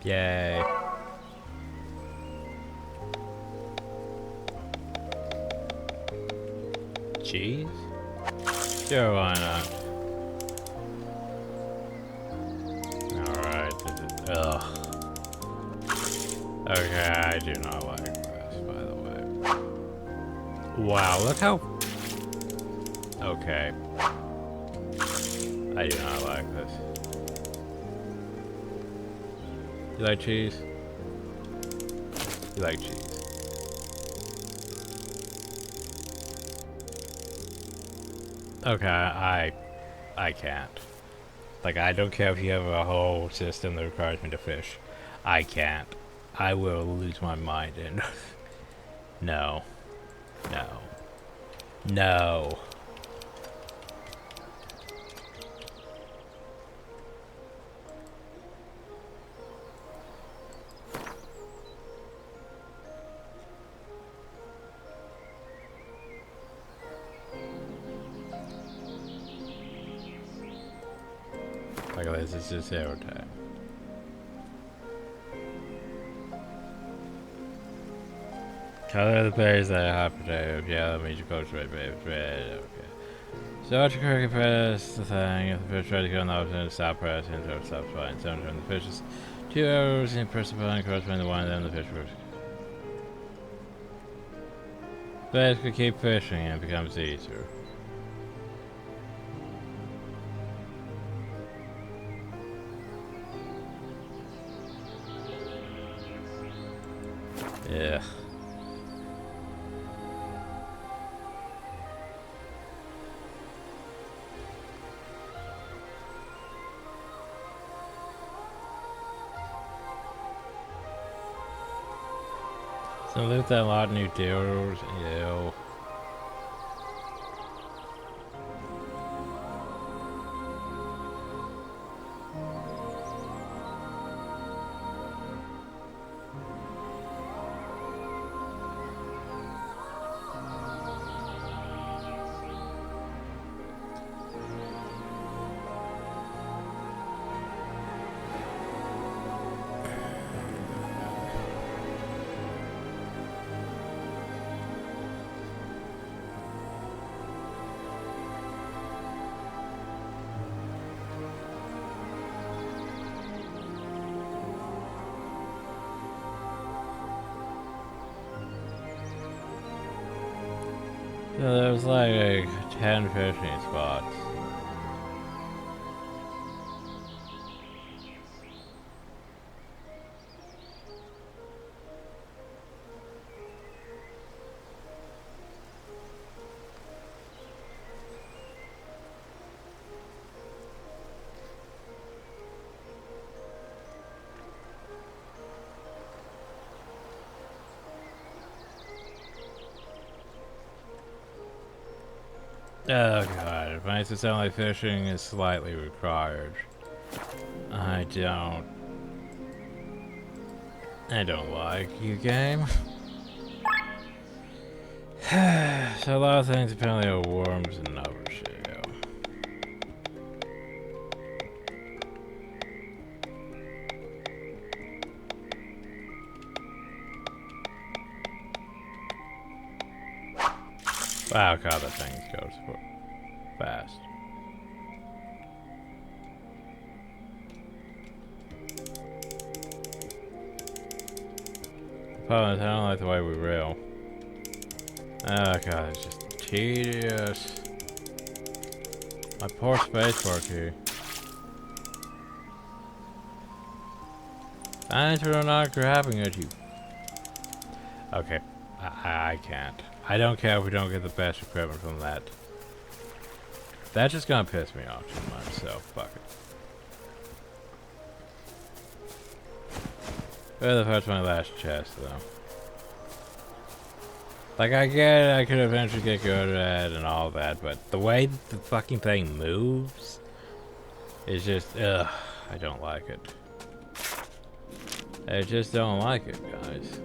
Yay. Cheese? Sure, why not? Alright, this is... Ugh. Okay, I do not like this, by the way. Wow, look how... Okay. I do not like this. You like cheese? You like cheese. Okay, I can't. Like, I don't care if you have a whole system that requires me to fish. I can't. I will lose my mind and No. No. No. Look at this, it's just arrow time. Color of the berries that are hot potato. Yeah, that means you poach red, red. Okay. So what you correctly press the thing. If the fish tries to go on the opposite, stop pressing until it stops flying. Sometimes the fish is 2 arrows and press the button corresponding to one of them, the fish works. Basically keep fishing and it becomes easier. Yeah. So loot that lot of new deals. Ew. So there's like 10 fishing spots. Oh god, it makes it sound like fishing is slightly required. I don't like you, game. So a lot of things apparently are worms and other shit, yo. Wow, god, that thing goes fast. The problem is I don't like the way we reel. Oh god, it's just tedious. My poor spacebar key. Thanks for not grabbing at you. Okay, I can't. I don't care if we don't get the best equipment from that. That's just gonna piss me off too much, so fuck it. Where the fuck's my last chest, though? Like, I get it, I could eventually get good at it and all that, but the way the fucking thing moves is just, ugh, I don't like it. I just don't like it, guys.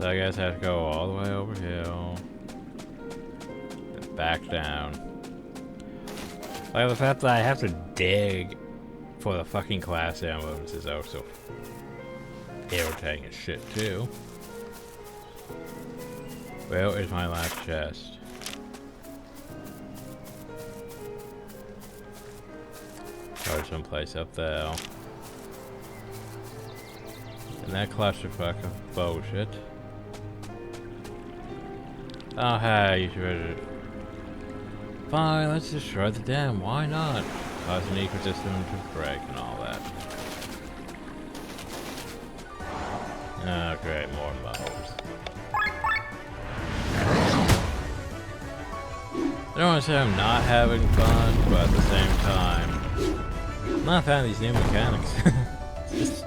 So I guess I have to go all the way over here. And back down. Like the fact that I have to dig for the fucking class emblems is also irritating as shit too. Where is my last chest? Or someplace up there. And that clusterfuck of bullshit. Oh hey, you should. Fine, let's destroy the dam, why not? Cause an ecosystem to break and all that. Oh great, more mobs. I don't want to say I'm not having fun, but at the same time, I'm not a fan of these new mechanics. It's just,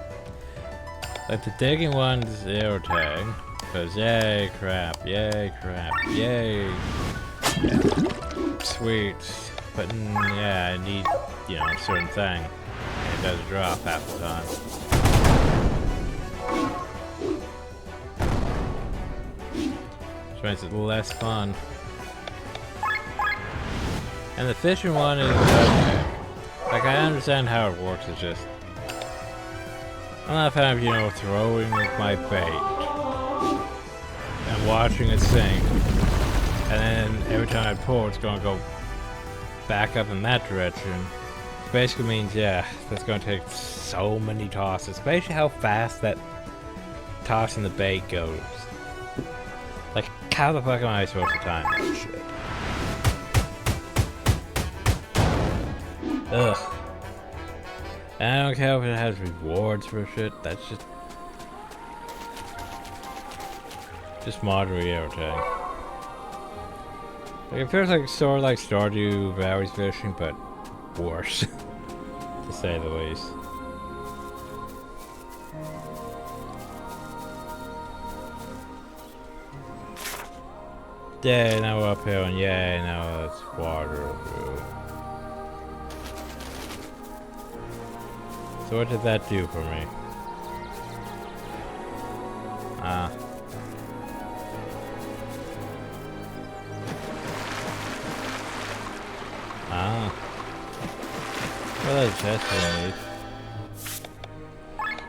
Like the digging one's air tag. Because yay crap, yay crap, yay. Sweet. But yeah, I need, you know, a certain thing. It does drop half the time. Which makes it less fun. And the fishing one is okay. Like, I understand how it works, it's just... I'm not a fan of, you know, throwing my bait and watching it sink. And then every time I pull, it's gonna go back up in that direction. Which basically means, yeah, that's gonna take so many tosses. Especially how fast that tossing the bait goes. Like, how the fuck am I supposed to time that shit? Ugh. And I don't care if it has rewards for shit, that's just moderate air tag. Like, it feels like sort of like Stardew Valley's fishing, but worse, to say the least. Yay, now we're uphill, and yay, now it's water. So what did that do for me? Ah. Well, that's chest I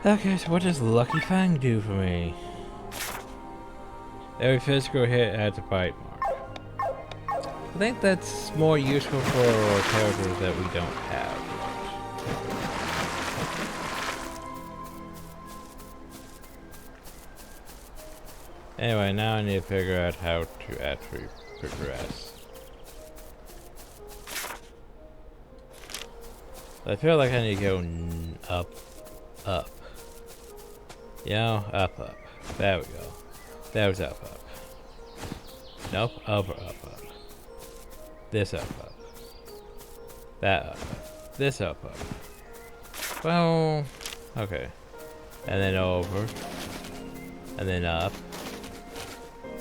need. Okay, so what does Lucky Fang do for me? Every physical hit adds a bite mark. I think that's more useful for characters that we don't have. Anyway, now I need to figure out how to actually progress. I feel like I need to go up, up. You know, up, up. There we go. That was up, up. Nope, over, up, up. This up, up. That up, up. This up, up. Well, okay. And then over. And then up.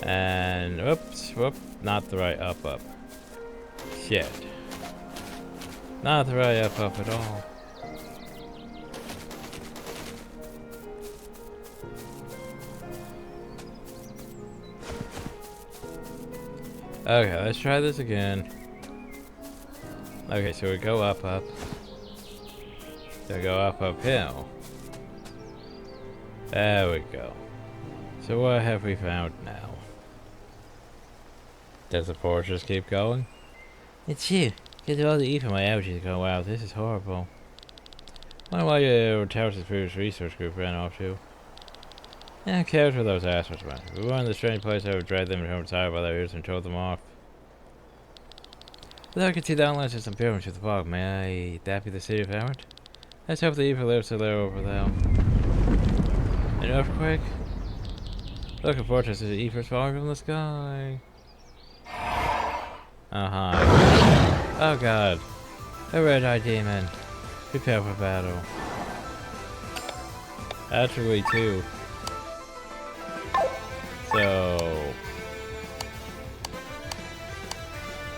And whoops, whoop, not the right up, up. Shit. Not the right up, up at all. Okay, let's try this again. Okay, so we go up, up. So we go up, uphill. There we go. So what have we found now? Does the forest just keep going? It's you. Get all the E from my allergies going, wow, this is horrible. Wonder why your Towers' previous research group ran off too. Yeah, who cares where those assholes went? If we were in the strange place, I would drag them home tired by their ears and told them off. But I can see the outlines of some pyramids with the fog. May I that be the city of Elrant? Let's hope the evil lives till they're over there. An earthquake? Look, a fortress is evil falling from the sky. Oh god. A red-eyed demon. Prepare for battle. Actually, two. So...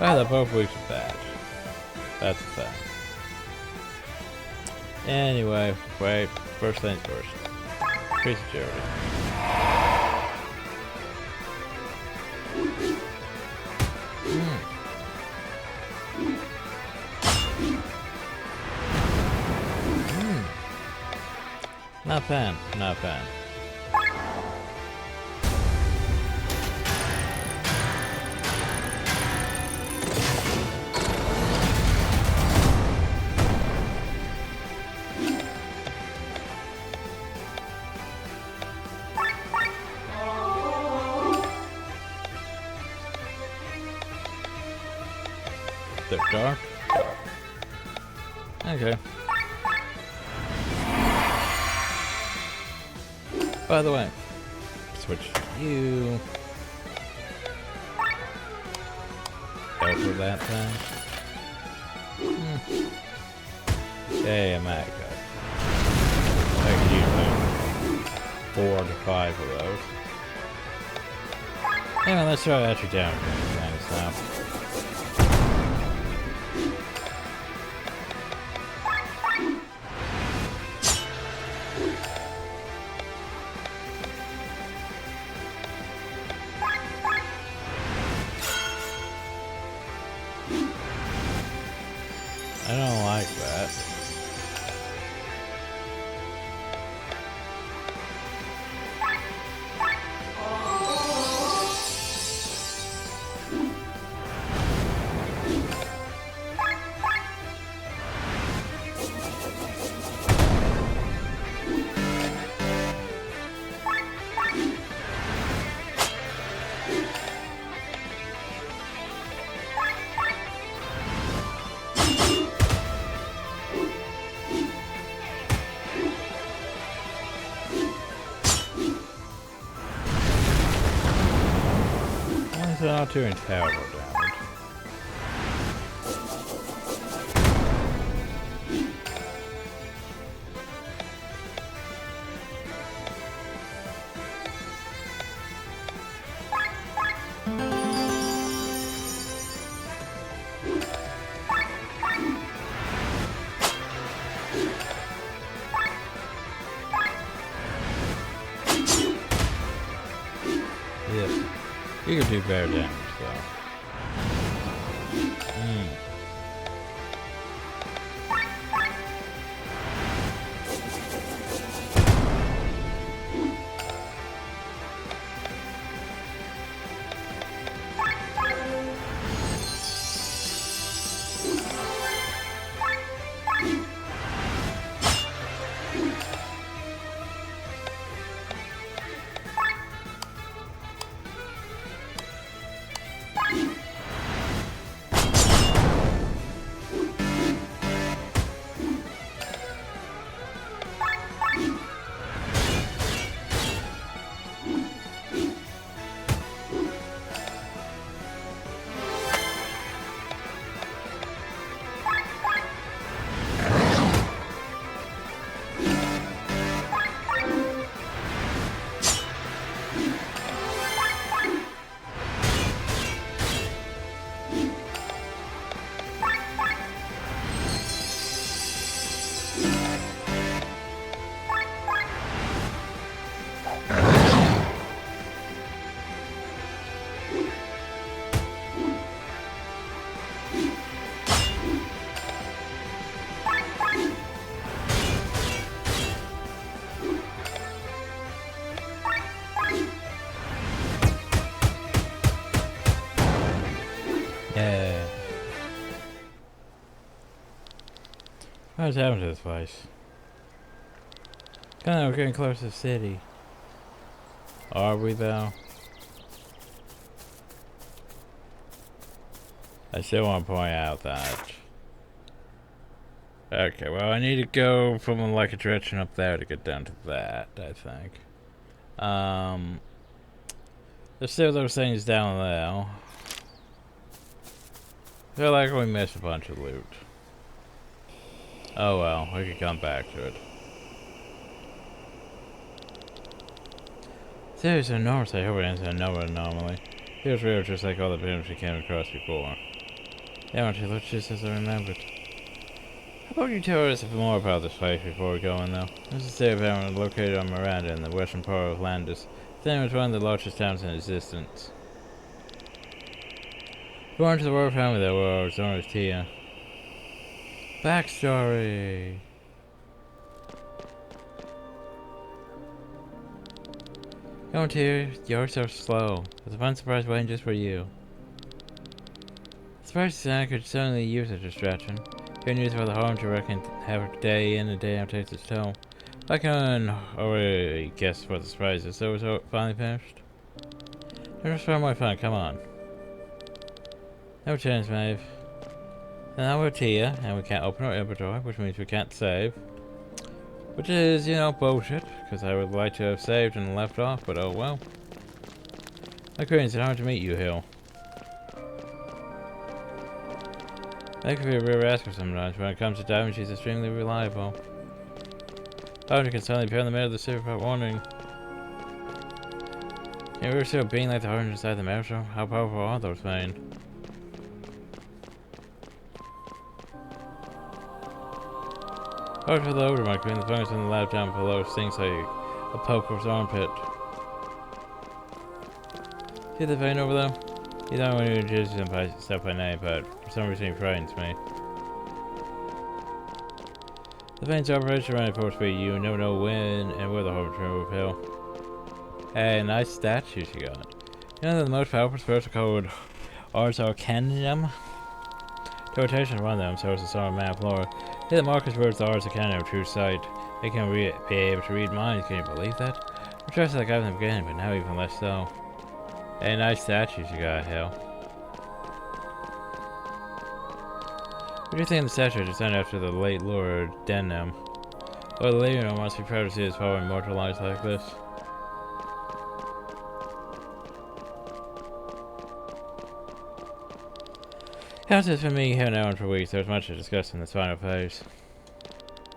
well, they're both weak to that. That's the thing. Anyway, wait. First things first. Increase agility. Not bad, not bad. They're dark? Dark. Okay. By the way, switch to you. Go for that thing. Hey, I'm at it. I can use that. 4 to 5 of those. Anyway, let's try actually down things now. I don't like that. So not doing terrible damage. Yes. You can do better damage, though. Yeah. What's happened to this place? Kinda, we're getting close to the city. Are we though? I still want to point out that. Okay, well I need to go from like a direction up there to get down to that, I think. There's still those things down there. I feel like we missed a bunch of loot. Oh well, we could come back to it. There's enormous. I hope it ends in a number anomaly. Here's real, just like all the pyramids we came across before. Yeah, aren't you? Looks just as I remembered. How about you tell us more about this place before we go in, though? This is the pyramid located on Miranda in the western part of Landis. Then it was one of the largest towns in existence. Born to the royal family that was known as Tia. Backstory. Don't hear, you're so slow. There's a fun surprise waiting just for you. Surprise Santa could certainly use a distraction. Good news for the home to reckon have day in and day out takes its toll. I can already guess what the surprise is, so it's finally finished. Just for my fun, come on. No chance, Maeve. So now we're Tia, and we can't open our inventory, which means we can't save. Which is, you know, bullshit, because I would like to have saved and left off, but oh well. It's hard to meet you, Hill. That could be a real rascal sometimes. When it comes to diving, she's extremely reliable. Doctor can suddenly appear in the middle of the city without warning. And we were still being like the horns inside the maelstrom. How powerful are those things? Hard for the odor, my queen. The fungus in the lab down below stinks like a poker's armpit. See the vein over there? He's not one who introduces him by stuff by name, but for some reason he frightens me. The vein's operation around full speed. You never know when and where the harbinger will repel. Hey, nice statues you got. You know that the most powerful spirits are called Ars Arcanum? The rotation of one of them shows the song of map lore. See the markers words the Ars Arcanum true sight. They can be able to read minds, can you believe that? I trusted that guy from the beginning, but now even less so. Hey, nice statues you got, hell. What do you think of the statue just named after the late Lord Denham? Lord Leonor must be proud to see his father immortalized like this. How's it for me here now for weeks? There's much to discuss in this final phase.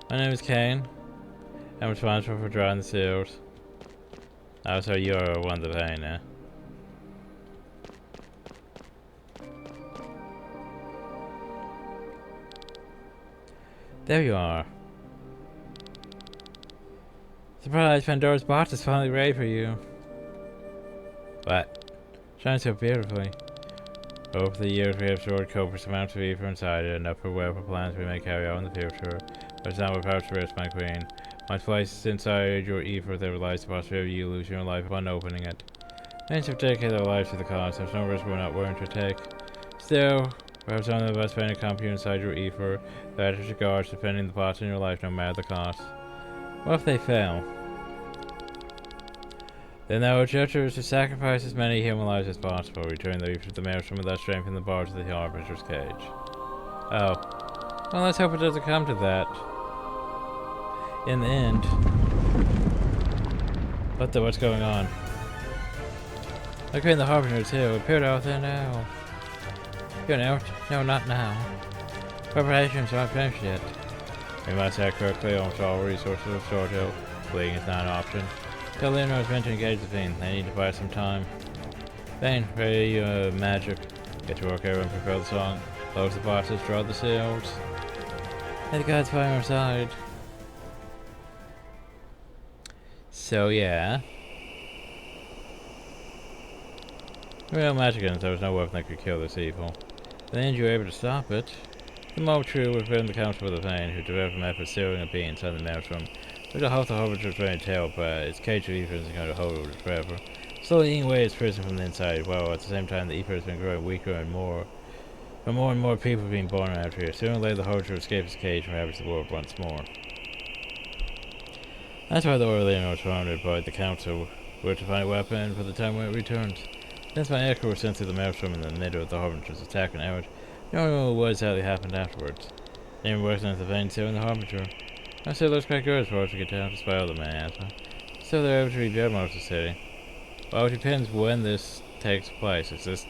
My name is Kane. I'm responsible for drawing the seals. Oh, so you're one of the pain now. There you are. Surprise, Pandora's box is finally ready for you. What? Shines so beautifully. Over the years we have stored copious amounts of ether inside it, enough for whatever plans we may carry out in the future. But it's not without risk, my queen. Once placed inside your ether, there lies the possibility of you losing your life upon opening it. Many have dedicated their lives to the cause, there's no risk we're not willing to take. Still, perhaps some of us find a company inside your ether that is regards defending the parts in your life no matter the cost. What if they fail? Then our objective is to sacrifice as many human lives as possible, returning the ether to the maelstrom without strengthening the bars of the Harbinger's cage. Oh. Well, let's hope it doesn't come to that. In the end. What's going on? Okay, the Harbinger too. Appeared out there now. You're out? No, not now. Preparations aren't finished yet. We must act quickly on all resources of Sword Hill. Fleeing is not an option. Tell Leonor is meant to engage the Fiend. They need to buy some time. Thane, ready magic. Get to work, everyone. Prepare the song. Close the boxes, draw the seals. May the gods find our side. So, yeah. Real magic, and there was no weapon that could kill this evil. Then you were able to stop it. The mob true would prevent the council of the Thane, who developed a method of sealing a being inside the maelstrom. There's a half the Harbinger's very tail, but its cage of ether isn't going to hold it forever. Slowly eating away its prison from the inside, while at the same time the ether has been growing weaker and more people being born out here. Sooner or later the Harbinger will escape its cage and ravage the world once more. That's why the Orlean was surrounded by the council. We're to find a weapon for the time when it returns. Since my echo was sent through the maelstrom in the middle of the Harbinger's attack and hours, no one knows what exactly happened afterwards. They were working at the vein sealing the Harbinger. I still looks quite good as far as we get down despite all the miasma. Still they're able to rebuild most of the city. Well, it depends when this takes place. Is this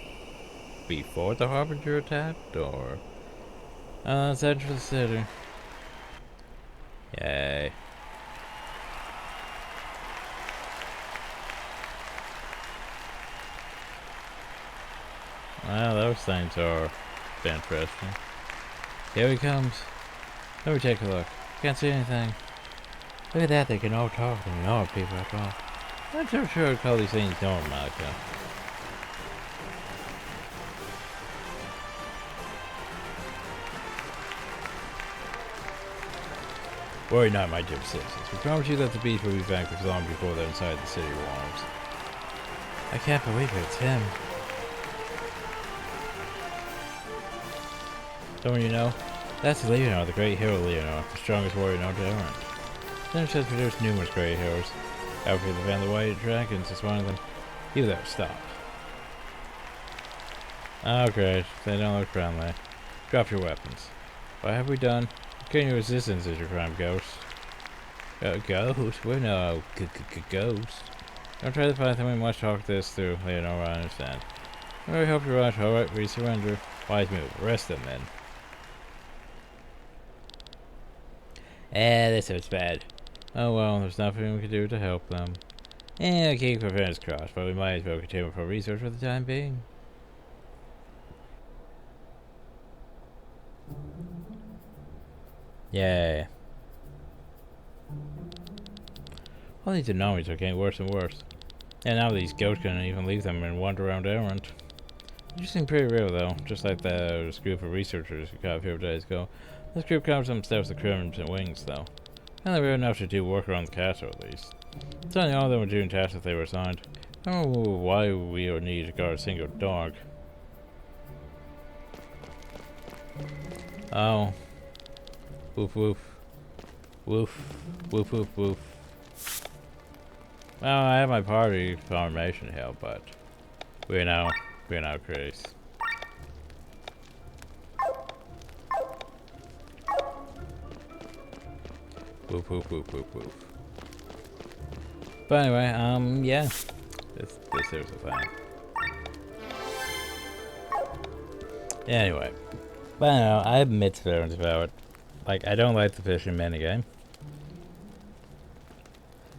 before the Harbinger attacked, or... let's head for the city. Yay. Well, those things are interesting. Here he comes. Let me take a look. Can't see anything. Look at that, they can all talk and ignore people after all. I'm not sure I'd call these things normal, Malika. Worry not, my dear citizens. We promise you that the beast will be vanquished long before they're inside the city walls. I can't believe it, it's him. Someone you know? That's Leonor, the great hero Leonor, the strongest warrior known to Elrant. Leonor has produced numerous great heroes. However, the Van the White Dragons is one of them. You there, stop. Oh great, they don't look friendly. Drop your weapons. What have we done? Killing your resistance is your crime, ghost. Ghost? We're no ghost. Don't try to find something much talk this through, Leonor, I understand. I really hope you're right, alright, we surrender. Wise move, arrest them then. This was bad. Oh well, there's nothing we can do to help them. And keep our fingers crossed, but we might as well continue for research for the time being. Yay. All these anomalies are getting worse and worse. And now these ghosts can't even leave them and wander around Elrant. You seem pretty real though, just like this group of researchers we caught a few days ago. This group covers themselves with crimson wings though. And they're real enough to do work around the castle at least. Certainly all of them were doing tasks that they were assigned. I don't know why we would need to guard a single dog. Oh. Woof woof. Woof. Woof woof woof. Well, I have my party formation here, but we're now Chris. Woof woof woof woof woof. But anyway, yeah. This is a thing. Anyway. But I don't know, I have mixed feelings about it. Like, I don't like the fishing minigame.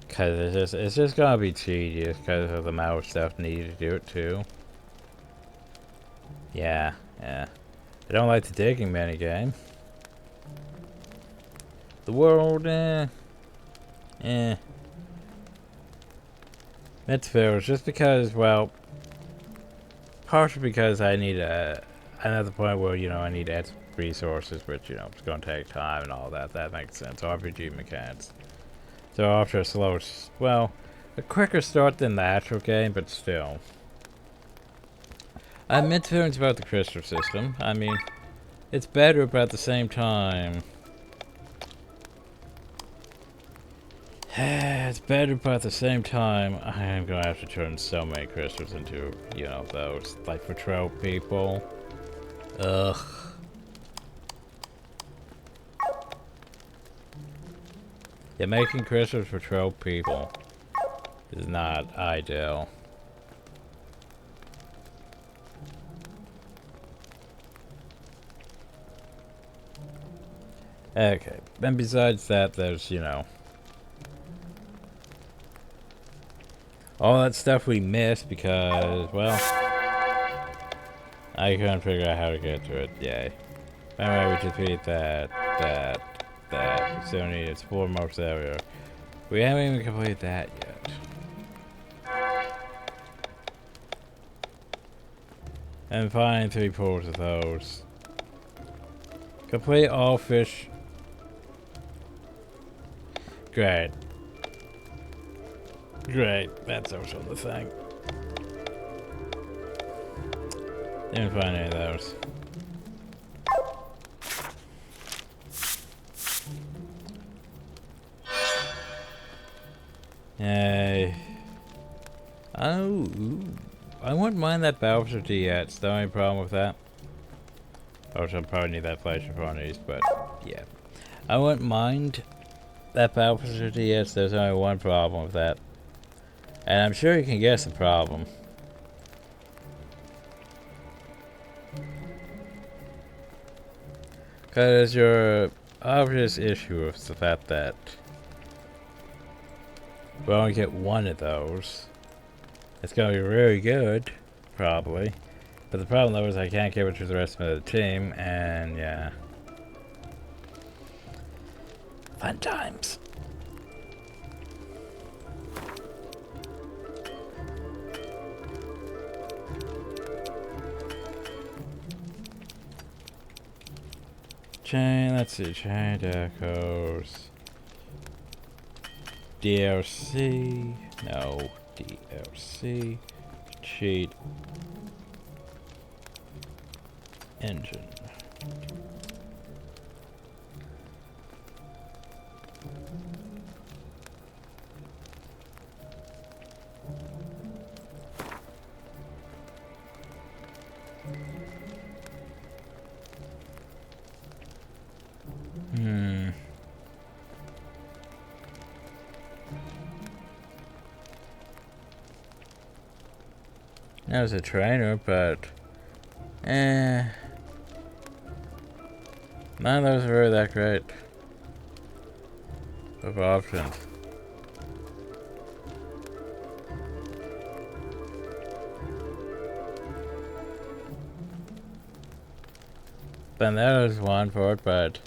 Cause it's just gonna be tedious because of the amount of stuff needed to do it too. Yeah. I don't like the digging minigame. The world, It's fair, just because, well, partially because I need another point where, you know, I need resources, which, you know, it's gonna take time and all that. That makes sense. RPG mechanics. So after a slow, well, a quicker start than the actual game, but still. I have mixed feelings about the crystal system. I mean, it's better, but at the same time, it's better, but at the same time, I'm gonna have to turn so many crystals into, you know, those, like, for trope people. Ugh. Yeah, making crystals for trope people is not ideal. Okay, and besides that, there's, you know, all that stuff we missed because, well, I couldn't figure out how to get to it. Yay. Alright, we defeat that. We still need its foremost area. We haven't even completed that yet. And find 3/4 of those. Complete all fish. Great. That's also the thing. Didn't find any of those. Yay. Oh, I wouldn't mind that battle facility yet. Is there any problem with that? Also, I'll probably need that flash these, but yeah. I wouldn't mind that battle facility yet. So there's only one problem with that. And I'm sure you can guess the problem. Because your obvious issue is the fact that we only get one of those. It's going to be really good, probably. But the problem though is I can't give it to the rest of the team, and yeah. Fun times. Let's see, chain decos. DLC, no, DLC, cheat, engine. I was a trainer, but none of those are really that great of options. spend those one for it, but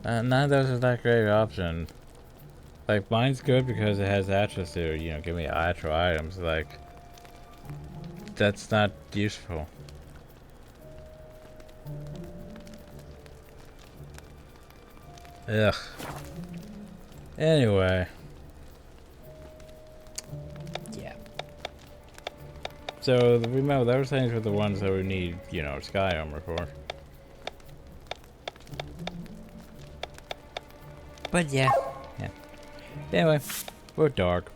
none of those is that great option. Like, mine's good because it has access to, you know, give me actual items. Like, that's not useful. Ugh. Anyway. Yeah. So, remember, those things were the ones that we need, you know, sky armor for. But yeah. Yeah. Anyway, we're dark.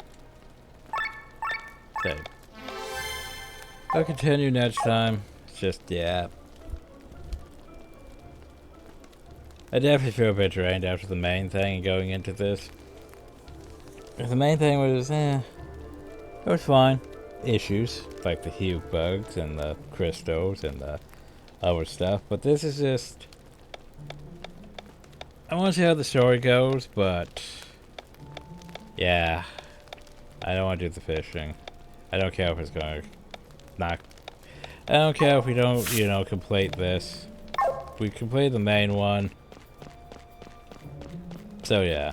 So, I'll continue next time. It's just, yeah. I definitely feel a bit drained after the main thing and going into this. The main thing was, it was fine. Issues, like the huge bugs and the crystals and the other stuff. But this is just... I want to see how the story goes, but... yeah. I don't want to do the fishing. I don't care if it's going to knock... I don't care if we don't, you know, complete this. If we complete the main one... so yeah.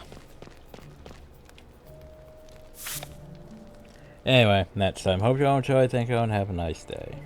Anyway, next time. Hope you all enjoy. Thank you all and have a nice day.